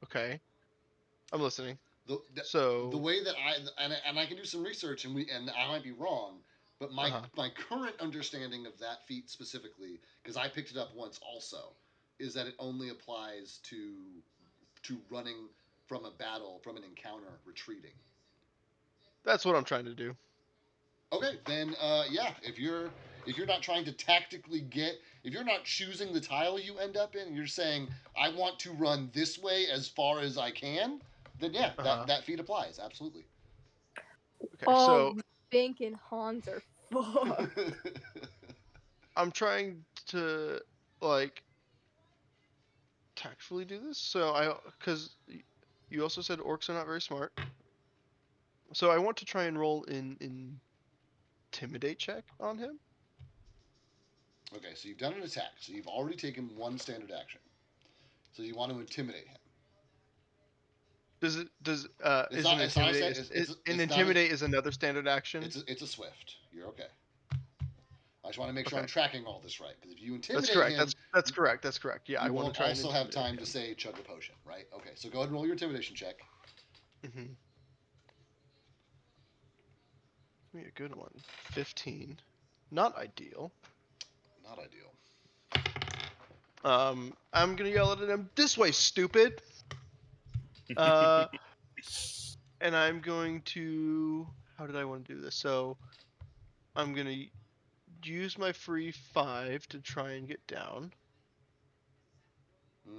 Okay, I'm listening. The way that I can do some research and I might be wrong, but my current understanding of that feat specifically, because I picked it up once also, is that it only applies to running from a battle, from an encounter, retreating. That's what I'm trying to do. Okay, then if you're not trying to tactically if you're not choosing the tile you end up in, you're saying I want to run this way as far as I can, then that feat applies absolutely. Okay, so Bink and Hans are fucked. I'm trying to like tactfully do this. So because you also said orcs are not very smart. So I want to try and roll in intimidate check on him. Okay, so you've done an attack. So you've already taken one standard action. So you want to intimidate him. Intimidate is another standard action? It's a swift. You're okay. I just want to make sure I'm tracking all this right, because if you intimidate him, that's correct. Yeah, I want to try. Also have time to say chug a potion, right? Okay, so go ahead and roll your intimidation check. Mm-hmm. Give me a good one. 15. Not ideal. Not ideal. I'm gonna yell at him, "This way, stupid!" And I'm going to. How did I want to do this? So I'm gonna use my free 5 to try and get down, You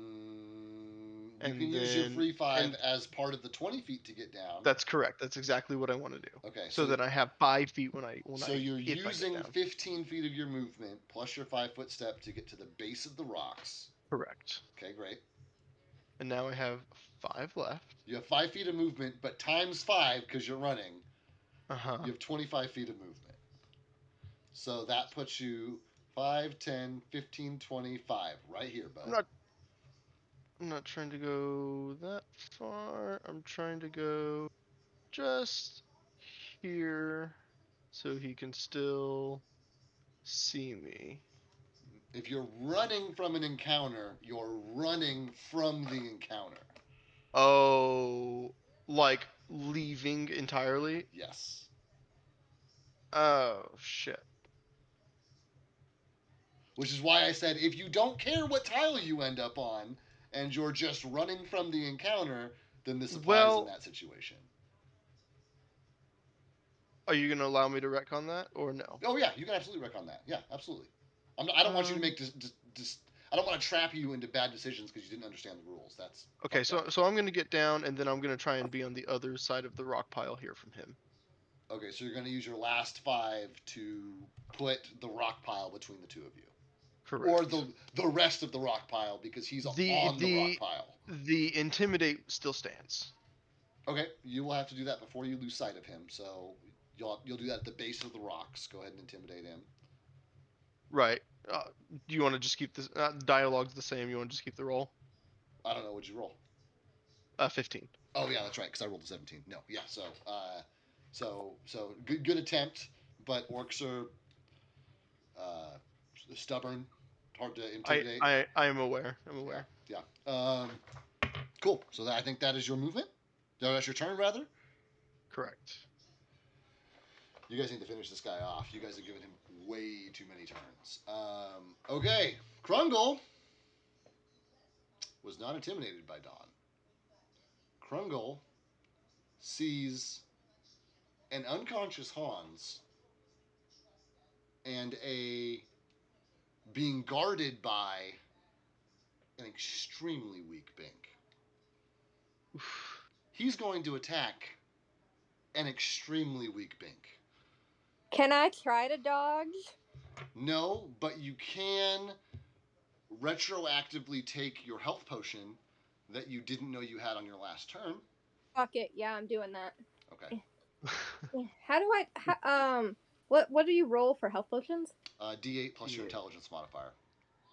and can use your then free 5 and as part of the 20 feet to get down. that's correct. That's exactly what I want to do. Okay, So that I have 5 feet when I so you're if I get using down. 15 feet of your movement plus your 5-foot step to get to the base of the rocks. Correct. Okay, great. And now I have 5 left. You have 5 feet of movement, but times 5 because you're running. Uh-huh. You have 25 feet of movement. So that puts you 5, 10, 15, 25 right here, bud. I'm not trying to go that far. I'm trying to go just here so he can still see me. If you're running from an encounter, you're running from the encounter. Oh, like leaving entirely? Yes. Oh, shit. Which is why I said if you don't care what tile you end up on and you're just running from the encounter, then this applies in that situation. Are you going to allow me to retcon that or no? Oh, yeah, you can absolutely wreck on that. Yeah, absolutely. I don't want you to make I don't want to trap you into bad decisions because you didn't understand the rules. That's okay. So I'm going to get down and then I'm going to try and be on the other side of the rock pile here from him. Okay, so you're going to use your last 5 to put the rock pile between the two of you. Correct. Or the rest of the rock pile because he's on the rock pile. The intimidate still stands. Okay, you will have to do that before you lose sight of him. So you'll do that at the base of the rocks. Go ahead and intimidate him. Right. Do you want to just keep this dialogue's the same? You want to just keep the roll? I don't know. What'd you roll? 15. Oh yeah, that's right. Because I rolled a 17. No, yeah. So good attempt, but orcs are stubborn, hard to intimidate. I am aware. I'm aware. Yeah. Cool. So I think that is your movement. No, that's your turn, rather. Correct. You guys need to finish this guy off. You guys have given him way too many turns. Okay. Krungle was not intimidated by Dawn. Krungle sees an unconscious Hans and being guarded by an extremely weak Bink. Oof. He's going to attack an extremely weak Bink. Can I try to dodge? No, but you can retroactively take your health potion that you didn't know you had on your last turn. Fuck it. Yeah, I'm doing that. Okay. How do I... What do you roll for health potions? D8 plus your intelligence modifier.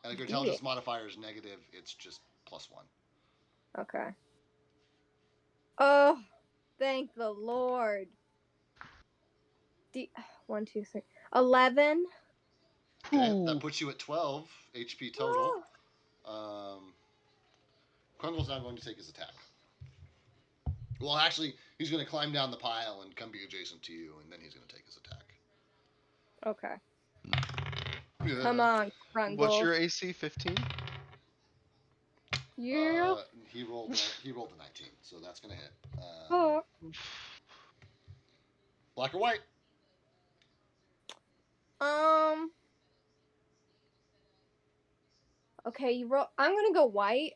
And if your D8. intelligence modifier is negative, it's just +1. Okay. Oh, thank the Lord. 1, 2, 3, 11. Okay, that puts you at 12 HP total. Krungle's now going to take his attack. Well, actually, he's going to climb down the pile and come be adjacent to you, and then he's going to take his attack. Okay. Yeah. Come on, Krungle. What's your AC? 15? Yeah. He rolled a 19, so that's going to hit. Oh. Black or white? Okay, you roll. I'm gonna go white.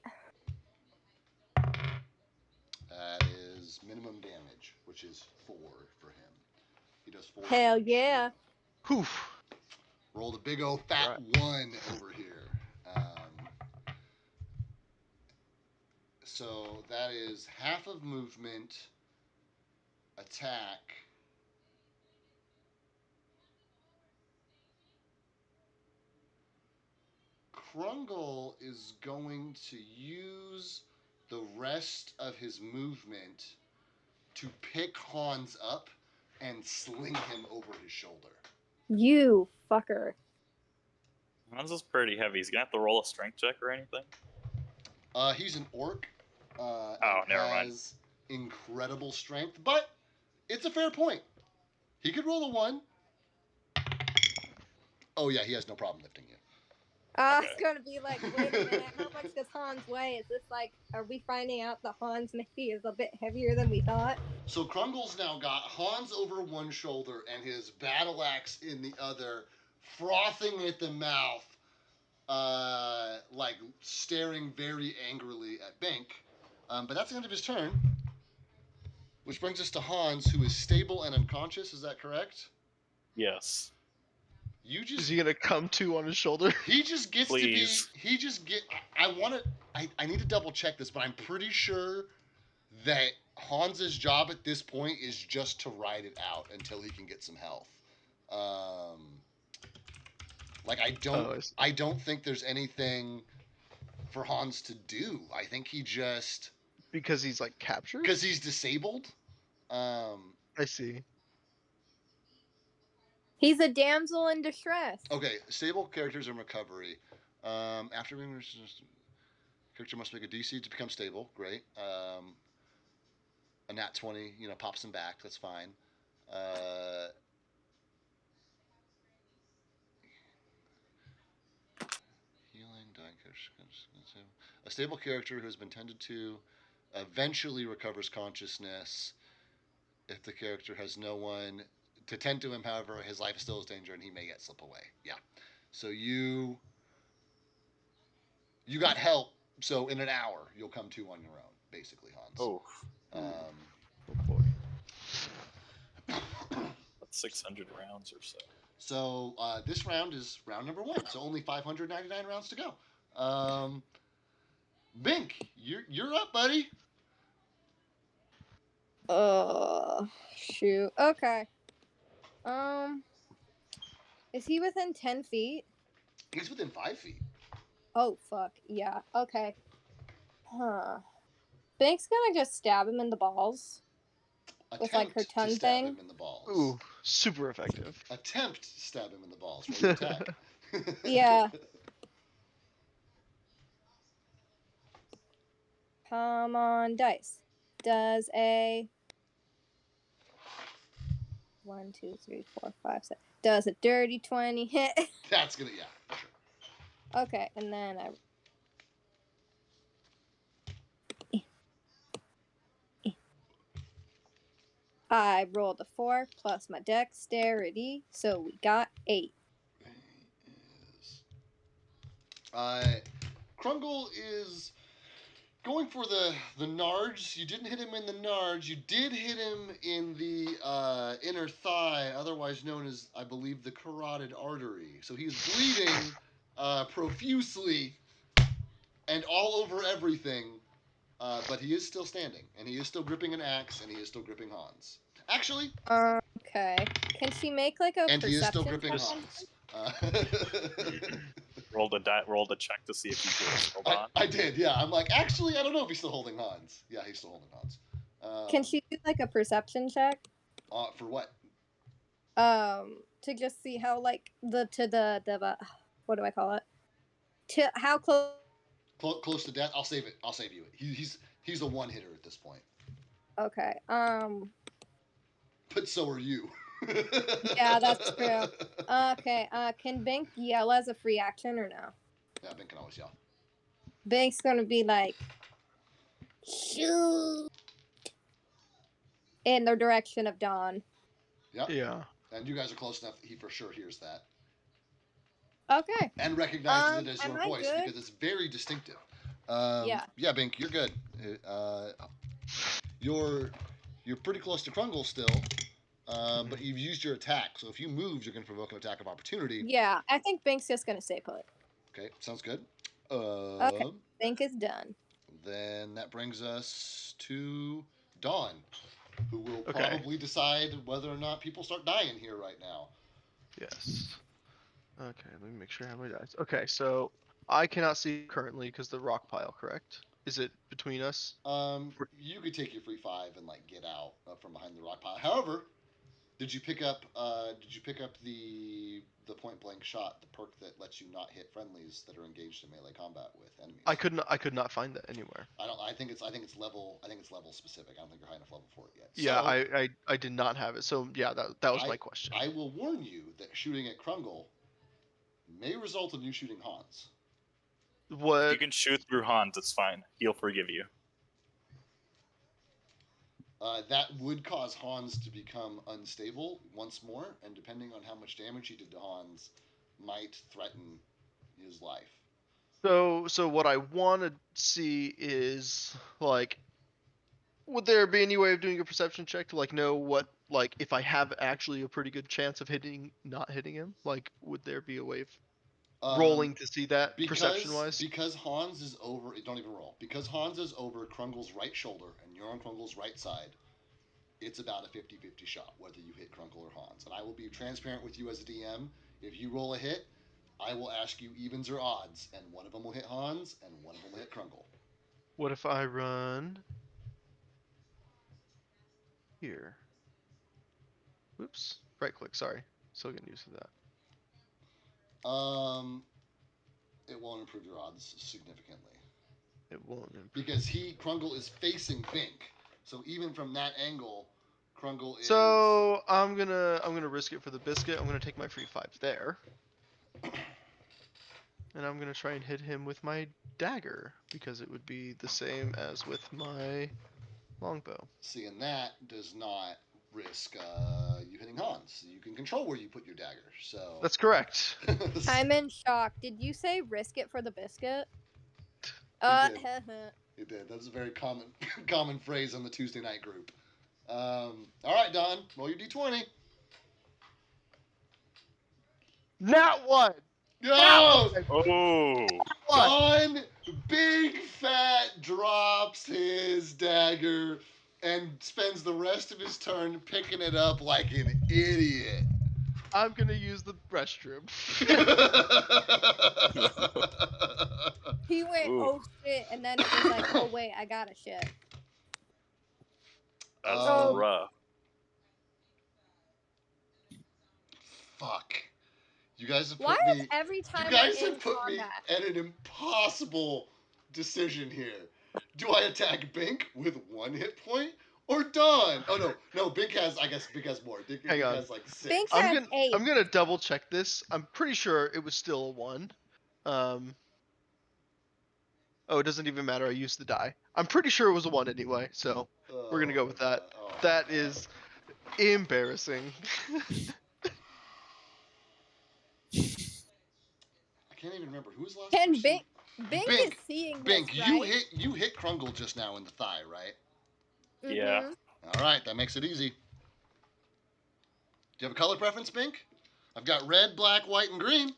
That is minimum damage, which is 4 for him. He does 4. Hell yeah. Poof. Rolled a big old fat 1 over here. So that is half of movement, attack. Krungle is going to use the rest of his movement to pick Hans up and sling him over his shoulder. You fucker. Hans is pretty heavy. He's gonna have to roll a strength check or anything. He's an orc. Never mind. Has incredible strength, but it's a fair point. He could roll a 1. Oh yeah, he has no problem lifting you. It's gonna be like, wait a minute, how much does Hans weigh? Is this like, are we finding out that Hans maybe is a bit heavier than we thought? So Krungle's now got Hans over one shoulder and his battle axe in the other, frothing at the mouth, like staring very angrily at Bink. But that's the end of his turn. Which brings us to Hans, who is stable and unconscious. Is that correct? Yes. You Is just he gonna come to on his shoulder? he just gets Please. to be. He just get. I want to. I need to double check this, but I'm pretty sure that Hans's job at this point is just to ride it out until he can get some health. Like I don't think there's anything for Hans to do. I think he just Because he's like captured. because he's disabled. I see. He's a damsel in distress. Okay, stable characters in recovery. After being character must make a DC to become stable. Great. A nat 20, pops him back. That's fine. Healing, dying character. A stable character who has been tended to eventually recovers consciousness. If the character has no one to tend to him, however, his life still is danger and he may yet slip away. Yeah. So you got help. So in an hour, you'll come to on your own, basically, Hans. Oh. Oh boy. That's 600 rounds or so. So this round is round number 1. So only 599 rounds to go. Bink, you're up, buddy. Shoot. Okay. Is he within 10 feet? He's within 5 feet. Oh, fuck. Yeah. Okay. Bink's gonna just stab him in the balls. With, like, her tongue to stab thing? him in the balls. Ooh, super effective. Attempt to stab him in the balls. Roll your attack. Yeah. Come on, dice. Does a 1, 2, 3, 4, 5, 6. Does a dirty 20 hit? That's gonna, yeah, for sure. Okay, and then I rolled a 4 plus my dexterity, so we got 8. Krungle is going for the nards. You didn't hit him in the nards. You did hit him in the inner thigh, otherwise known as, I believe, the carotid artery. So he's bleeding profusely and all over everything. But he is still standing, and he is still gripping an axe, and he is still gripping Hans. Actually. Okay. Can she make like a and perception he is still gripping check? Hans. Roll the check to see if he was hold on. I did, yeah. I'm like, actually, I don't know if he's still holding Hans. Yeah, he's still holding Hans. Can she do like a perception check? For what? To just see how like the what do I call it? To how close? Close to death. I'll save it. I'll save you. He's a one hitter at this point. Okay. But so are you. Yeah, that's true. Okay. Can Bink yell as a free action or no? Yeah, Bink can always yell. Bink's gonna be like, shoot, in the direction of Dawn. Yep. Yeah. And you guys are close enough that he for sure hears that. Okay. And recognizes it as am your I voice good? because it's very distinctive. Yeah. Yeah, Bink, you're good. You're pretty close to Krungle still, but you've used your attack. So if you move, you're going to provoke an attack of opportunity. Yeah, I think Bink's just gonna stay put. Okay, sounds good. Okay. Bink is done. Then that brings us to Dawn, who will Okay. probably decide whether or not people start dying here right now. Yes. Okay, let me make sure I have my dice. Okay, so I cannot see currently because the rock pile, correct? Is it between us? You could take your free 5 and like get out from behind the rock pile. However, did you pick up the point blank shot, the perk that lets you not hit friendlies that are engaged in melee combat with enemies? I could not find that anywhere. I think it's level specific. I don't think you're high enough level for it yet. Yeah, So, I did not have it. So yeah, that was my question. I will warn you that shooting at Krungle may result in you shooting Hans. What? You can shoot through Hans. It's fine. He'll forgive you. That would cause Hans to become unstable once more, and depending on how much damage he did to Hans, might threaten his life. So what I want to see is like, would there be any way of doing a perception check to like know what, like, if I have actually a pretty good chance of not hitting him? Like, would there be a way of rolling to see that perception wise? Because Hans is over. Don't even roll. Because Hans is over Krungle's right shoulder, and you're on Krungle's right side. It's about a 50-50 shot whether you hit Krungle or Hans. And I will be transparent with you as a DM. If you roll a hit, I will ask you evens or odds, and one of them will hit Hans, and one of them will hit Krungle. What if I run here? Oops. Right click. Sorry. Still getting used to that. It won't improve your odds significantly. It won't improve. Because Krungle is facing Bink. So even from that angle, Krungle is. So I'm gonna risk it for the biscuit. I'm gonna take my free 5 there. And I'm gonna try and hit him with my dagger, because it would be the same as with my longbow. See, and that does not risk you hitting Hans. You can control where you put your dagger. So That's correct. I'm in shock. Did you say risk it for the biscuit? It did. That's a very common phrase on the Tuesday night group. All right, Don. Roll your d20. Not one. No! Oh! Don, big fat, drops his dagger and spends the rest of his turn picking it up like an idiot. I'm gonna use the restroom. He went, Ooh. oh shit, and then it was like, oh wait, I got a shit. That's Oh. rough. Fuck. You guys have put Why me. is every time You guys I'm in have put me combat? at an impossible decision here. Do I attack Bink with 1 hit point or Dawn? Oh no, Bink has. I guess Bink has more. Bink Hang on. has like 6. Bink has 8. I'm gonna double check this. I'm pretty sure it was still a 1. Oh, it doesn't even matter. I used the die. I'm pretty sure it was a 1 anyway, so we're gonna go with that. That is embarrassing. I can't even remember who was last. And person? Bink is seeing Bink, this, you right? hit Krungle just now in the thigh, right? Yeah. Mhm. All right, that makes it easy. Do you have a color preference, Bink? I've got red, black, white, and green.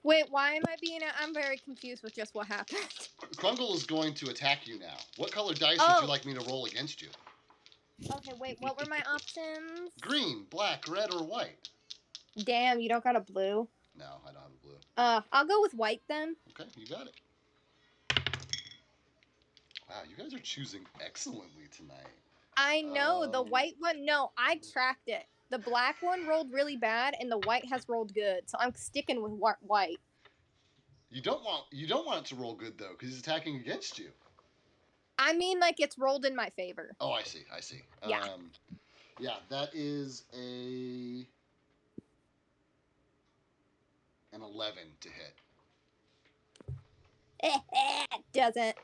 Wait, why am I being? I'm very confused with just what happened. Krungle is going to attack you now. What color dice would you like me to roll against you? Okay, wait, what were my options? Green, black, red, or white? Damn, you don't got a blue. No, I don't have a blue. I'll go with white then. Okay, you got it. Wow, you guys are choosing excellently tonight. I know, the white one, no, I tracked it. The black one rolled really bad, and the white has rolled good, so I'm sticking with white. You don't want it to roll good though, because he's attacking against you. I mean, like, it's rolled in my favor. Oh, I see. Yeah. Yeah, that is an 11 to hit. Doesn't.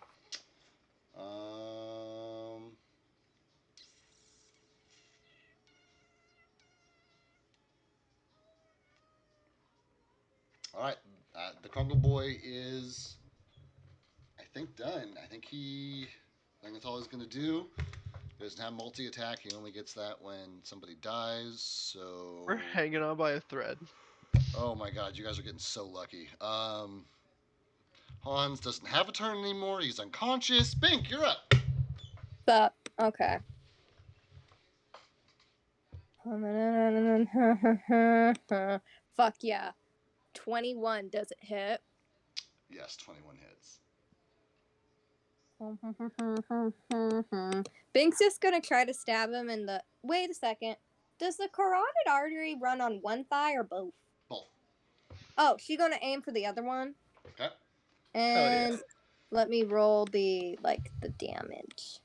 All right, the Krungle boy is, I think, done. I think that's all he's gonna do. He doesn't have multi-attack. He only gets that when somebody dies. So We're hanging on by a thread. Oh my god, you guys are getting so lucky. Hans doesn't have a turn anymore. He's unconscious. Bink, you're up. Sup. Okay. Fuck yeah. 21, does it hit? Yes, 21 hits. Bink's just gonna try to stab him in the. Wait a second. Does the carotid artery run on one thigh or both? Both. Oh, she gonna aim for the other one? Okay. And let me roll the damage.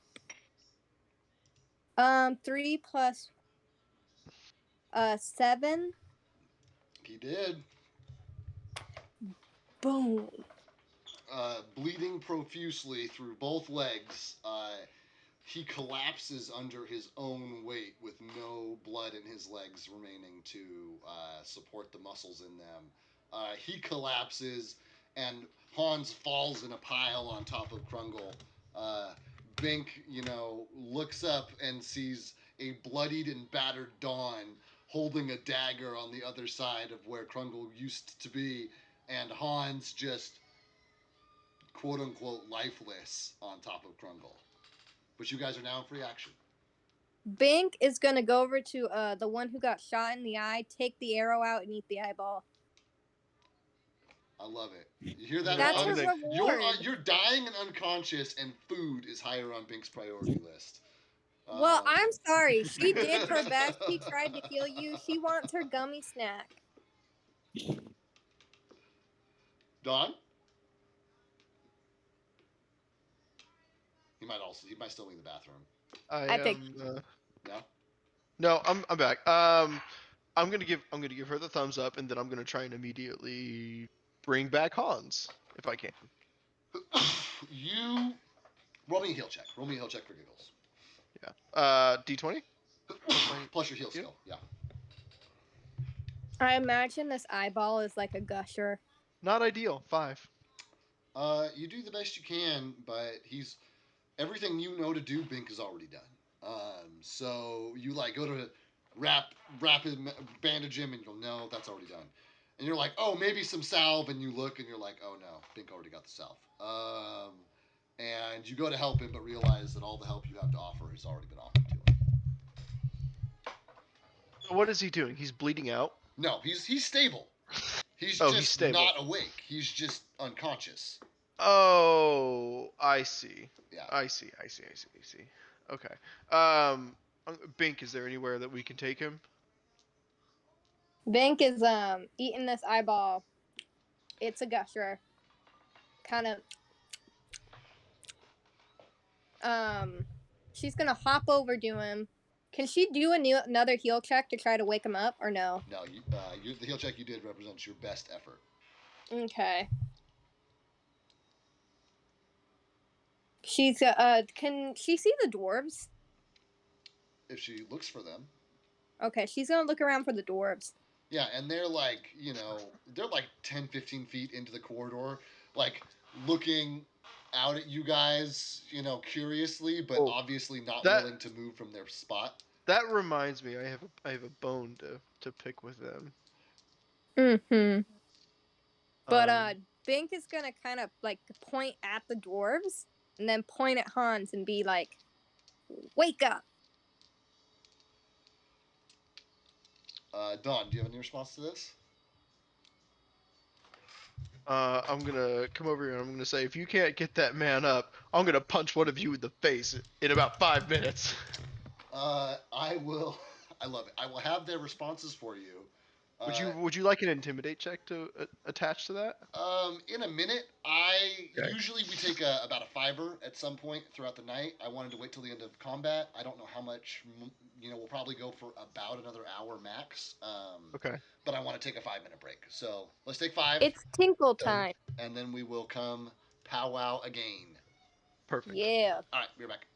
3 plus 7. He did. Boom. Bleeding profusely through both legs, he collapses under his own weight with no blood in his legs remaining to support the muscles in them. He collapses, and Hans falls in a pile on top of Krungle. Bink, looks up and sees a bloodied and battered Dawn holding a dagger on the other side of where Krungle used to be, and Hans just quote unquote lifeless on top of Krungle. But you guys are now in free action. Bink is gonna go over to the one who got shot in the eye, take the arrow out, and eat the eyeball. I love it. You hear that? That's her Hans? reward. You're dying and unconscious, and food is higher on Bink's priority list. Well, I'm sorry. She did her best. She tried to heal you. She wants her gummy snack. Dawn? He might still be in the bathroom. I picked- No? No, I'm back. I'm gonna give her the thumbs up, and then I'm gonna try and immediately bring back Hans if I can. You roll me a heal check. Roll me a heal check for giggles. Yeah. D20. Plus your heal skill. Yeah. I imagine this eyeball is like a gusher. Not ideal. 5. You do the best you can, but everything you know to do, Bink has already done. So you go to wrap him, bandage him, and you'll know that's already done. And you're like, oh, maybe some salve, and you look, and you're like, oh no, Bink already got the salve. And you go to help him, but realize that all the help you have to offer has already been offered to him. So what is he doing? He's bleeding out. No, he's stable. He's he's stable. not awake. He's just unconscious. Oh, I see. Yeah. I see. Okay. Bink, is there anywhere that we can take him? Bink is eating this eyeball. It's a gusher. Kind of. She's gonna hop over to him. Can she do another heal check to try to wake him up, or no? No, the heal check you did represents your best effort. Okay. She's can she see the dwarves? If she looks for them. Okay, she's gonna look around for the dwarves. Yeah, and they're they're 10, 15 feet into the corridor, looking out at you guys, curiously, but obviously not willing to move from their spot. That reminds me, I have a bone to pick with them. Mm-hmm. But Bink is gonna kind of point at the dwarves and then point at Hans and be like, "Wake up!" Dawn, do you have any response to this? I'm gonna come over here and I'm gonna say, if you can't get that man up, I'm gonna punch one of you in the face in about 5 minutes. I will. I love it. I will have their responses for you. Would you like an intimidate check to attach to that? In a minute. Usually we take about a 5er at some point throughout the night. I wanted to wait till the end of combat. I don't know how much. We'll probably go for about another hour max. Okay. But I want to take a 5-minute break. So let's take 5. It's tinkle time. And then we will come powwow again. Perfect. Yeah. All right, we're back.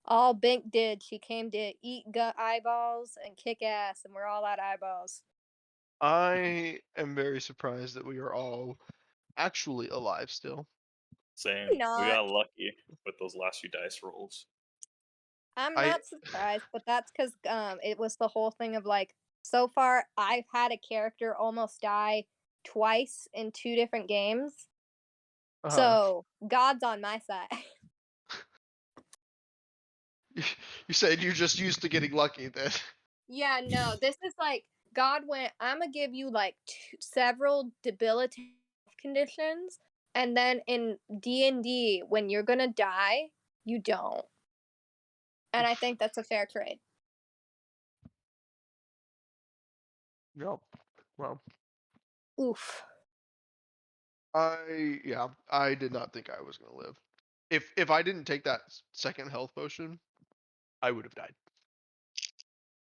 All Bink did, she came to eat gut eyeballs and kick ass, and we're all out eyeballs. I am very surprised that we are all actually alive still. Same. We got lucky with those last few dice rolls. I'm not surprised, but that's because it was the whole thing of so far I've had a character almost die twice in 2 different games. Uh-huh. So God's on my side. You said you're just used to getting lucky then. Yeah, no, this is God went, I'm gonna give you several debilitating conditions, and then in D&D, when you're gonna die, you don't. And I think that's a fair trade. No. Well. Oof. I did not think I was gonna live. If I didn't take that second health potion, I would have died.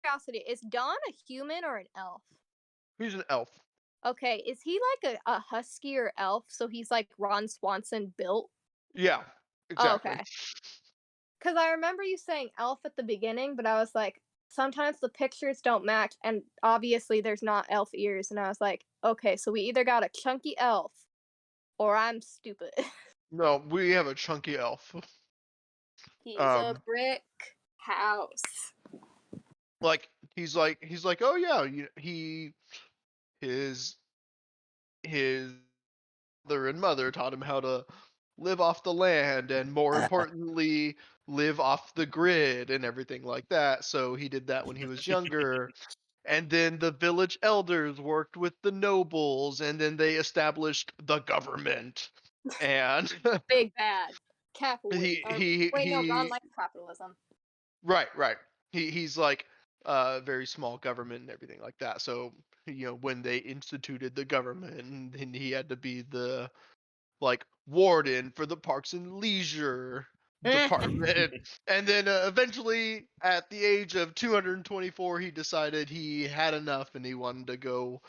Curiosity, is Dawn a human or an elf? He's an elf. Okay, is he like a husky or elf? So he's like Ron Swanson built? Yeah, Oh, exactly. okay. Because I remember you saying elf at the beginning, but I was like, sometimes the pictures don't match, and obviously there's not elf ears. And I was like, okay, so we either got a chunky elf or I'm stupid. No, we have a chunky elf. He's a Um, brick house. like he's like, oh yeah, his father and mother taught him how to live off the land, and more importantly, live off the grid and everything like that. So he did that when he was younger. And then the village elders worked with the nobles, and then they established the government. And Big bad. Capitalism. Wait, no, Ron he likes capitalism. right. He's like very small government and everything like that. So when they instituted the government, and then he had to be the like warden for the parks and leisure department. And then eventually at the age of 224 he decided he had enough and he wanted to go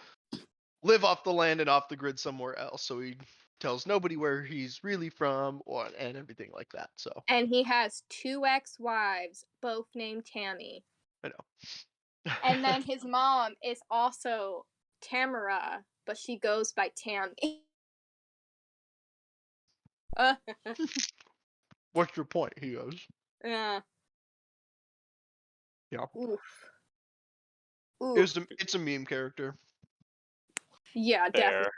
live off the land and off the grid somewhere else. So he tells nobody where he's really from and everything like that. So And he has 2 ex-wives, both named Tammy. I know. And then his mom is also Tamara, but she goes by Tammy. What's your point? He goes. Yeah. Yeah. Oof. Oof. It's a meme character. Yeah, Fair. definitely.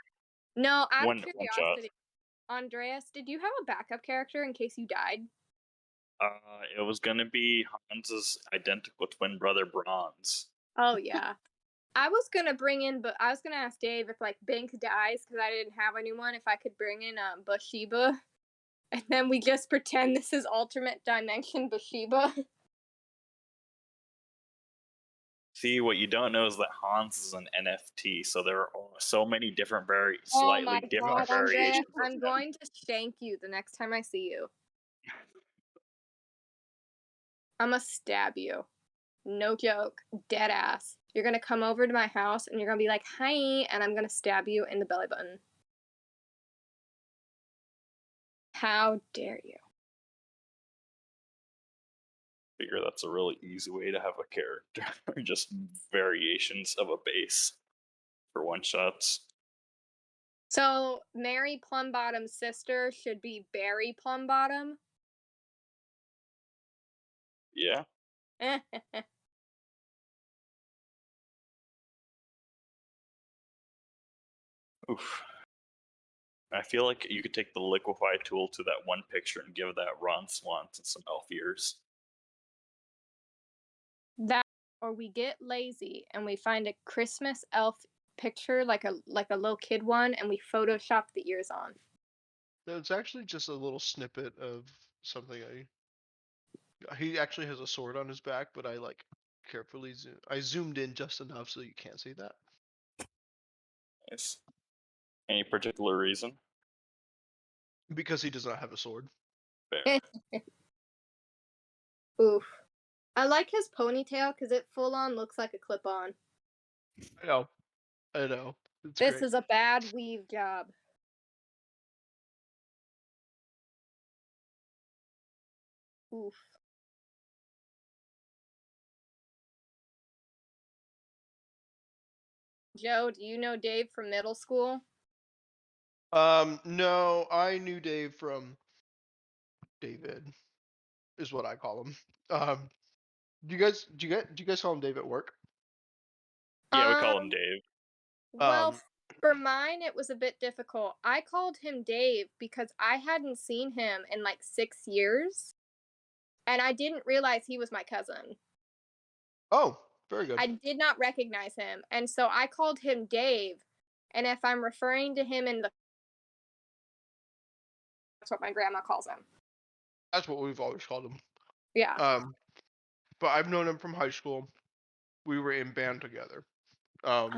No, out One of shot. curiosity, Andreas, did you have a backup character in case you died? It was gonna be Hans's identical twin brother, Bronze. Oh yeah. I was gonna ask Dave if like Bink dies because I didn't have anyone, if I could bring in Bathsheba, and then we just pretend this is alternate dimension Bathsheba. See, what you don't know is that Hans is an NFT, so there are so many different, very Oh slightly my different god, Andreas, variations. of I'm him. going to shank you the next time I see you. I'm gonna stab you. No joke, dead ass. You're gonna come over to my house and you're gonna be like, hi, and I'm gonna stab you in the belly button. How dare you? Figure that's a really easy way to have a character, just variations of a base for one shots. So, Mary Plumbottom's sister should be Barry Plumbottom. Yeah. Oof. I feel like you could take the liquefy tool to that one picture and give that Ron Swanson some elf ears. That, or we get lazy and we find a Christmas elf picture, like a little kid one, and we Photoshop the ears on. It's actually just a little snippet of something he actually has a sword on his back, but I like carefully zoomed in just enough so you can't see that. Nice. Any particular reason? Because he does not have a sword. Fair. Oof. I like his ponytail because it full on looks like a clip on. I know. It's This great. is a bad weave job. Oof. Joe, do you know Dave from middle school? No, I knew Dave from David, is what I call him. Do you guys call him Dave at work? Yeah, we call him Dave. Well, for mine, it was a bit difficult. I called him Dave because I hadn't seen him in like 6 years, and I didn't realize he was my cousin. Oh, very good. I did not recognize him, and so I called him Dave. And if I'm referring to him in the, that's what my grandma calls him. That's what we've always called him. Yeah. But I've known him from high school. We were in band together. Oh.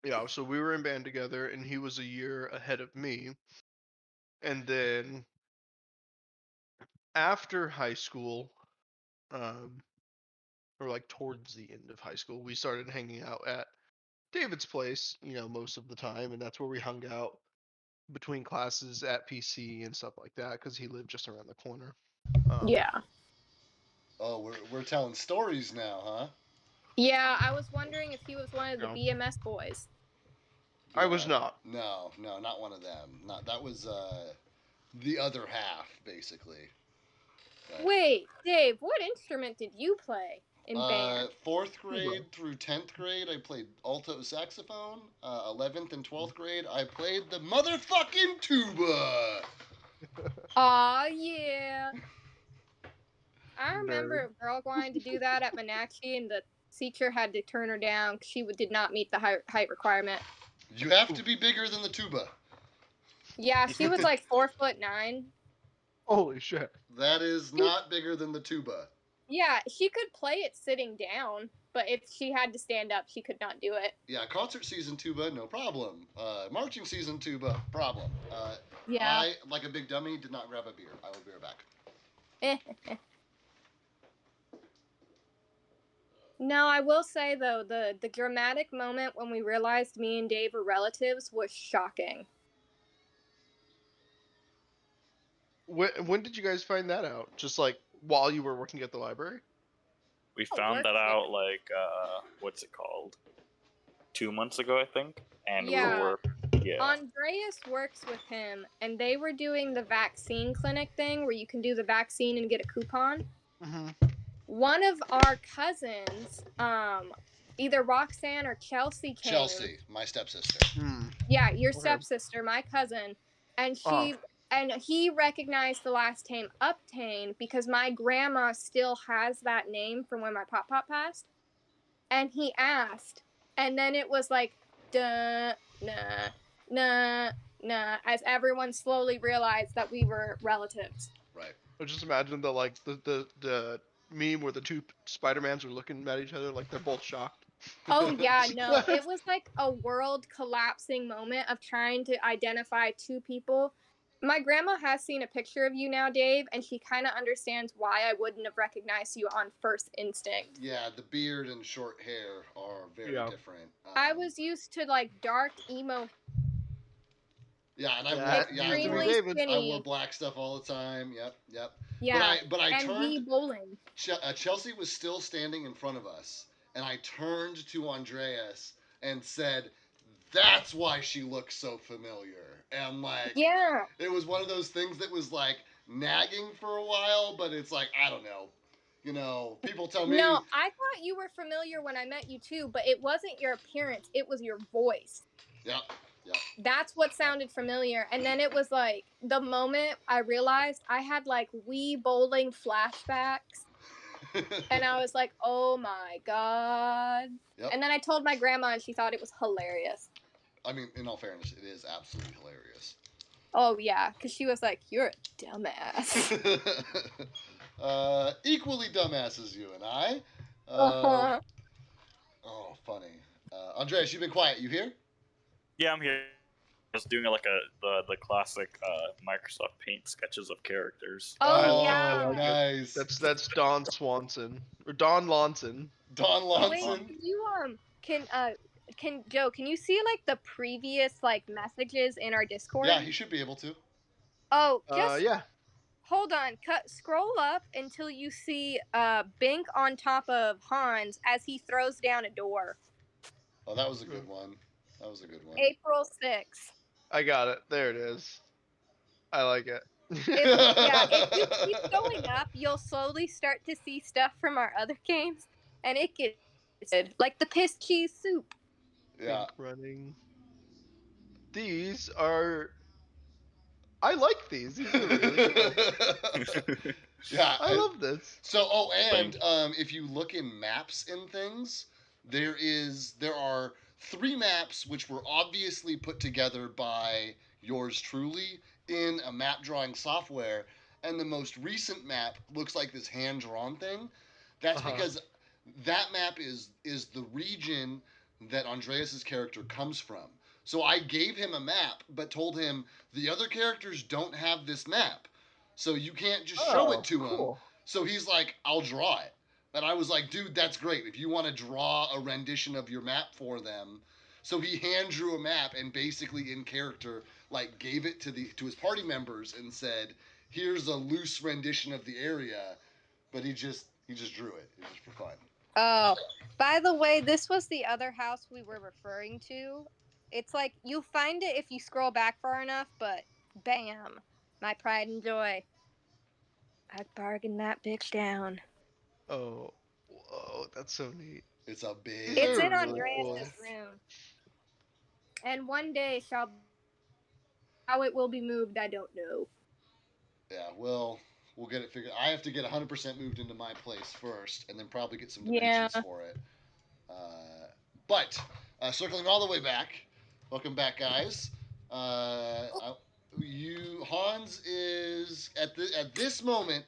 Yeah, so we were in band together, and he was a year ahead of me. And then after high school, or like towards the end of high school, we started hanging out at David's place, most of the time, and that's where we hung out between classes at PC and stuff like that, because he lived just around the corner. Yeah. Oh, we're telling stories now, huh? Yeah, I was wondering if he was one of the No. BMS boys. I was not. No, not one of them. Not that was the other half, basically. But, Wait, Dave, what instrument did you play in band? 4th grade through 10th grade, I played alto saxophone. 11th and 12th grade, I played the motherfucking tuba. Aw, yeah. I remember Nerd. a girl wanting to do that at Monachi, and the teacher had to turn her down because she did not meet the height requirement. You have to be bigger than the tuba. Yeah, she was like 4'9". Holy shit. That is not bigger than the tuba. Yeah, she could play it sitting down, but if she had to stand up, she could not do it. Yeah, concert season tuba, no problem. Marching season tuba, problem. Yeah. I, like a big dummy, did not grab a beer. I will be right back. No, I will say though, the dramatic moment when we realized me and Dave were relatives was shocking. When did you guys find that out? Just like while you were working at the library? We Oh, found that work out like what's it called? 2 months ago, I think. And Yeah. we were Andreas works with him, and they were doing the vaccine clinic thing where you can do the vaccine and get a coupon. Mm-hmm. One of our cousins, either Roxanne or Chelsea came. Chelsea, my stepsister. Yeah, your Okay. stepsister, my cousin, and he recognized the last name Uptane because my grandma still has that name from when my pop passed. And he asked, and then it was like, duh, nah, as everyone slowly realized that we were relatives. Right. I just imagine the meme where the two Spider-Mans are looking at each other like they're both shocked. Oh yeah, no, it was like a world collapsing moment of trying to identify two people. My grandma has seen a picture of you now, Dave, and she kind of understands why I wouldn't have recognized you on first instinct. Yeah, the beard and short hair are very different. I was used to like dark emo. Yeah, and extremely skinny. I wore black stuff all the time. Yep. Yeah, But I and turned. he bowling. Chelsea was still standing in front of us, and I turned to Andreas and said, "That's why she looks so familiar." And like, yeah, it was one of those things that was like nagging for a while, but it's like, I don't know. People tell me. No, I thought you were familiar when I met you too, but it wasn't your appearance; it was your voice. Yep. That's what sounded familiar. And then it was like the moment I realized I had like Wii bowling flashbacks. And I was like, oh my God. Yep. And then I told my grandma and she thought it was hilarious. I mean, in all fairness, it is absolutely hilarious. Oh yeah, because she was like, you're a dumbass. Equally dumbass as you and I. Uh-huh. Oh, funny. Andreas, you've been quiet. You here? Yeah, I'm here. I was doing like the classic Microsoft Paint sketches of characters. Oh yeah. Nice. That's Don Swanson or Don Lonson. Don Lonson. Wait, can Joe, can you see like the previous like messages in our Discord? Yeah, he should be able to. Oh, just Yeah. hold on. Scroll up until you see Bink on top of Hans as he throws down a door. Oh, that was a good one. April 6th. I got it. There it is. I like it. If you keep going up, you'll slowly start to see stuff from our other games, and it gets good. Like the piss cheese soup. Yeah. Running. These are. I like these. These are really cool. Yeah. I love this. So, if you look in maps and things, there are 3 maps which were obviously put together by yours truly in a map drawing software, and the most recent map looks like this hand-drawn thing. That's because that map is the region that Andreas's character comes from. So I gave him a map, but told him the other characters don't have this map, so you can't just show it to him. So he's like, I'll draw it. And I was like, dude, that's great. If you want to draw a rendition of your map for them, So he hand drew a map and basically in character like gave it to his party members and said, "Here's a loose rendition of the area," but he just drew it. It was just for fun. Oh, by the way, this was the other house we were referring to. It's like you find it if you scroll back far enough, but bam, my pride and joy. I bargained that bitch down. Oh, whoa, that's so neat. It's a These It's big are in really Andreas's cool. room. And one day shall how it will be moved, I don't know. Yeah, well, we'll get it figured. I have to get 100% moved into my place first, and then probably get some Yeah. dimensions for it. But circling all the way back, welcome back, guys. Hans is at this moment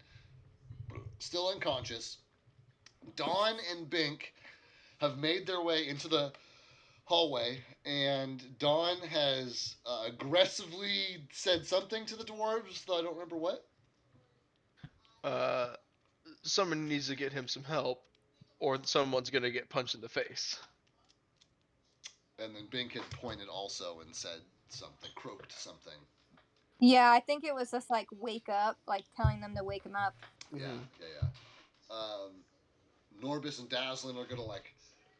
still unconscious. Dawn and Bink have made their way into the hallway, and Dawn has aggressively said something to the dwarves, though I don't remember what. Someone needs to get him some help, or someone's gonna get punched in the face. And then Bink had pointed also and said something, croaked something. Yeah, I think it was just like wake up, like telling them to wake him up. Yeah, Mhm. Norbis and Dazzlin are gonna like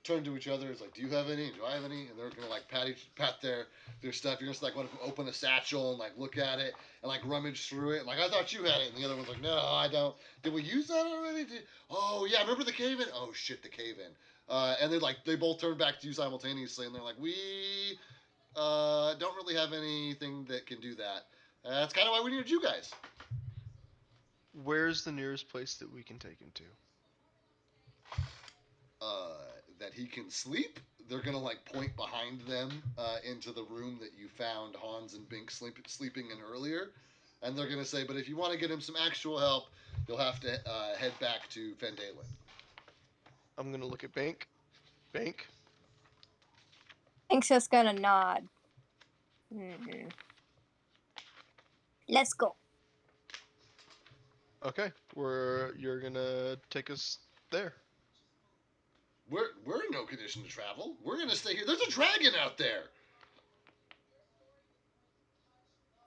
turn to each other. It's like, do you have any? Do I have any? And they're gonna like pat their stuff. You're just like want to open a satchel and like look at it and like rummage through it. Like I thought you had it, and the other one's like, no, I don't. Did we use that already? Oh yeah, remember the cave in? Oh shit, the cave in. And then like they both turn back to you simultaneously, and they're like, we don't really have anything that can do that. That's kind of why we needed you guys. Where's the nearest place that we can take him to? That he can sleep. They're gonna like point behind them into the room that you found Hans and Bink sleeping in earlier, and they're gonna say, "But if you want to get him some actual help, you'll have to head back to Phandelver." I'm gonna look at Bank. Bank. Pink's just gonna nod. Mm-hmm. Let's go. Okay, you're gonna take us there. We're in no condition to travel. We're gonna stay here. There's a dragon out there.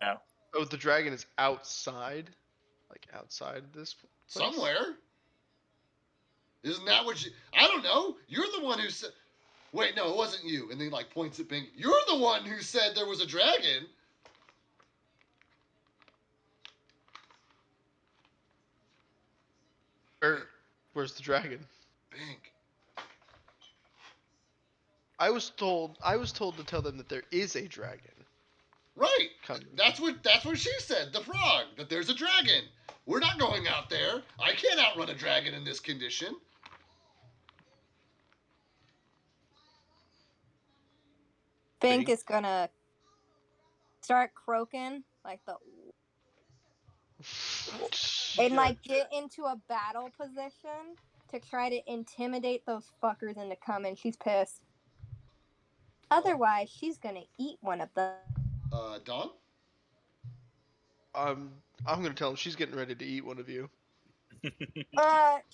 No. Oh, the dragon is outside, like outside this place? Somewhere. Isn't that what you? I don't know. You're the one who said. Wait, no, it wasn't you. And then like points at Bink. You're the one who said there was a dragon. Where's the dragon? Bink. I was told to tell them that there is a dragon Right. coming. That's what she said. The frog. That there's a dragon. We're not going out there. I can't outrun a dragon in this condition. Bink is gonna start croaking like the and like get into a battle position to try to intimidate those fuckers into coming. She's pissed. Otherwise, she's gonna eat one of them. Dawn? I'm gonna tell him she's getting ready to eat one of you.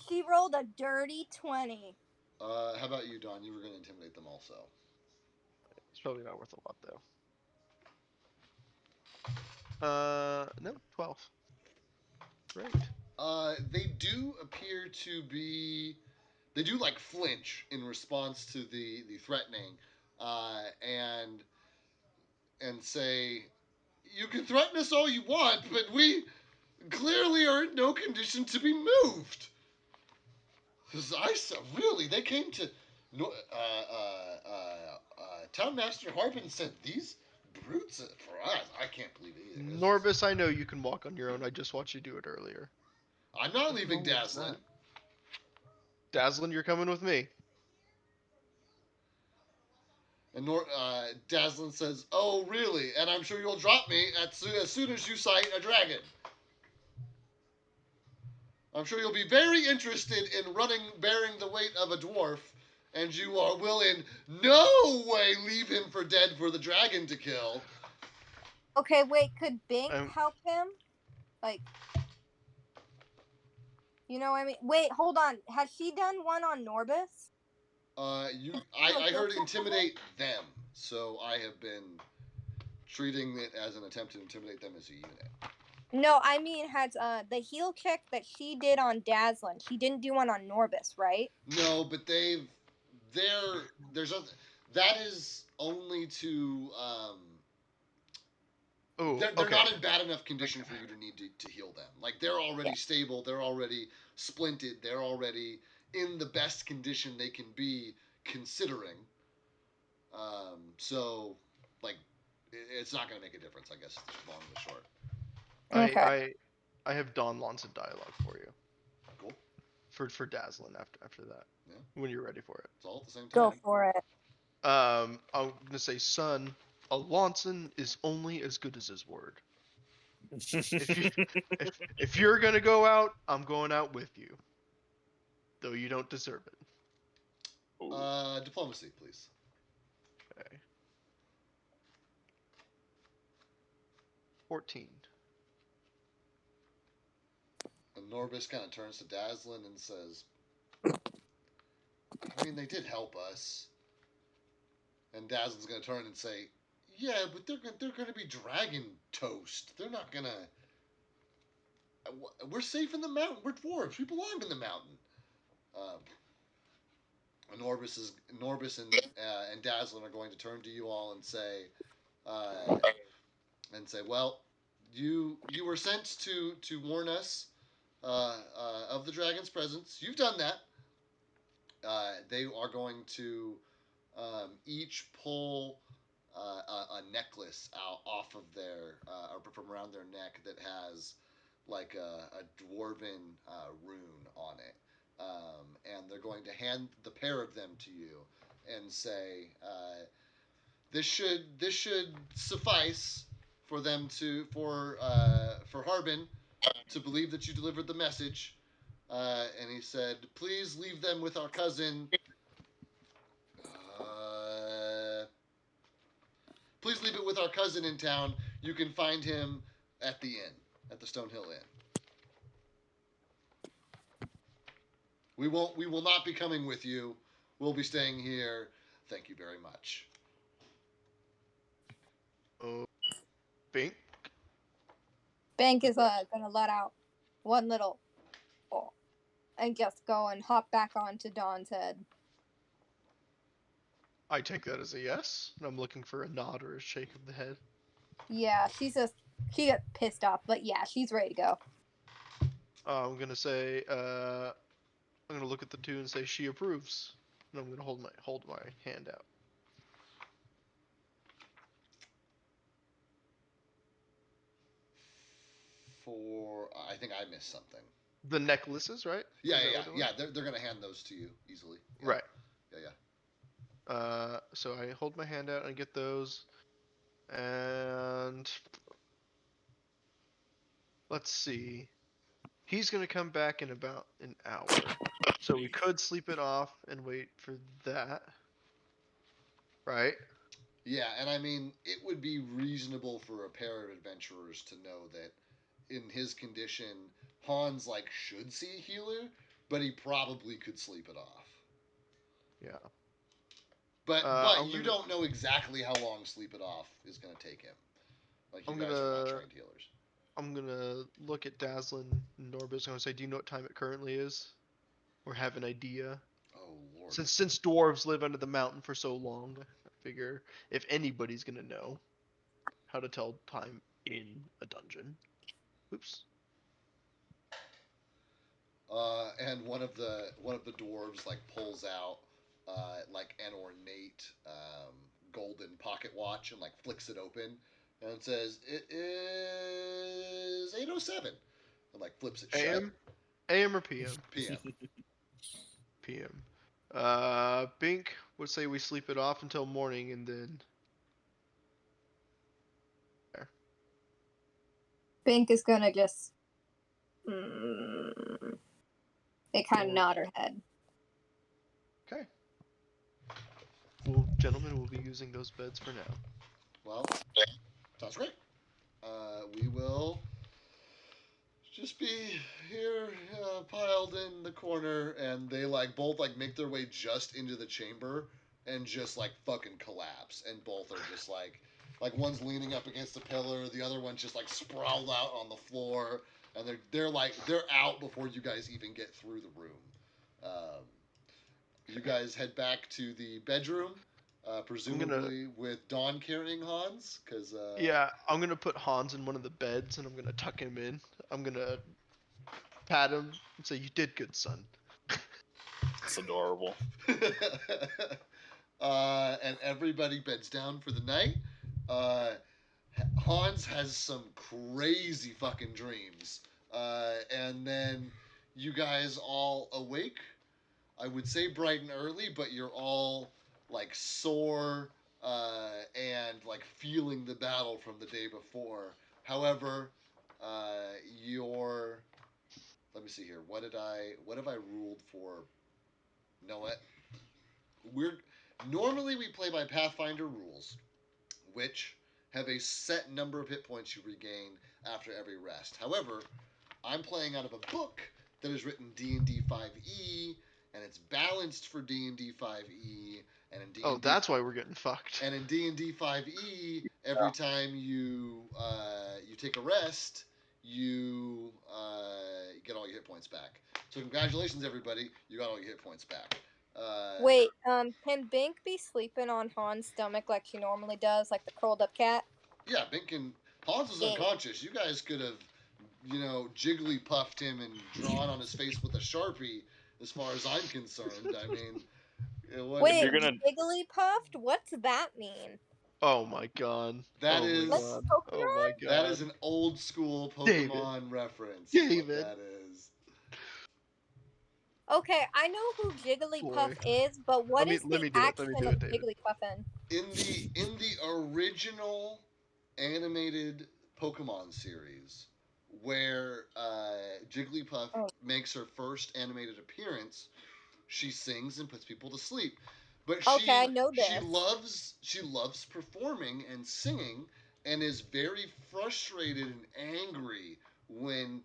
She rolled a dirty 20. How about you, Dawn? You were going to intimidate them also. It's probably not worth a lot though. No, 12. Great. They do appear to be. They do like flinch in response to the threatening, and say, "You can threaten us all you want, but we clearly are in no condition to be moved." Really, they came to. Town Master Harbin said these brutes for us. I can't believe it either. Norbis, I know you can walk on your own. I just watched you do it earlier. I'm not leaving No, it's Dazzlin. not. Dazzlin, you're coming with me. And Dazzlin says, "Oh, really? And I'm sure you'll drop me as soon as you sight a dragon. I'm sure you'll be very interested in bearing the weight of a dwarf, and you will in no way leave him for dead for the dragon to kill." Okay, wait, could Bink help him? Like, you know what I mean? Wait, hold on. Has she done one on Norbis? I heard intimidate them, so I have been treating it as an attempt to intimidate them as a unit. No, I mean, has the heel kick that she did on Dazzlin, she didn't do one on Norbis, right? No, but there's other, that is only to Oh, they're okay. not in bad enough condition for you to need to heal them. Like they're already stable, they're already splinted, they're already in the best condition they can be considering. So like it's not going to make a difference, I guess, is long and the short. Okay. I have Don Lonson dialogue for you. Cool. For Dazzlin after that. Yeah. When you're ready for it. It's all at the same time. Go for it. I'm gonna say, son, a Lonson is only as good as his word. If you're gonna go out, I'm going out with you. Though you don't deserve it. Diplomacy, please. Okay. 14. And Norbis kind of turns to Dazzlin and says, I mean, they did help us. And Dazzlin's going to turn and say, yeah, but they're going to be dragon toast. They're not going to... We're safe in the mountain. We're dwarves. We belong in the mountain. Norbis and Dazzlin are going to turn to you all and say, well, you were sent to warn us of the dragon's presence. You've done that. They are going to each pull a necklace out off of their or from around their neck that has like a dwarven rune on it, and they're going to hand the pair of them to you and say, this should suffice for them for Harbin to believe that you delivered the message. And he said, please leave them with our cousin. Please leave it with our cousin in town. You can find him at the inn, at the Stonehill Inn. We will not be coming with you. We'll be staying here. Thank you very much. Bink? Bank is gonna let out one little and just go and hop back onto Dawn's head. I take that as a yes. And I'm looking for a nod or a shake of the head. Yeah, she gets pissed off, but yeah, she's ready to go. I'm gonna say, I'm gonna look at the two and say she approves, and I'm gonna hold my hand out. I think I missed something. The necklaces, right? Yeah. They're gonna hand those to you easily. Yeah. Right. Yeah. So I hold my hand out and get those, and let's see. He's gonna come back in about an hour, so we could sleep it off and wait for that. Right? Yeah, and I mean, it would be reasonable for a pair of adventurers to know that in his condition, Hans should see a healer, but he probably could sleep it off. Yeah. But you don't know exactly how long sleep it off is going to take him. You guys are not trained healers. I'm gonna look at Dazzlin and Norbis. I'm gonna say, do you know what time it currently is, or have an idea? Oh Lord! Since dwarves live under the mountain for so long, I figure if anybody's gonna know how to tell time in a dungeon. Oops. And one of the dwarves pulls out an ornate golden pocket watch and flicks it open and says, "It is 8:07," and flips it shut. AM or PM? PM. PM. Bink would say we sleep it off until morning and then. There. Bink is gonna just. It kind of nod her head. Okay. Well, gentlemen, we'll be using those beds for now. Well, sounds great. We will just be here, piled in the corner, and they both make their way just into the chamber and just fucking collapse, and both are just one's leaning up against a pillar, the other one's just sprawled out on the floor, and they're out before you guys even get through the room. You guys head back to the bedroom, presumably with Dawn carrying Hans, because Yeah, I'm gonna put Hans in one of the beds and I'm gonna tuck him in. I'm gonna pat him and say, "You did good, son." It's adorable. And everybody beds down for the night. Hans has some crazy fucking dreams. And then you guys all awake. I would say bright and early, but you're all sore and feeling the battle from the day before. However, you're. Let me see here. What have I ruled for? Know what? Normally we play by Pathfinder rules, which have a set number of hit points you regain after every rest. However, I'm playing out of a book that is written D&D 5e, and it's balanced for D&D 5e, and in D&D Oh, that's why we're getting fucked. And in D&D 5e, every time you take a rest, you get all your hit points back. So congratulations, everybody! You got all your hit points back. Wait, can Bink be sleeping on Han's stomach like she normally does, like the curled up cat? Yeah, Bink and Hans was unconscious. You guys could have, jiggly puffed him and drawn on his face with a Sharpie. As far as I'm concerned, I mean, wait, you're gonna... jiggly puffed? What's that mean? Oh my god. That oh is. My god. Oh my god. That is an old school Pokemon David. reference. David. That is. Okay, I know who Jigglypuff is, but what is the action of Jigglypuffin? In the original animated Pokemon series, where Jigglypuff makes her first animated appearance, she sings and puts people to sleep. But I know this. She loves performing and singing, and is very frustrated and angry when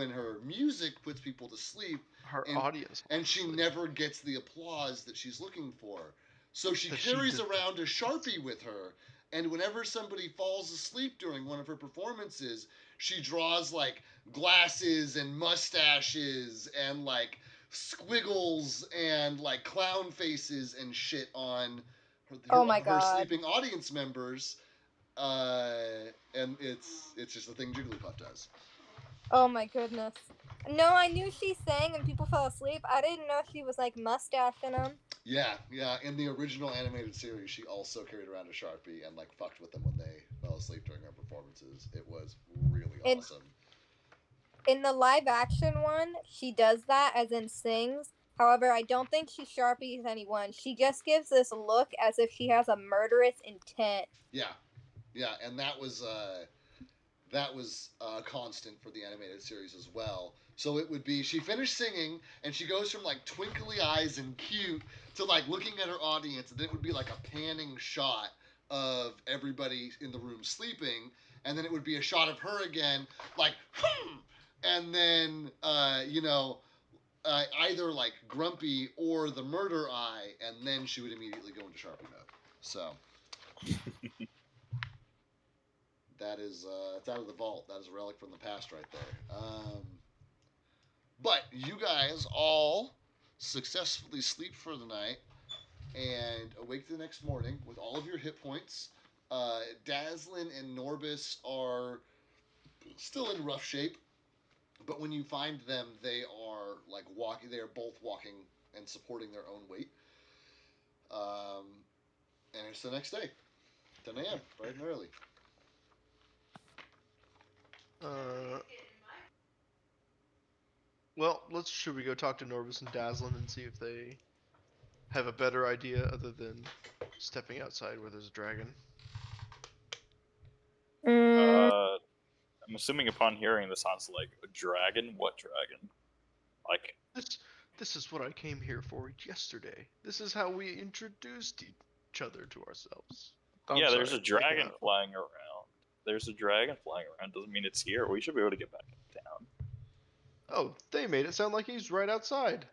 her music puts people to sleep. Her audience. And she never gets the applause that she's looking for. So she carries around a Sharpie with her, and whenever somebody falls asleep during one of her performances, she draws glasses and mustaches and squiggles and clown faces and shit on her sleeping audience members. And it's just a thing Jigglypuff does. Oh my goodness. No, I knew she sang and people fell asleep. I didn't know she was mustaching them. Yeah. In the original animated series, she also carried around a Sharpie and fucked with them when they fell asleep during her performances. It was really awesome. In the live action one, she does that, as in sings. However, I don't think she Sharpies anyone. She just gives this look as if she has a murderous intent. Yeah, and that was a constant for the animated series as well. So it would be, she finished singing, and she goes from twinkly eyes and cute to looking at her audience, and then it would be a panning shot of everybody in the room sleeping, and then it would be a shot of her again, and then either grumpy or the murder eye, and then she would immediately go into Sharpie mode. So. That is, it's out of the vault. That is a relic from the past right there. But you guys all successfully sleep for the night and awake the next morning with all of your hit points. Dazzlin and Norbis are still in rough shape, but when you find them, they are walking. They are both walking and supporting their own weight. And it's the next day, 10 a.m., bright and early. Well, should we go talk to Norbis and Dazzlin and see if they have a better idea other than stepping outside where there's a dragon? I'm assuming upon hearing this sounds like a dragon. What dragon? This is what I came here for yesterday. This is how we introduced each other to ourselves. There's a dragon flying around. There's a dragon flying around. Doesn't mean it's here. We should be able to get back in town. Oh, they made it sound like he's right outside.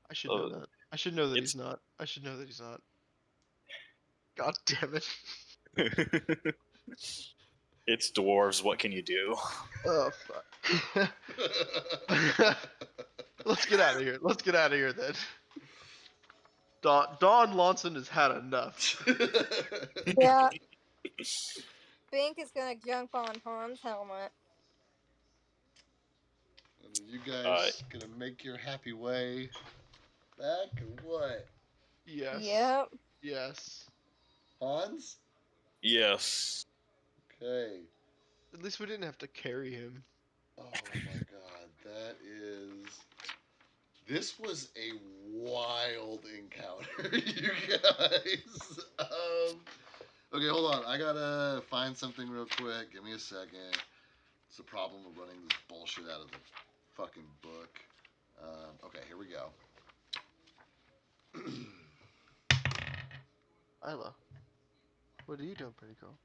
I should know that. I should know that he's not. I should know that he's not. God damn it. It's dwarves. What can you do? Oh, fuck. Let's get out of here. Let's get out of here then. Don Lawson has had enough. Yeah. Bink is gonna jump on Han's helmet. And you guys gonna make your happy way back or what? Yes. Yep. Yes. Hans? Yes. Okay. At least we didn't have to carry him. Oh my god, that is... This was a wild encounter, you guys. Okay, hold on. I gotta find something real quick. Give me a second. It's the problem of running this bullshit out of the fucking book. Okay, here we go. Isla, what are you doing, pretty girl?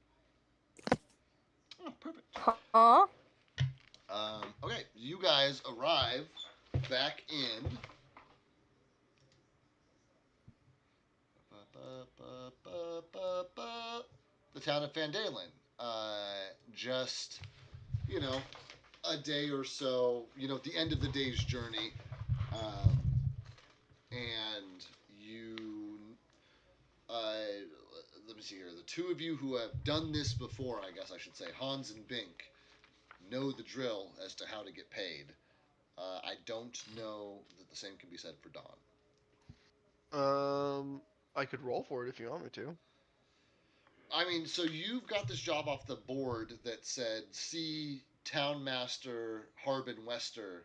Oh, perfect. Huh? Okay, you guys arrive back in. The town of Phandelver. Just, a day or so, at the end of the day's journey. And you, let me see here. The two of you who have done this before, I guess I should say, Hans and Bink, know the drill as to how to get paid. I don't know that the same can be said for Don. I could roll for it if you want me to. I mean, so you've got this job off the board that said, see Townmaster Harbin Wester,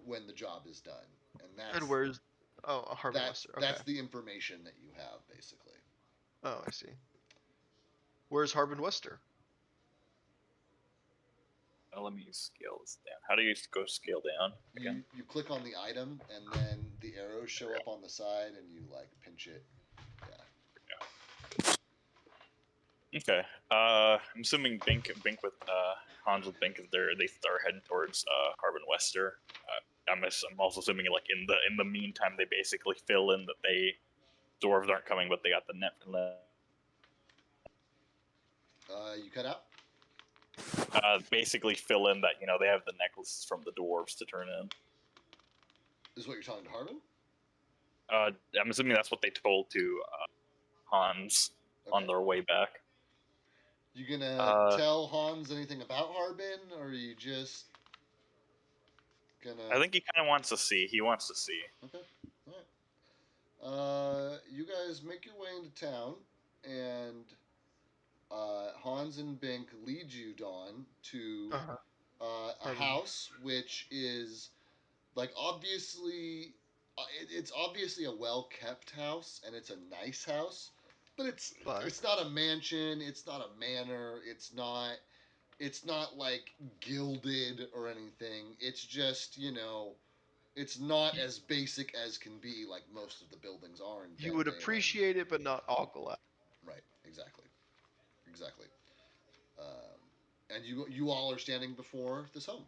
when the job is done. And that's... And where's... Oh, a Harbin Wester. Okay. That's the information that you have, basically. Oh, I see. Where's Harbin Wester? Let me scale this down. How do you go scale down again? You click on the item, and then the arrows show up on the side, and you, pinch it. Yeah. Okay. I'm assuming Bink with Hans with Bink, they start heading towards Harbin Wester. I'm also assuming in the meantime they basically fill in that dwarves aren't coming, but they got the net from the. You cut out? Basically fill in that they have the necklaces from the dwarves to turn in. Is what you're telling to Harbin? I'm assuming that's what they told to Hans on their way back. You gonna tell Hans anything about Harbin, or are you just gonna... I think he kind of wants to see. He wants to see. Okay. All right. You guys make your way into town, and Hans and Bink lead you, Dawn, to a house which is, obviously... It's obviously a well-kept house, and it's a nice house. But it's not a mansion, it's not a manor, it's not gilded or anything. It's just, it's not as basic as can be like most of the buildings are in You would appreciate it, but not ogle at. Right, exactly. And you all are standing before this home.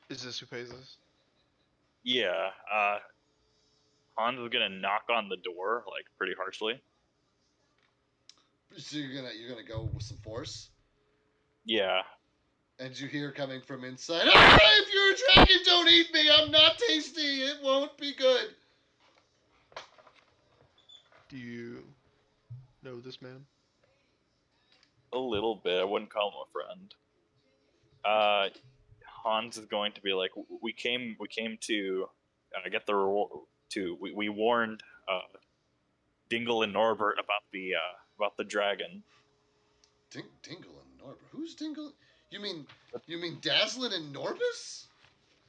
Is this who pays us? Yeah, Hans is gonna knock on the door, pretty harshly. So you're gonna go with some force? Yeah. And you hear coming from inside, if you're a dragon, don't eat me! I'm not tasty! It won't be good! Do you know this man? A little bit. I wouldn't call him a friend. Hans is going to be like, we came to get the reward. We warned Dingle and Norbert about the dragon. Dingle and Norbert? Who's Dingle? You mean Dazzlin and Norbus?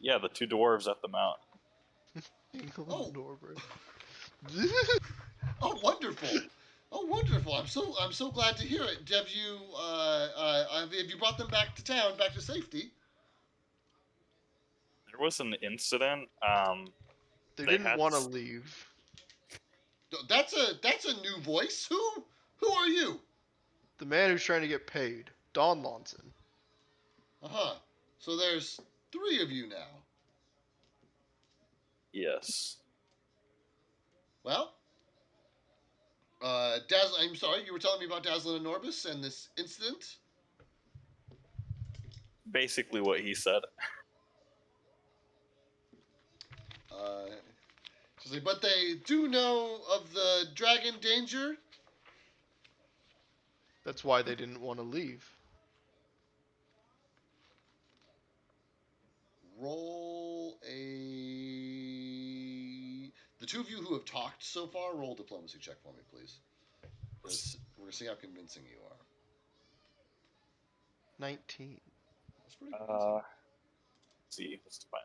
Yeah, the two dwarves at the mount. Dingle and Norbert. Oh, wonderful! Oh, wonderful! I'm so glad to hear it. Have you brought them back to town, back to safety? There was an incident. They didn't want to leave. That's a new voice. Who Who are you? The man who's trying to get paid. Don Lonson. Uh-huh. So there's 3 of you now. Yes. Well, I'm sorry, you were telling me about Dazzlin and Norbus and this incident? Basically what he said. She's like, but they do know of the dragon danger? That's why they didn't want to leave. Roll a... The 2 of you who have talked so far, roll a diplomacy check for me, please. We're going to see how convincing you are. 19. That's pretty convincing. Let's see. Let's find.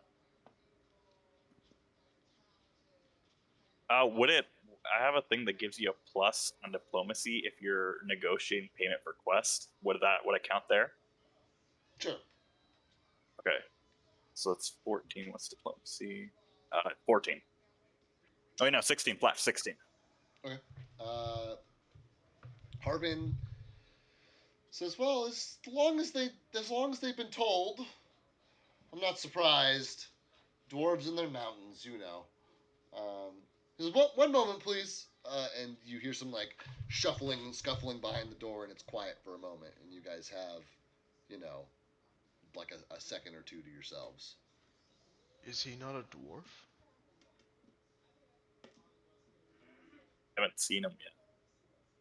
Would it? I have a thing that gives you a plus on diplomacy if you're negotiating payment for quest. Would it count there? Sure. Okay. So it's 14. What's diplomacy? 14. Oh, wait, no, 16. Flash, 16. Okay. Harbin says, well, as long as they've been told, I'm not surprised. Dwarves in their mountains, you know. He says, one moment, please. And you hear some, like, shuffling and scuffling behind the door, and it's quiet for a moment. And you guys have, you know, like a second or two to yourselves. Is he not a dwarf? Haven't seen him yet.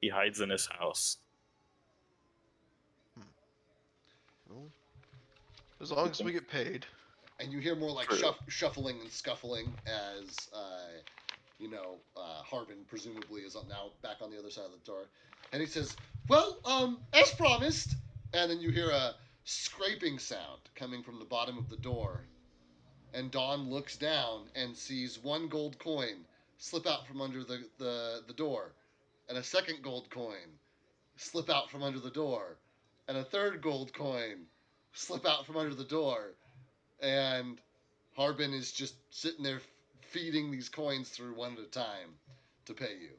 He hides in his house. Well, as long as we get paid. And you hear more like True. shuffling and scuffling as, Harbin presumably is now back on the other side of the door. And he says, well, as promised. And then you hear a scraping sound coming from the bottom of the door. And Dawn looks down and sees 1 gold coin slip out from under the door. And a 2nd gold coin slip out from under the door. And a 3rd gold coin slip out from under the door. And Harbin is just sitting there feeding these coins through one at a time to pay you.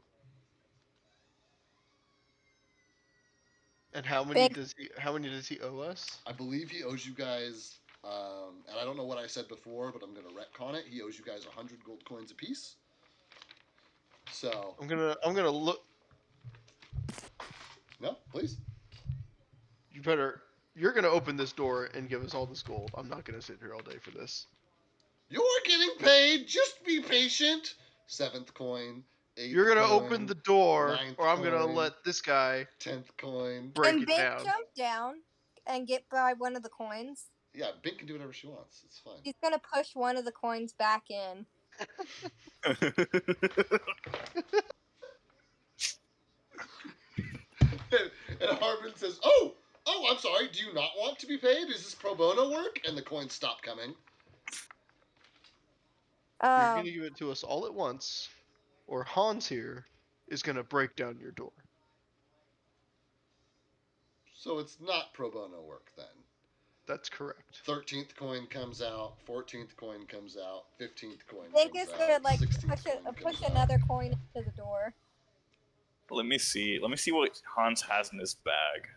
And how many does he owe us? I believe he owes you guys, and I don't know what I said before, but I'm going to retcon it. He owes you guys 100 gold coins apiece. So I'm gonna look. No, please. You're gonna open this door and give us all this gold. I'm not gonna sit here all day for this. You're getting paid. Just be patient. 7th coin. 8th You're gonna coin, open the door, 9th or I'm gonna coin, let this guy 10th coin. break Can it Bink down. jump down and get by one of the coins? Yeah, Bink can do whatever she wants. It's fine. He's gonna push one of the coins back in. And Harbin says, oh, I'm sorry. Do you not want to be paid? Is this pro bono work? And the coins stop coming. You're gonna give it to us all at once, or Hans here is gonna break down your door. So it's not pro bono work then. That's correct. 13th coin comes out. 14th coin comes out. 15th coin Bink comes is out. gonna like 16th coin push comes out. another coin into the door. Let me see what Hans has in his bag.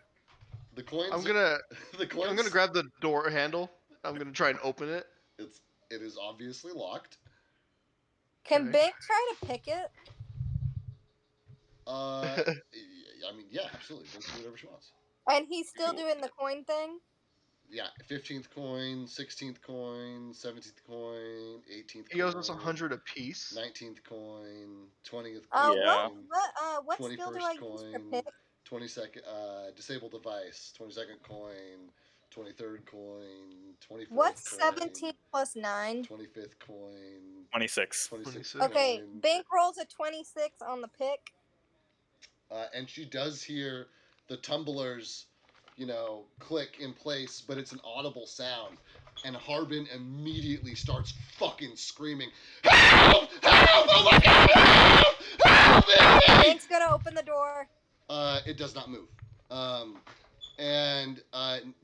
The coins. I'm gonna The coins. I'm gonna grab the door handle. I'm gonna try and open it. It is obviously locked. Can Okay. Bink try to pick it? I mean, yeah, absolutely. Bink can do whatever she wants. And he's still doing the coin thing? Yeah, 15th coin, 16th coin, 17th coin, 18th coin. He owes us 100 apiece. 19th coin, 20th coin. Yeah. What skill do I use for pick? 22nd, disable device, 22nd coin, 23rd coin, 24th What's coin, 17 plus 9? 25th coin, 26. 26th 26th. Okay, coin. Bink rolls a 26 on the pick. And she does hear the tumblers, click in place, but it's an audible sound. And Harbin immediately starts fucking screaming, help! Help! Oh my god! Help! Help me! Bink's gonna open the door. It does not move. And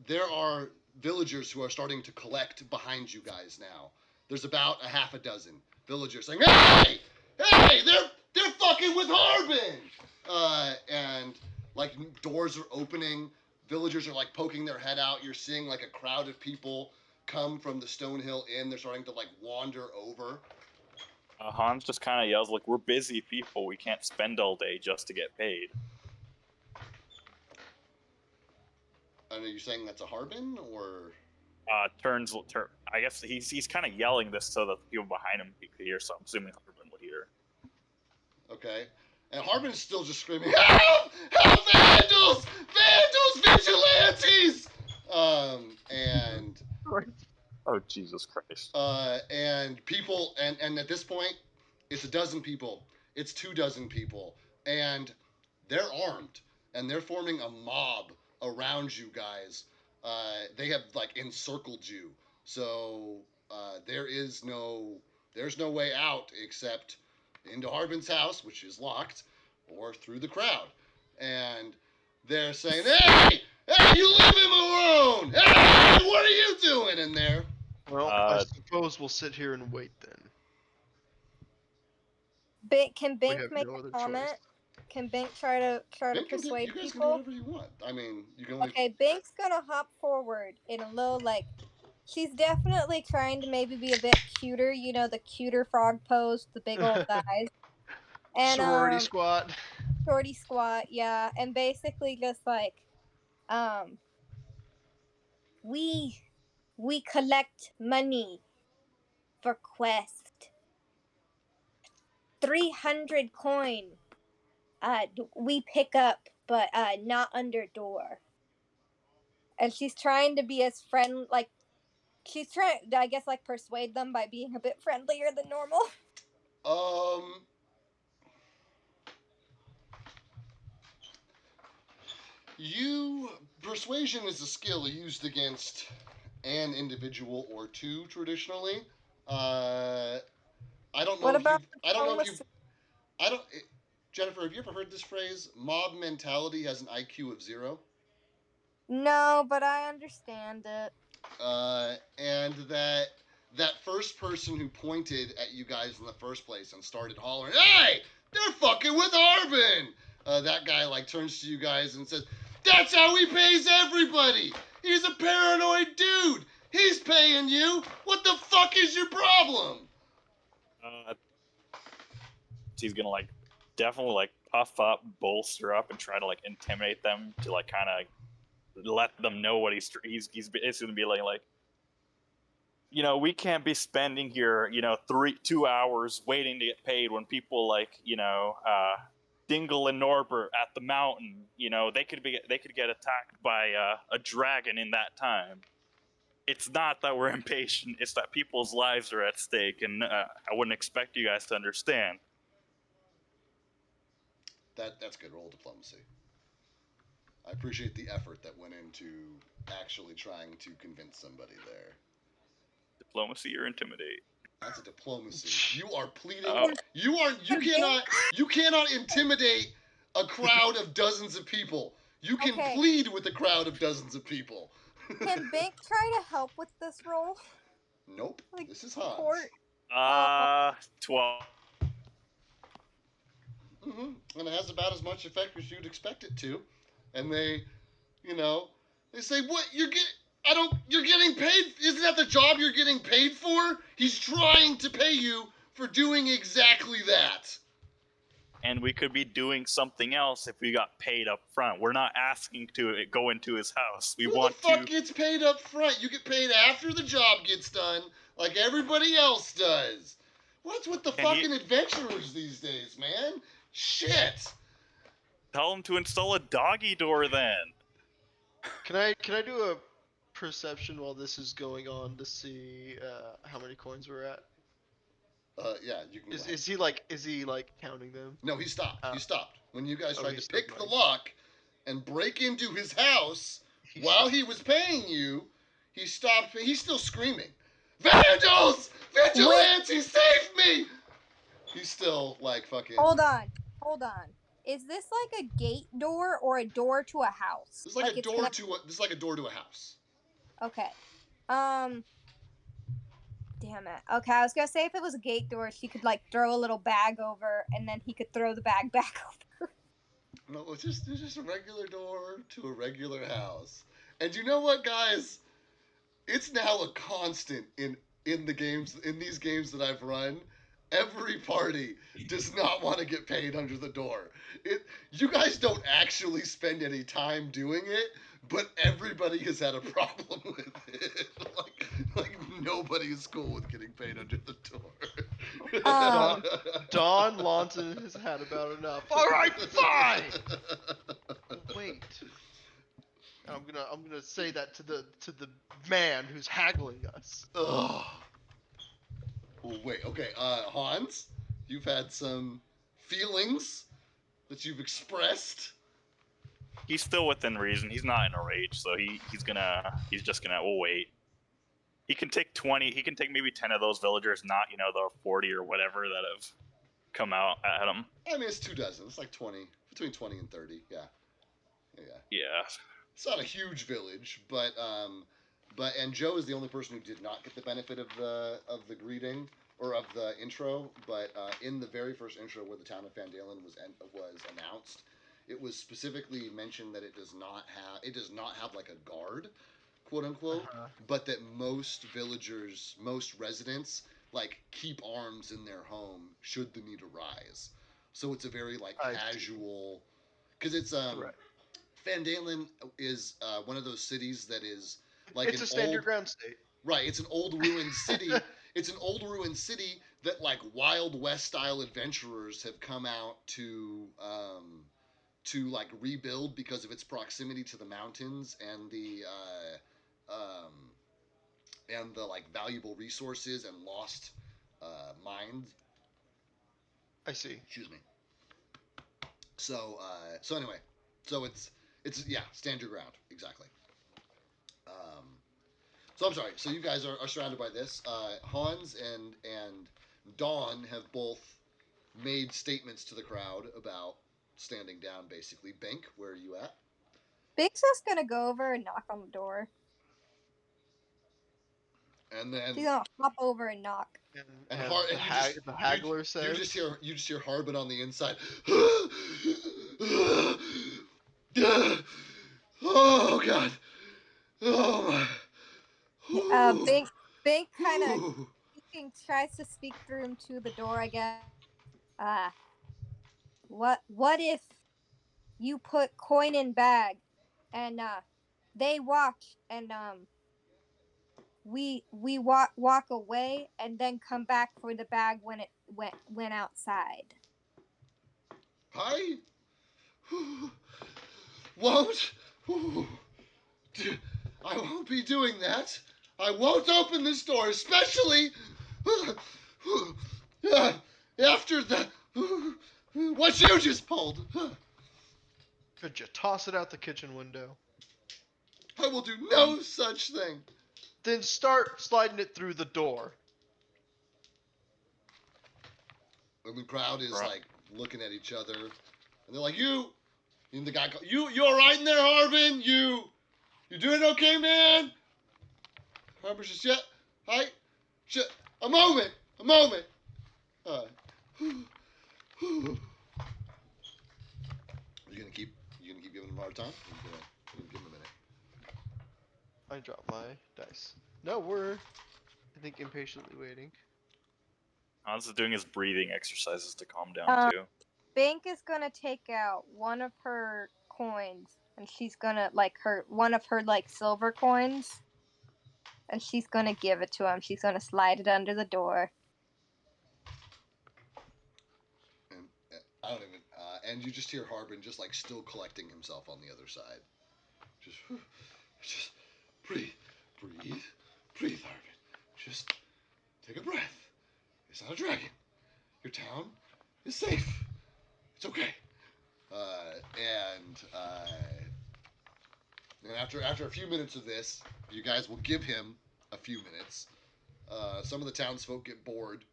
there are villagers who are starting to collect behind you guys now. There's about a half a dozen villagers saying, hey! Hey! They're fucking fucking with Harbin! And like doors are opening, villagers are like poking their head out. You're seeing like a crowd of people come from the Stonehill Inn. They're starting to like wander over. Hans just kind of yells, like, we're busy people. We can't spend all day just to get paid. And are you saying that's a Harbin, or? I guess he's kind of yelling this so that the people behind him could hear, so I'm assuming Harbin would hear. Okay. And Harbin's still just screaming, help! Help! Vandals! Vandals! Vigilantes! And... Oh, Jesus Christ. And people, and at this point, it's a dozen people. It's 24 people. And they're armed. And they're forming a mob around you guys. They have, like, encircled you. So, there's no way out except into Harbin's house, which is locked, or through the crowd. And they're saying, hey, you leave him alone! Hey, what are you doing in there? Well, I suppose we'll sit here and wait then. Can We Bink have make no a other comment? choice. Can Bink try to Bink can persuade you guys people? can do whatever you want. I mean, you can only... Okay, Bink's gonna hop forward in a little, like, she's definitely trying to maybe be a bit cuter, you know, the cuter frog pose, the big old thighs. And Sorority squat. shorty squat, yeah, and basically just like, we collect money for quest. 300 coin. We pick up, but not under door. And she's trying to be as like, she's trying, I guess, like, persuade them by being a bit friendlier than normal. Persuasion is a skill used against an individual or two traditionally. I don't know What if about you. I don't know if you. I don't. Jennifer, have you ever heard this phrase? Mob mentality has an IQ of 0. No, but I understand it. And that first person who pointed at you guys in the first place and started hollering, "Hey, they're fucking with Harbin!" That guy like turns to you guys and says, "That's how he pays everybody. He's a paranoid dude. He's paying you. What the fuck is your problem?" He's gonna like definitely like puff up, bolster up, and try to like intimidate them to like kind of let them know what he's basically gonna be like, you know, we can't be spending here, you know, 2 hours waiting to get paid when people like, you know, Dingle and Norbert at the mountain, you know, they could get attacked by a dragon in that time. It's not that we're impatient; it's that people's lives are at stake, and I wouldn't expect you guys to understand. That's good. Roll diplomacy. I appreciate the effort that went into actually trying to convince somebody there. Diplomacy or intimidate? That's a diplomacy. You are pleading. Oh. You cannot intimidate a crowd of dozens of people. You can plead with a crowd of dozens of people. Can Bink try to help with this role? Nope. Like, this is Hans. 12. And it has about as much effect as you'd expect it to. And they, you know, they say, "What you're getting paid? Isn't that the job you're getting paid for? He's trying to pay you for doing exactly that." And we could be doing something else if we got paid up front. We're not asking to go into his house. Who the fuck gets paid up front? You get paid after the job gets done, like everybody else does. What's with the fucking adventurers these days, man? Shit. Tell him to install a doggy door then. Can I do a perception while this is going on to see how many coins we're at? Yeah, you can. Is he like counting them? No, he stopped. He stopped when you guys tried to pick the lock and break into his house while he was paying you. He stopped. He's still screaming, "Vandals! Vigilantes, save me!" He's still like fucking. Hold on. Is this like a gate door or a door to a house? This is like a door to a house. Okay. Damn it. Okay, I was gonna say if it was a gate door, she could like throw a little bag over, and then he could throw the bag back over. No, it's just a regular door to a regular house. And you know what, guys? It's now a constant in the games in these games that I've run. Every party does not want to get paid under the door. You guys don't actually spend any time doing it, but everybody has had a problem with it. like nobody is cool with getting paid under the door. Don Launton has had about enough. All right, fine. Wait. I'm gonna say that to the man who's haggling us. Ugh. Well, wait, okay, Hans, you've had some feelings that you've expressed. He's still within reason. He's not in a rage, so he's just gonna. We'll wait. He can take 20. He can take maybe 10 of those villagers, not the 40 or whatever that have come out at him. I mean, it's 24. It's like 20, between 20 and 30. Yeah. Yeah. It's not a huge village, but and Joe is the only person who did not get the benefit of the greeting or of the intro. But in the very first intro where the town of Phandelver was announced, it was specifically mentioned that it does not have like a guard, quote unquote, but that most villagers, most residents, like keep arms in their home should the need arise. So it's a very like casual, because it's Right. Phandelver is one of those cities that is like It's a stand your ground state. Right, it's an old ruined city. It's an old ruined city that like Wild West style adventurers have come out to like rebuild because of its proximity to the mountains and the like valuable resources and lost mines. I see. Excuse me. So anyway, so it's stand your ground, exactly. So I'm sorry. So you guys are surrounded by this. Hans and Dawn have both made statements to the crowd about standing down. Basically, Bink, where are you at? Bink's just gonna go over and knock on the door. And then She's gonna hop over and knock. And the haggler says, you just hear Harbin on the inside. Oh God! Oh my! Bink kind of tries to speak through him to the door, I guess. What if you put coin in bag and they watch and we walk away and then come back for the bag when it went outside. I won't. I won't be doing that. I won't open this door, especially after what you just pulled. Could you toss it out the kitchen window? I will do no such thing. Then start sliding it through the door. And the crowd is like looking at each other, and they're like, "You," and the guy, "You all right in there, Harbin? You doing okay, man?" Harbin's just, "Yeah, hi, a moment." You gonna keep giving him a hard time? Or you gonna give him a minute? I dropped my dice. No, we're, I think, impatiently waiting. Hans is doing his breathing exercises to calm down too. Bink is gonna take out one of her coins, and she's gonna one of her silver coins, and she's gonna give it to him. She's gonna slide it under the door. And I don't even. And you just hear Harbin just like still collecting himself on the other side. Just breathe, Harbin. Just take a breath. It's not a dragon. Your town is safe. It's okay. And after a few minutes of this, you guys will give him a few minutes. Some of the townsfolk get bored,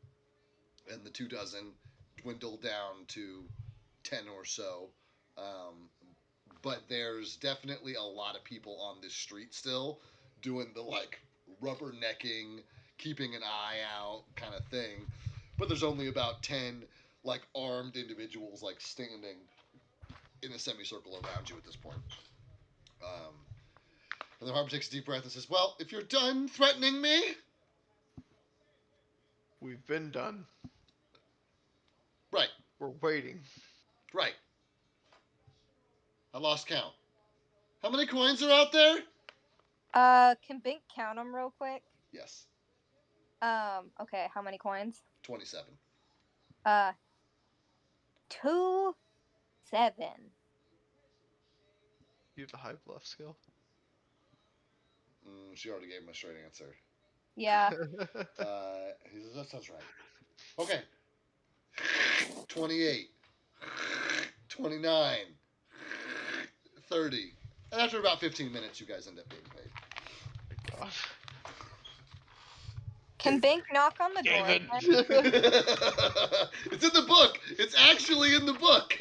and the 24 dwindle down to 10 or so. But there's definitely a lot of people on this street still doing the rubbernecking, keeping an eye out kind of thing. But there's only about 10 like armed individuals like standing in a semicircle around you at this point. And the Harper takes a deep breath and says, "Well, if you're done threatening me, We've been done. right, We're waiting. right. I lost count. How many coins are out there?" Can Bink count them real quick? Yes, Okay, how many coins? 27. 2, 7. You have the high bluff skill. She already gave him a straight answer. Yeah. He says, "That sounds right." Okay. 28. 29. 30. And after about 15 minutes, you guys end up being paid. God. Can Bink knock on the door? David. again? It's in the book. It's actually in the book.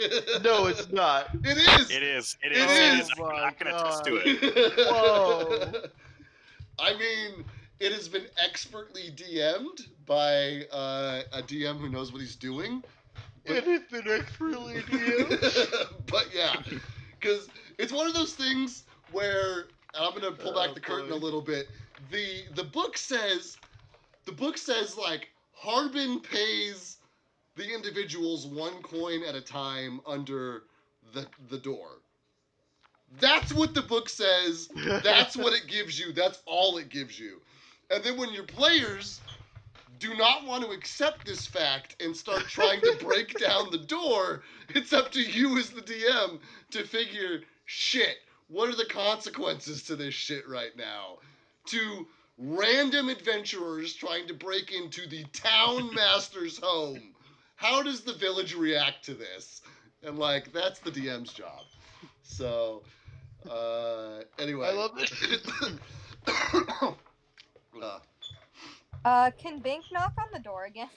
No, it's not. It is. It is. It It is. It is. is. Oh I'm my not going to attest to God. it. Whoa. I mean, it has been expertly DM'd by a DM who knows what he's doing. It has been expertly DM'd. But yeah, because it's one of those things where, and I'm gonna pull back Oh, the curtain boy. a little bit. The book says like Harbin pays the individuals 1 coin at a time under the door. That's what the book says. That's what it gives you. That's all it gives you. And then when your players do not want to accept this fact and start trying to break down the door, it's up to you as the DM to figure, shit, what are the consequences to this shit right now? To random adventurers trying to break into the town master's home. How does the village react to this? And like, that's the DM's job. So, anyway. I love it. Can Bink knock on the door again?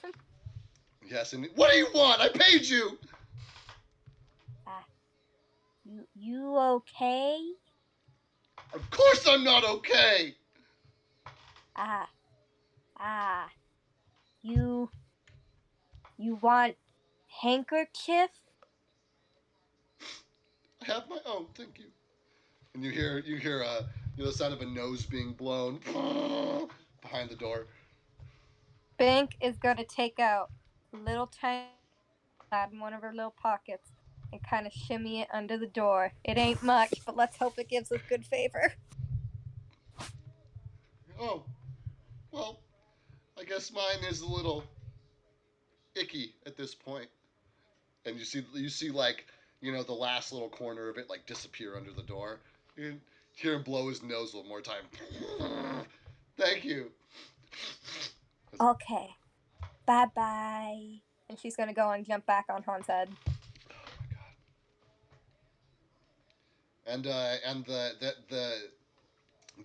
Yes, and what do you want? I paid you. You okay? Of course I'm not okay. You want handkerchief? I have my own, thank you. And you hear the sound of a nose being blown behind the door. Bink is gonna take out a little tiny pad in one of her little pockets and kind of shimmy it under the door. It ain't much, but let's hope it gives us good favor. Oh, well, I guess mine is a little icky at this point. And you see like, the last little corner of it like disappear under the door. You hear him blow his nose one more time. Thank you. Okay. Bye-bye. And she's gonna go and jump back on Han's head. And the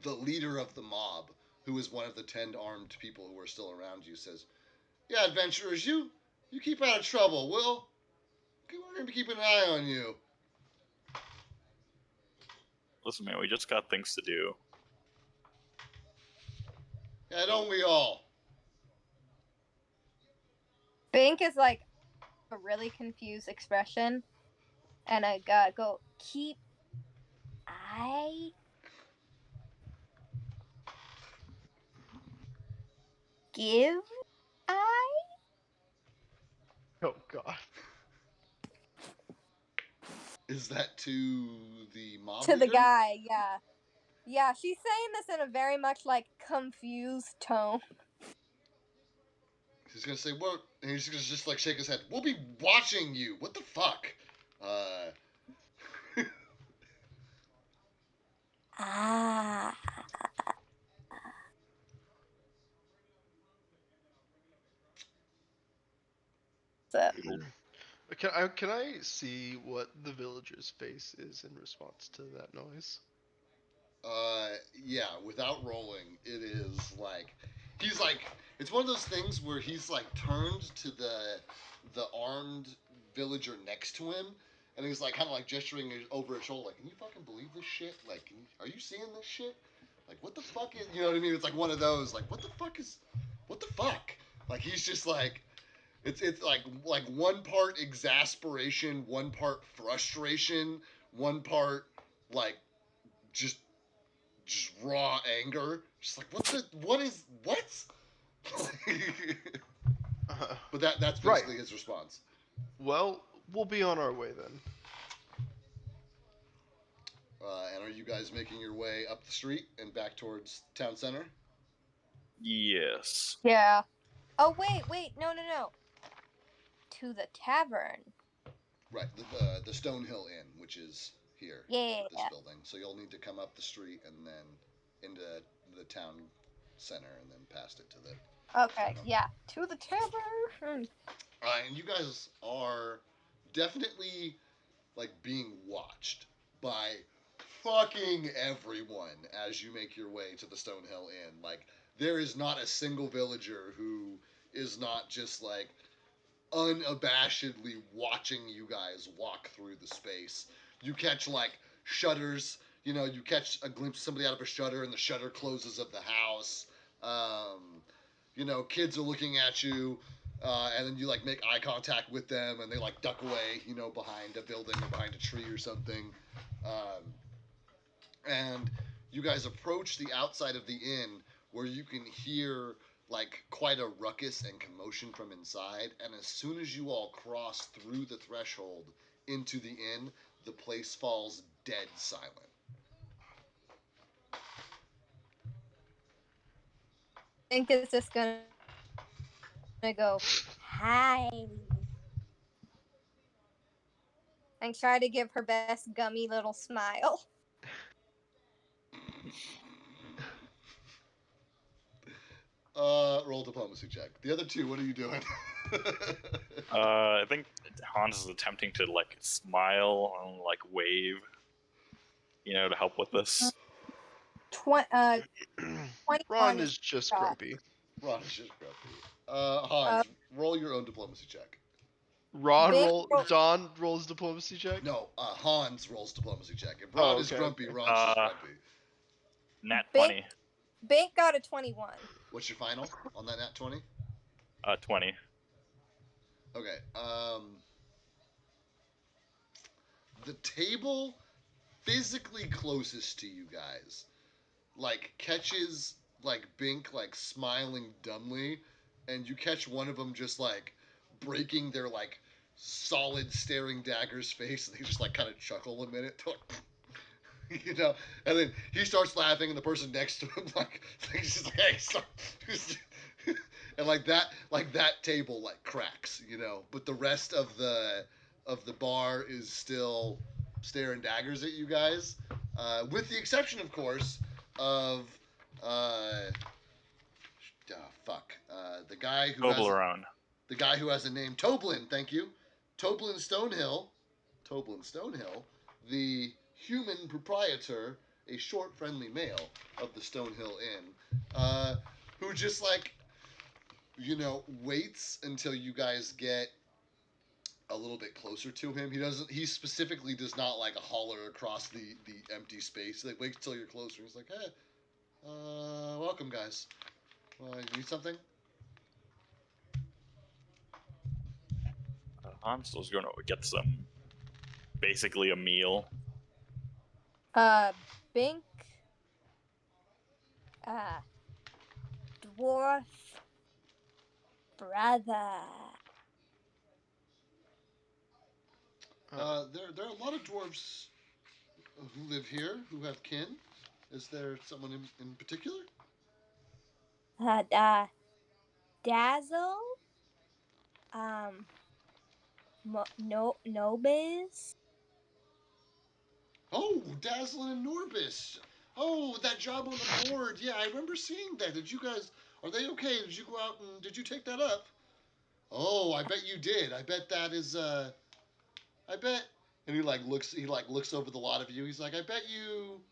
leader of the mob, who is one of the 10 armed people who are still around you, says, "Yeah, adventurers, you keep out of trouble. We're gonna be keeping an eye on you." Listen, man, we just got things to do. Yeah, don't we all? Bink is like a really confused expression. And I gotta go, keep eye? Give eye? Oh God. Is that to the mob To the leader? guy, yeah. Yeah, she's saying this in a very much like confused tone. He's gonna say, "What?" And he's gonna just like shake his head. "We'll be watching you. What the fuck?" Ah. So, Can I see what the villager's face is in response to that noise? Yeah, without rolling, it is like he's like it's one of those things where he's like turned to the armed villager next to him, and he's like kind of like gesturing over his shoulder, like, "Can you fucking believe this shit? Like, are you seeing this shit? Like, what the fuck is, you know what I mean? It's like one of those, like, what the fuck is what the fuck? Like he's just like, it's like one part exasperation, one part frustration, one part like just raw anger. Just like what? But that's basically Right. his response. Well, we'll be on our way then. And are you guys making your way up the street and back towards town center? Yes. Yeah. Oh wait, no. To the tavern. Right, the Stonehill Inn, which is here, Yeah. this building. So you'll need to come up the street and then into the town center and then past it to the. Okay, yeah. To the tavern. And you guys are definitely like being watched by fucking everyone as you make your way to the Stonehill Inn. Like there is not a single villager who is not just like unabashedly watching you guys walk through the space. You catch like shutters, you catch a glimpse of somebody out of a shutter and the shutter closes of the house. Kids are looking at you, and then you like make eye contact with them and they like duck away, behind a building or behind a tree or something. And you guys approach the outside of the inn where you can hear like quite a ruckus and commotion from inside, and as soon as you all cross through the threshold into the inn, the place falls dead silent. I think it's just gonna go hi and try to give her best gummy little smile. Roll diplomacy check. The other two, what are you doing? I think Hans is attempting to like smile and like wave, to help with this. 21 Ron is just grumpy. Ron is just grumpy. Hans, roll your own diplomacy check. Don rolls diplomacy check? No, Hans rolls diplomacy check. If Ron is grumpy, okay. Ron's just grumpy. Nat Bink- 20. Bink got a 21. What's your final on that nat 20? 20. Okay. The table physically closest to you guys, like, catches, like, Bink, like, smiling dumbly, and you catch one of them just, like, breaking their, like, solid staring dagger's face, and they just, like, kind of chuckle a minute. And then he starts laughing, and the person next to him, he's just like, hey, stop. And like that table like cracks, but the rest of the bar is still staring daggers at you guys, with the exception, of course, of the guy who Toblerone. the guy who has a name, Toblin. Thank you, Toblin Stonehill, the human proprietor, a short, friendly male of the Stonehill Inn, who just like, waits until you guys get a little bit closer to him. He specifically does not like a holler across the empty space. He like waits till you're closer. He's like, hey, welcome guys. You need something? Hansel's going to get basically a meal. Bink, dwarf, brother. There are a lot of dwarves who live here who have kin. Is there someone in particular? Dazzle, Nobis. Oh, Dazzlin and Norbis. Oh, that job on the board. Yeah, I remember seeing that. Did you guys? Are they okay? Did you go out and did you take that up? Oh, I bet you did. I bet that is. I bet. And he looks over the lot of you. He's like, I bet you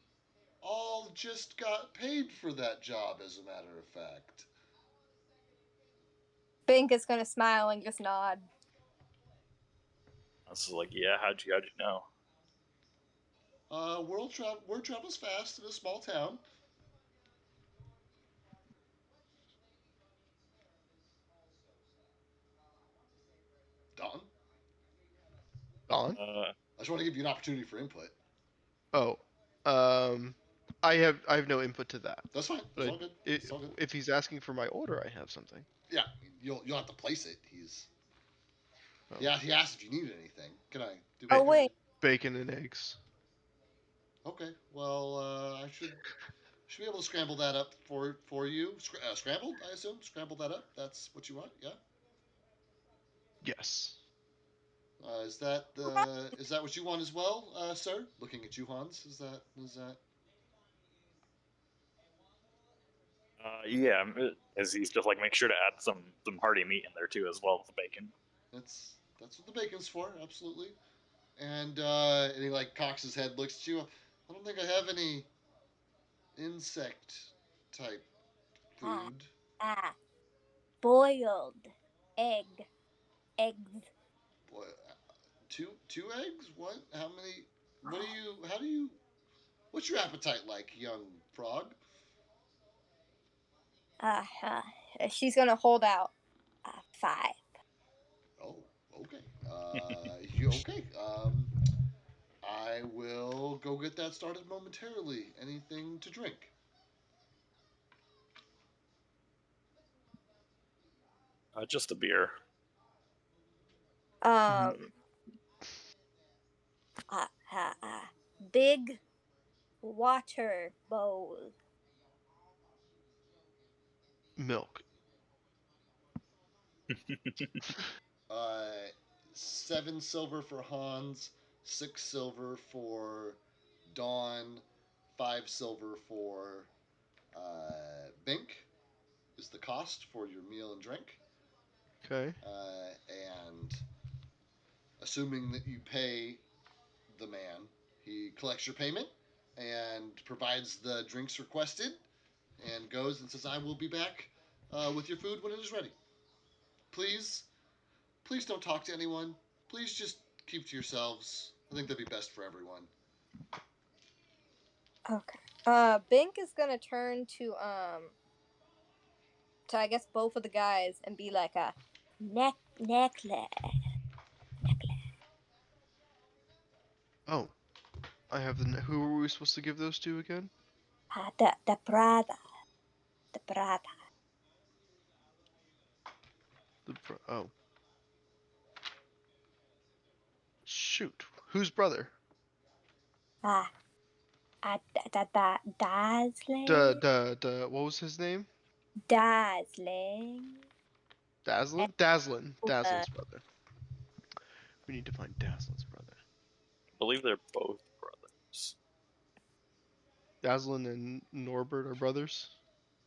all just got paid for that job. As a matter of fact. Bink is gonna smile and just nod. I was like, yeah, how'd you know? Word travels fast in a small town. on. I just want to give you an opportunity for input. Oh, I have no input to that. That's fine. That's all good. It's all good. If he's asking for my order, I have something. Yeah, you'll have to place it. Oh. Yeah, he asked if you needed anything. Can I do? Oh, wait. Bacon and eggs. Okay. Well, I should be able to scramble that up for you. Scrambled, I assume. Scramble that up. That's what you want. Yeah. Yes. Is that what you want as well, sir? Looking at you, Hans. Is that? Yeah, as he's just like make sure to add some hearty meat in there too, as well as the bacon. That's what the bacon's for. Absolutely. And he like cocks his head, looks at you. I don't think I have any insect type food. Boiled eggs. Boy, two eggs? What? How many? What do you? How do you? What's your appetite like, young frog? She's gonna hold out 5. Oh, okay. Okay. I will go get that started momentarily. Anything to drink? Just a beer. Big water bowl. Milk. 7 silver for Hans, 6 silver for Dawn, 5 silver for Bink is the cost for your meal and drink. Okay. And assuming that you pay the man, he collects your payment and provides the drinks requested and goes and says, I will be back with your food when it is ready. Please don't talk to anyone. Please just keep to yourselves. I think that'd be best for everyone. Okay. Bink is gonna turn to I guess both of the guys and be like a necklace. Oh, I have the. Who were we supposed to give those to again? The brother. Oh. Shoot. Whose brother? Dazzling. What was his name? Dazzling. Dazzlin? Dazzlin's brother. We need to find Dazzlin's brother. I believe they're both brothers. Dazzlin and Norbert are brothers?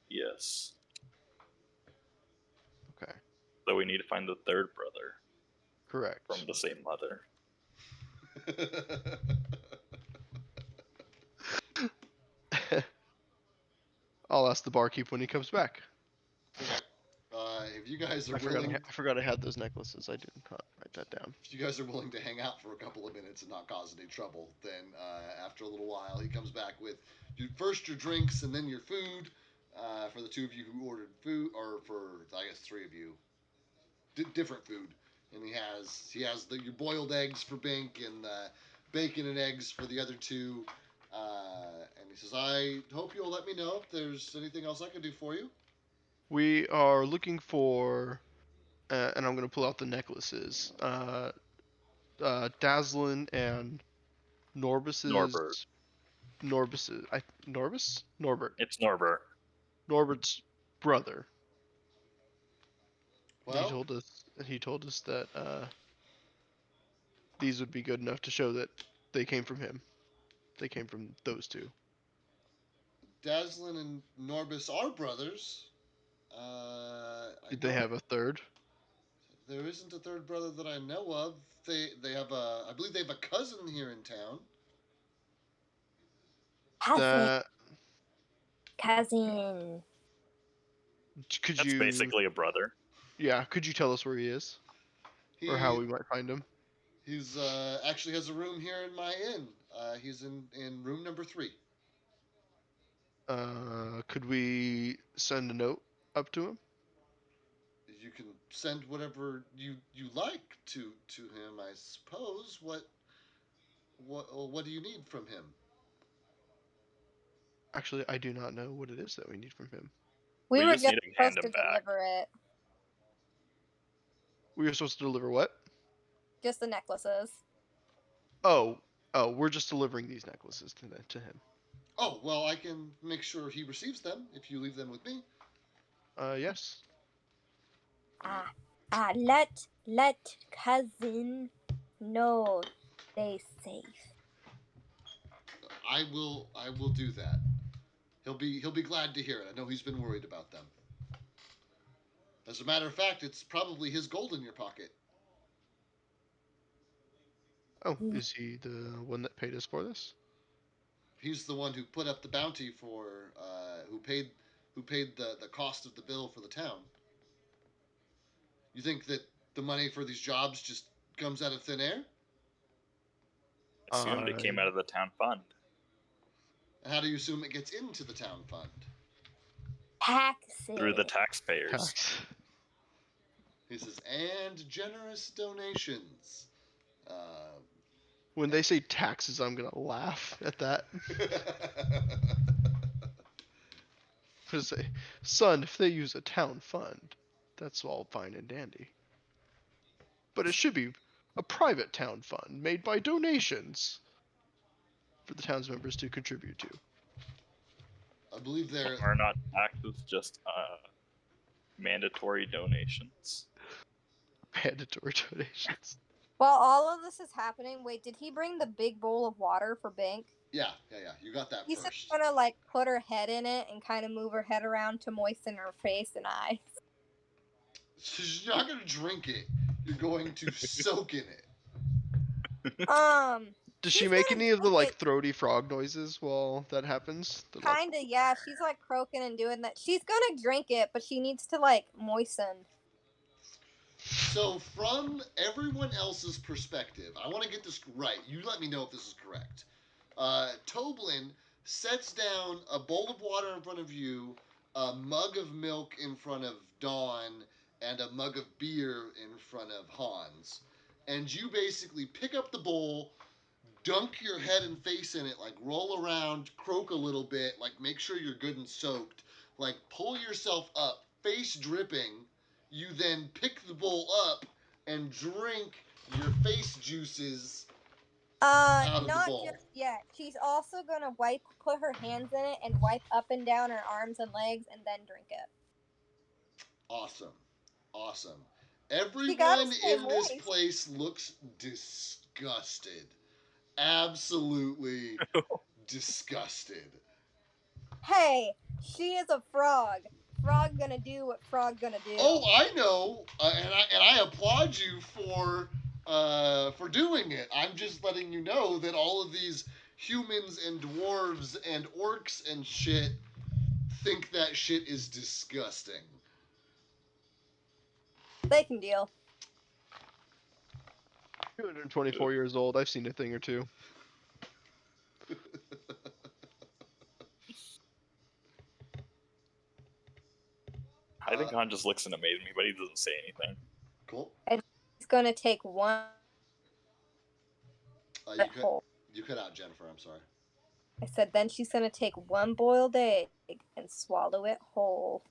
Yes. Okay. So we need to find the third brother. Correct. From the same mother. I'll ask the barkeep when he comes back. Okay. If you guys are I forgot I had those necklaces. I didn't write that down. If you guys are willing to hang out for a couple of minutes and not cause any trouble, then after a little while, he comes back with first your drinks and then your food. For the 2 of you who ordered food, or for I guess 3 of you, different food. And he has your boiled eggs for Bink and bacon and eggs for the other 2. And he says, I hope you'll let me know if there's anything else I can do for you. We are looking for, and I'm going to pull out the necklaces. Dazzlin and Norbus's. Norbert. Norbert. It's Norbert. Norbert's brother. Well, he told us that these would be good enough to show that they came from him. They came from those 2. Dazzlin and Norbus are brothers. Did they have a third? There isn't a third brother that I know of. They have I believe they have a cousin here in town. Cousin. That's basically a brother. Yeah, could you tell us where he is? Or how we might find him? He's actually has a room here in my inn. He's in room number 3. Could we send a note up to him? can send whatever you like to him, I suppose. What do you need from him? Actually, I do not know what it is that we need from him. We We were just just need to hand supposed to him back. deliver it. We were supposed to deliver what? Just the necklaces. Oh, we're just delivering these necklaces to him. Oh, well, I can make sure he receives them if you leave them with me. Yes. Let cousin know they safe. I will do that. He'll be glad to hear it. I know he's been worried about them. As a matter of fact, it's probably his gold in your pocket. Oh, is he the one that paid us for this? He's the one who put up the bounty for who paid the cost of the bill for the town. You think that the money for these jobs just comes out of thin air? Assumed it came out of the town fund. And how do you assume it gets into the town fund? Taxes. Through the taxpayers. Tax. He says, and generous donations. When they say taxes, I'm gonna laugh at that. To say, son, if they use a town fund, that's all fine and dandy. But it should be a private town fund made by donations for the town's members to contribute to. I believe they're Are not taxes just mandatory donations? Mandatory donations. While all of this is happening, wait, did he bring the big bowl of water for Bink? yeah. You got that He's first. just gonna like put her head in it and kind of move her head around to moisten her face and eyes. She's not gonna drink it. You're going to soak in it. Does she She's make gonna any of the drink like it. throaty frog noises while that happens? The, like, Kinda, yeah. She's like croaking and doing that. She's gonna drink it, but she needs to like moisten. So, from everyone else's perspective, I want to get this right. You let me know if this is correct. Toblin sets down a bowl of water in front of you, a mug of milk in front of Dawn, and a mug of beer in front of Hans. And you basically pick up the bowl, dunk your head and face in it, like roll around, croak a little bit, like make sure you're good and soaked, like pull yourself up, face dripping. You then pick the bowl up and drink your face juices out of the Not bowl. just yet. She's also gonna put her hands in it and wipe up and down her arms and legs and then drink it. Awesome. gotta Everyone stay in this moist. place looks disgusted. Absolutely disgusted. Hey, she is a frog. Frog gonna do what frog gonna do. Oh, I know, and I applaud you for doing it. I'm just letting you know that all of these humans and dwarves and orcs and shit think that shit is disgusting. They can deal. 224 years old. I've seen a thing or two. I think Han just looks and amazes me, but he doesn't say anything. Cool. It's gonna take one whole. You cut out, Jennifer. I'm sorry. I said then she's gonna take one boiled egg and swallow it whole.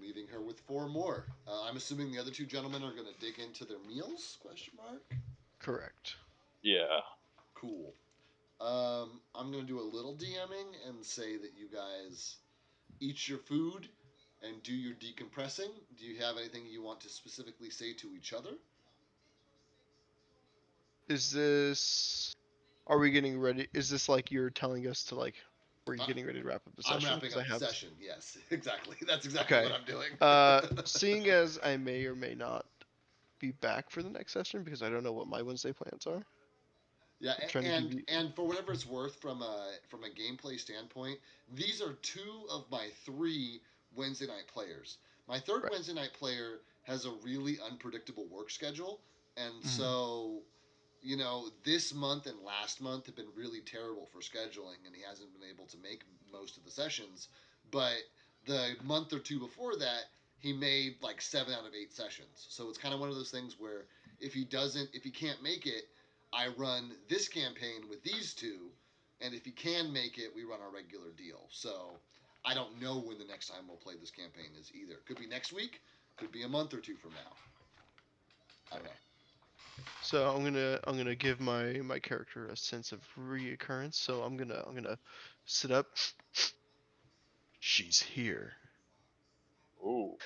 Leaving her with 4 more. I'm assuming the other 2 gentlemen are going to dig into their meals? Question mark. Correct. Yeah. Cool. I'm going to do a little DMing and say that you guys eat your food and do your decompressing. Do you have anything you want to specifically say to each other? Is this? Are we getting ready? Is this like you're telling us to like? We're getting ready to wrap up the session. I'm wrapping up the session. Yes, exactly. That's exactly Okay. what I'm doing. Seeing as I may or may not be back for the next session because I don't know what my Wednesday plans are. Yeah, I'm trying to give you- and for whatever it's worth, from a gameplay standpoint, these are 2 of my 3 Wednesday night players. My third Right. Wednesday night player has a really unpredictable work schedule, and so, you know, this month and last month have been really terrible for scheduling, and he hasn't been able to make most of the sessions. But the month or 2 before that, he made like 7 out of 8 sessions. So it's kind of one of those things where if he can't make it, I run this campaign with these two, and if he can make it, we run our regular deal. So I don't know when the next time we'll play this campaign is either. Could be next week, could be a month or two from now. I don't know. So I'm gonna give my character a sense of reoccurrence. So I'm gonna sit up. She's here. Ooh.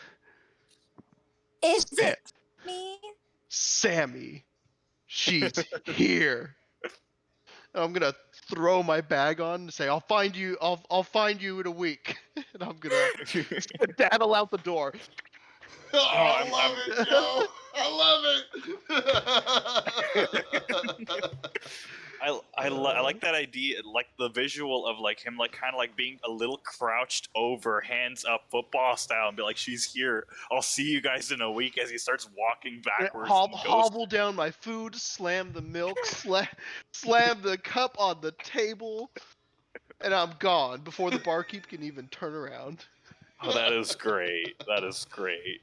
Is Sa- it me? Sammy. She's here. And I'm gonna throw my bag on and say, I'll find you in a week. And I'm gonna skedaddle out the door. Oh, I I'm- love I'm- it, Joe. I love it. I like that idea, like the visual of like him, like kind of like being a little crouched over, hands up, football style, and be like, "She's here. I'll see you guys in a week." As he starts walking backwards, and goes- Hobble down my food, slam the milk, slam the cup on the table, and I'm gone before the barkeep can even turn around. Oh, that is great. That is great.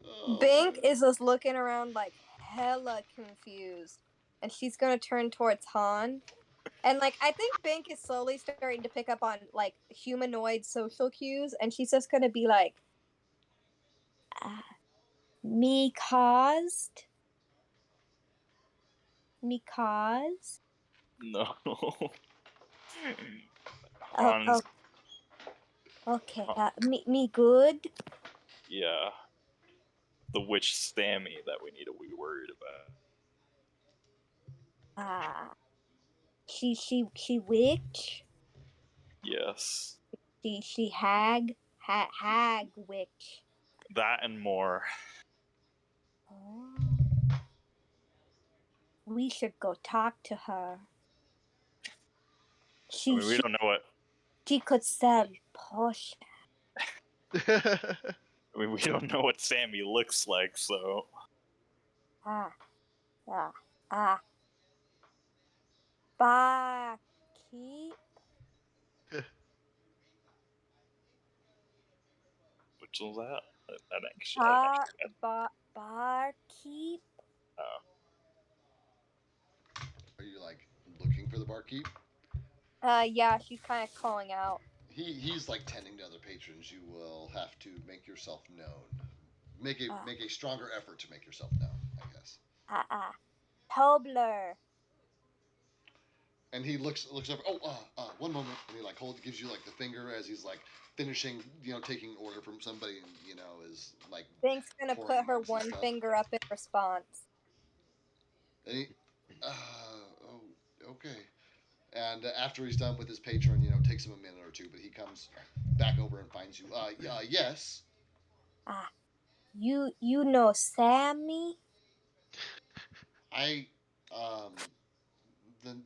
Oh, Bink man. is just looking around like hella confused, and she's gonna turn towards Han. And like I think Bink is slowly starting to pick up on like humanoid social cues, and she's just gonna be like, "Me caused, me cause." No. Oh, Hans, okay. Me good. yeah, the witch Sammy that we need to be worried about. She witch. Yes, She hag witch. that and more. Oh. We should go talk to her. I mean, we don't know what. She could sell potion. I mean, we don't know what Sammy looks like, so Barkeep. which was that? That actually. Barkeep. Are you like looking for the barkeep? Yeah, she's kind of calling out. He's like tending to other patrons. You will have to make yourself known. Make a stronger effort to make yourself known, I guess. Tobler. And he looks over. Oh, one moment. And he like gives you like the finger as he's like finishing, taking order from somebody, and is like. Bink's gonna pouring put her drinks and one stuff. finger up in response. And he, okay. And after he's done with his patron, takes him a minute or two, but he comes back over and finds you. Yes. You know Sammy? I,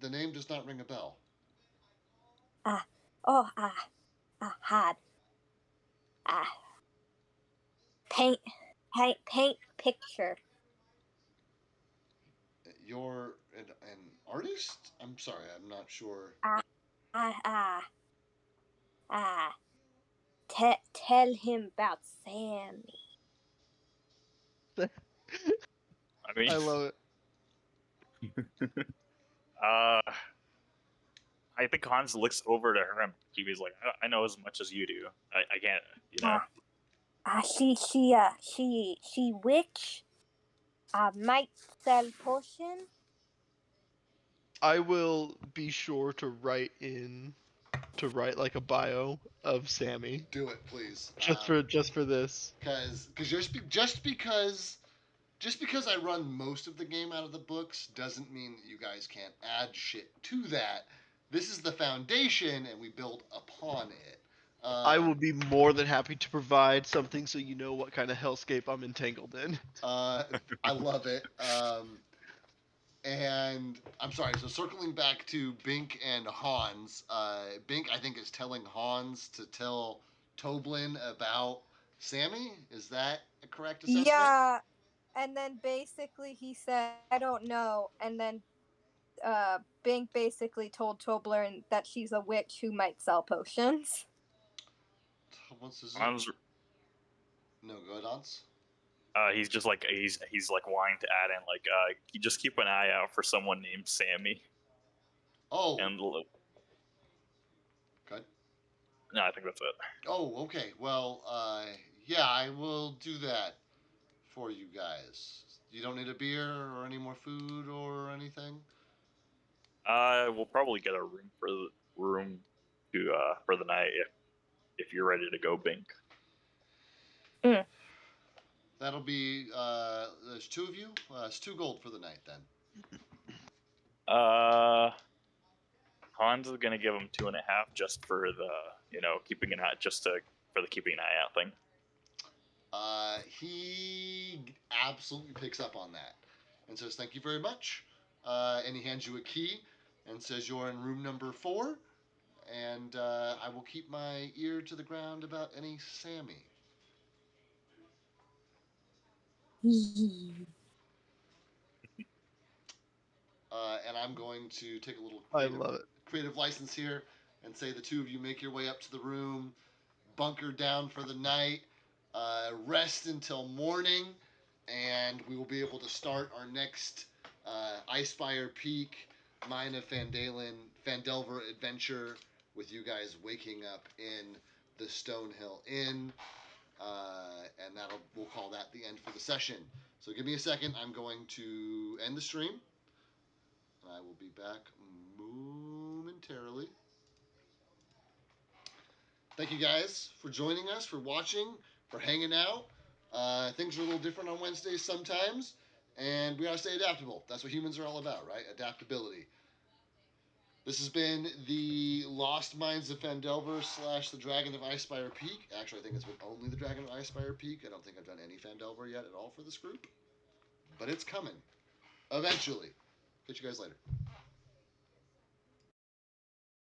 the name does not ring a bell. Had. Paint picture. You're an artist? I'm sorry, I'm not sure. Tell him about Sammy. I mean, I love it. I think Hans looks over to her and he's like, I know as much as you do. I can't, She witch. Might sell potion. I will be sure to write like a bio of Sammy Do it, please. just for this. Because just because I run most of the game out of the books doesn't mean that you guys can't add shit to that. This is the foundation, and we build upon it. I will be more than happy to provide something so you know what kind of hellscape I'm entangled in. I love it. And I'm sorry. So circling back to Bink and Hans, Bink I think is telling Hans to tell Toblin about Sammy. Is that a correct assessment? Yeah, and then basically he said, "I don't know," and then Bink basically told Tobler that she's a witch who might sell potions. What's his Hans No Godons? He's just like he's like wanting to add in like you just keep an eye out for someone named Sammy. Oh, And good. no, I think that's it. Oh, okay. Well, yeah, I will do that for you guys. You don't need a beer or any more food or anything? We'll probably get a room to for the night if you're ready to go, Bink. That'll be, there's two of you? It's 2 gold for the night then. Hans is gonna give him 2.5 just for the keeping an eye for the keeping an eye out thing. He absolutely picks up on that and says, thank you very much. And he hands you a key and says, you're in room number 4. And I will keep my ear to the ground about any Sammy. And I'm going to take a little I love it. creative license here and say the two of you make your way up to the room, bunker down for the night, rest until morning, and we will be able to start our next Icefire Peak, Mine of Phandelver adventure with you guys waking up in the Stonehill Inn, and we'll call that the end for the session. So give me a second. I'm going to end the stream, and I will be back momentarily. Thank you guys for joining us, for watching, for hanging out. Things are a little different on Wednesdays sometimes, and we gotta stay adaptable. That's what humans are all about, right? Adaptability. This has been the Lost Mines of Phandelver / the Dragon of Icespire Peak. Actually, I think it's been only the Dragon of Icespire Peak. I don't think I've done any Phandelver yet at all for this group, but it's coming eventually. Catch you guys later.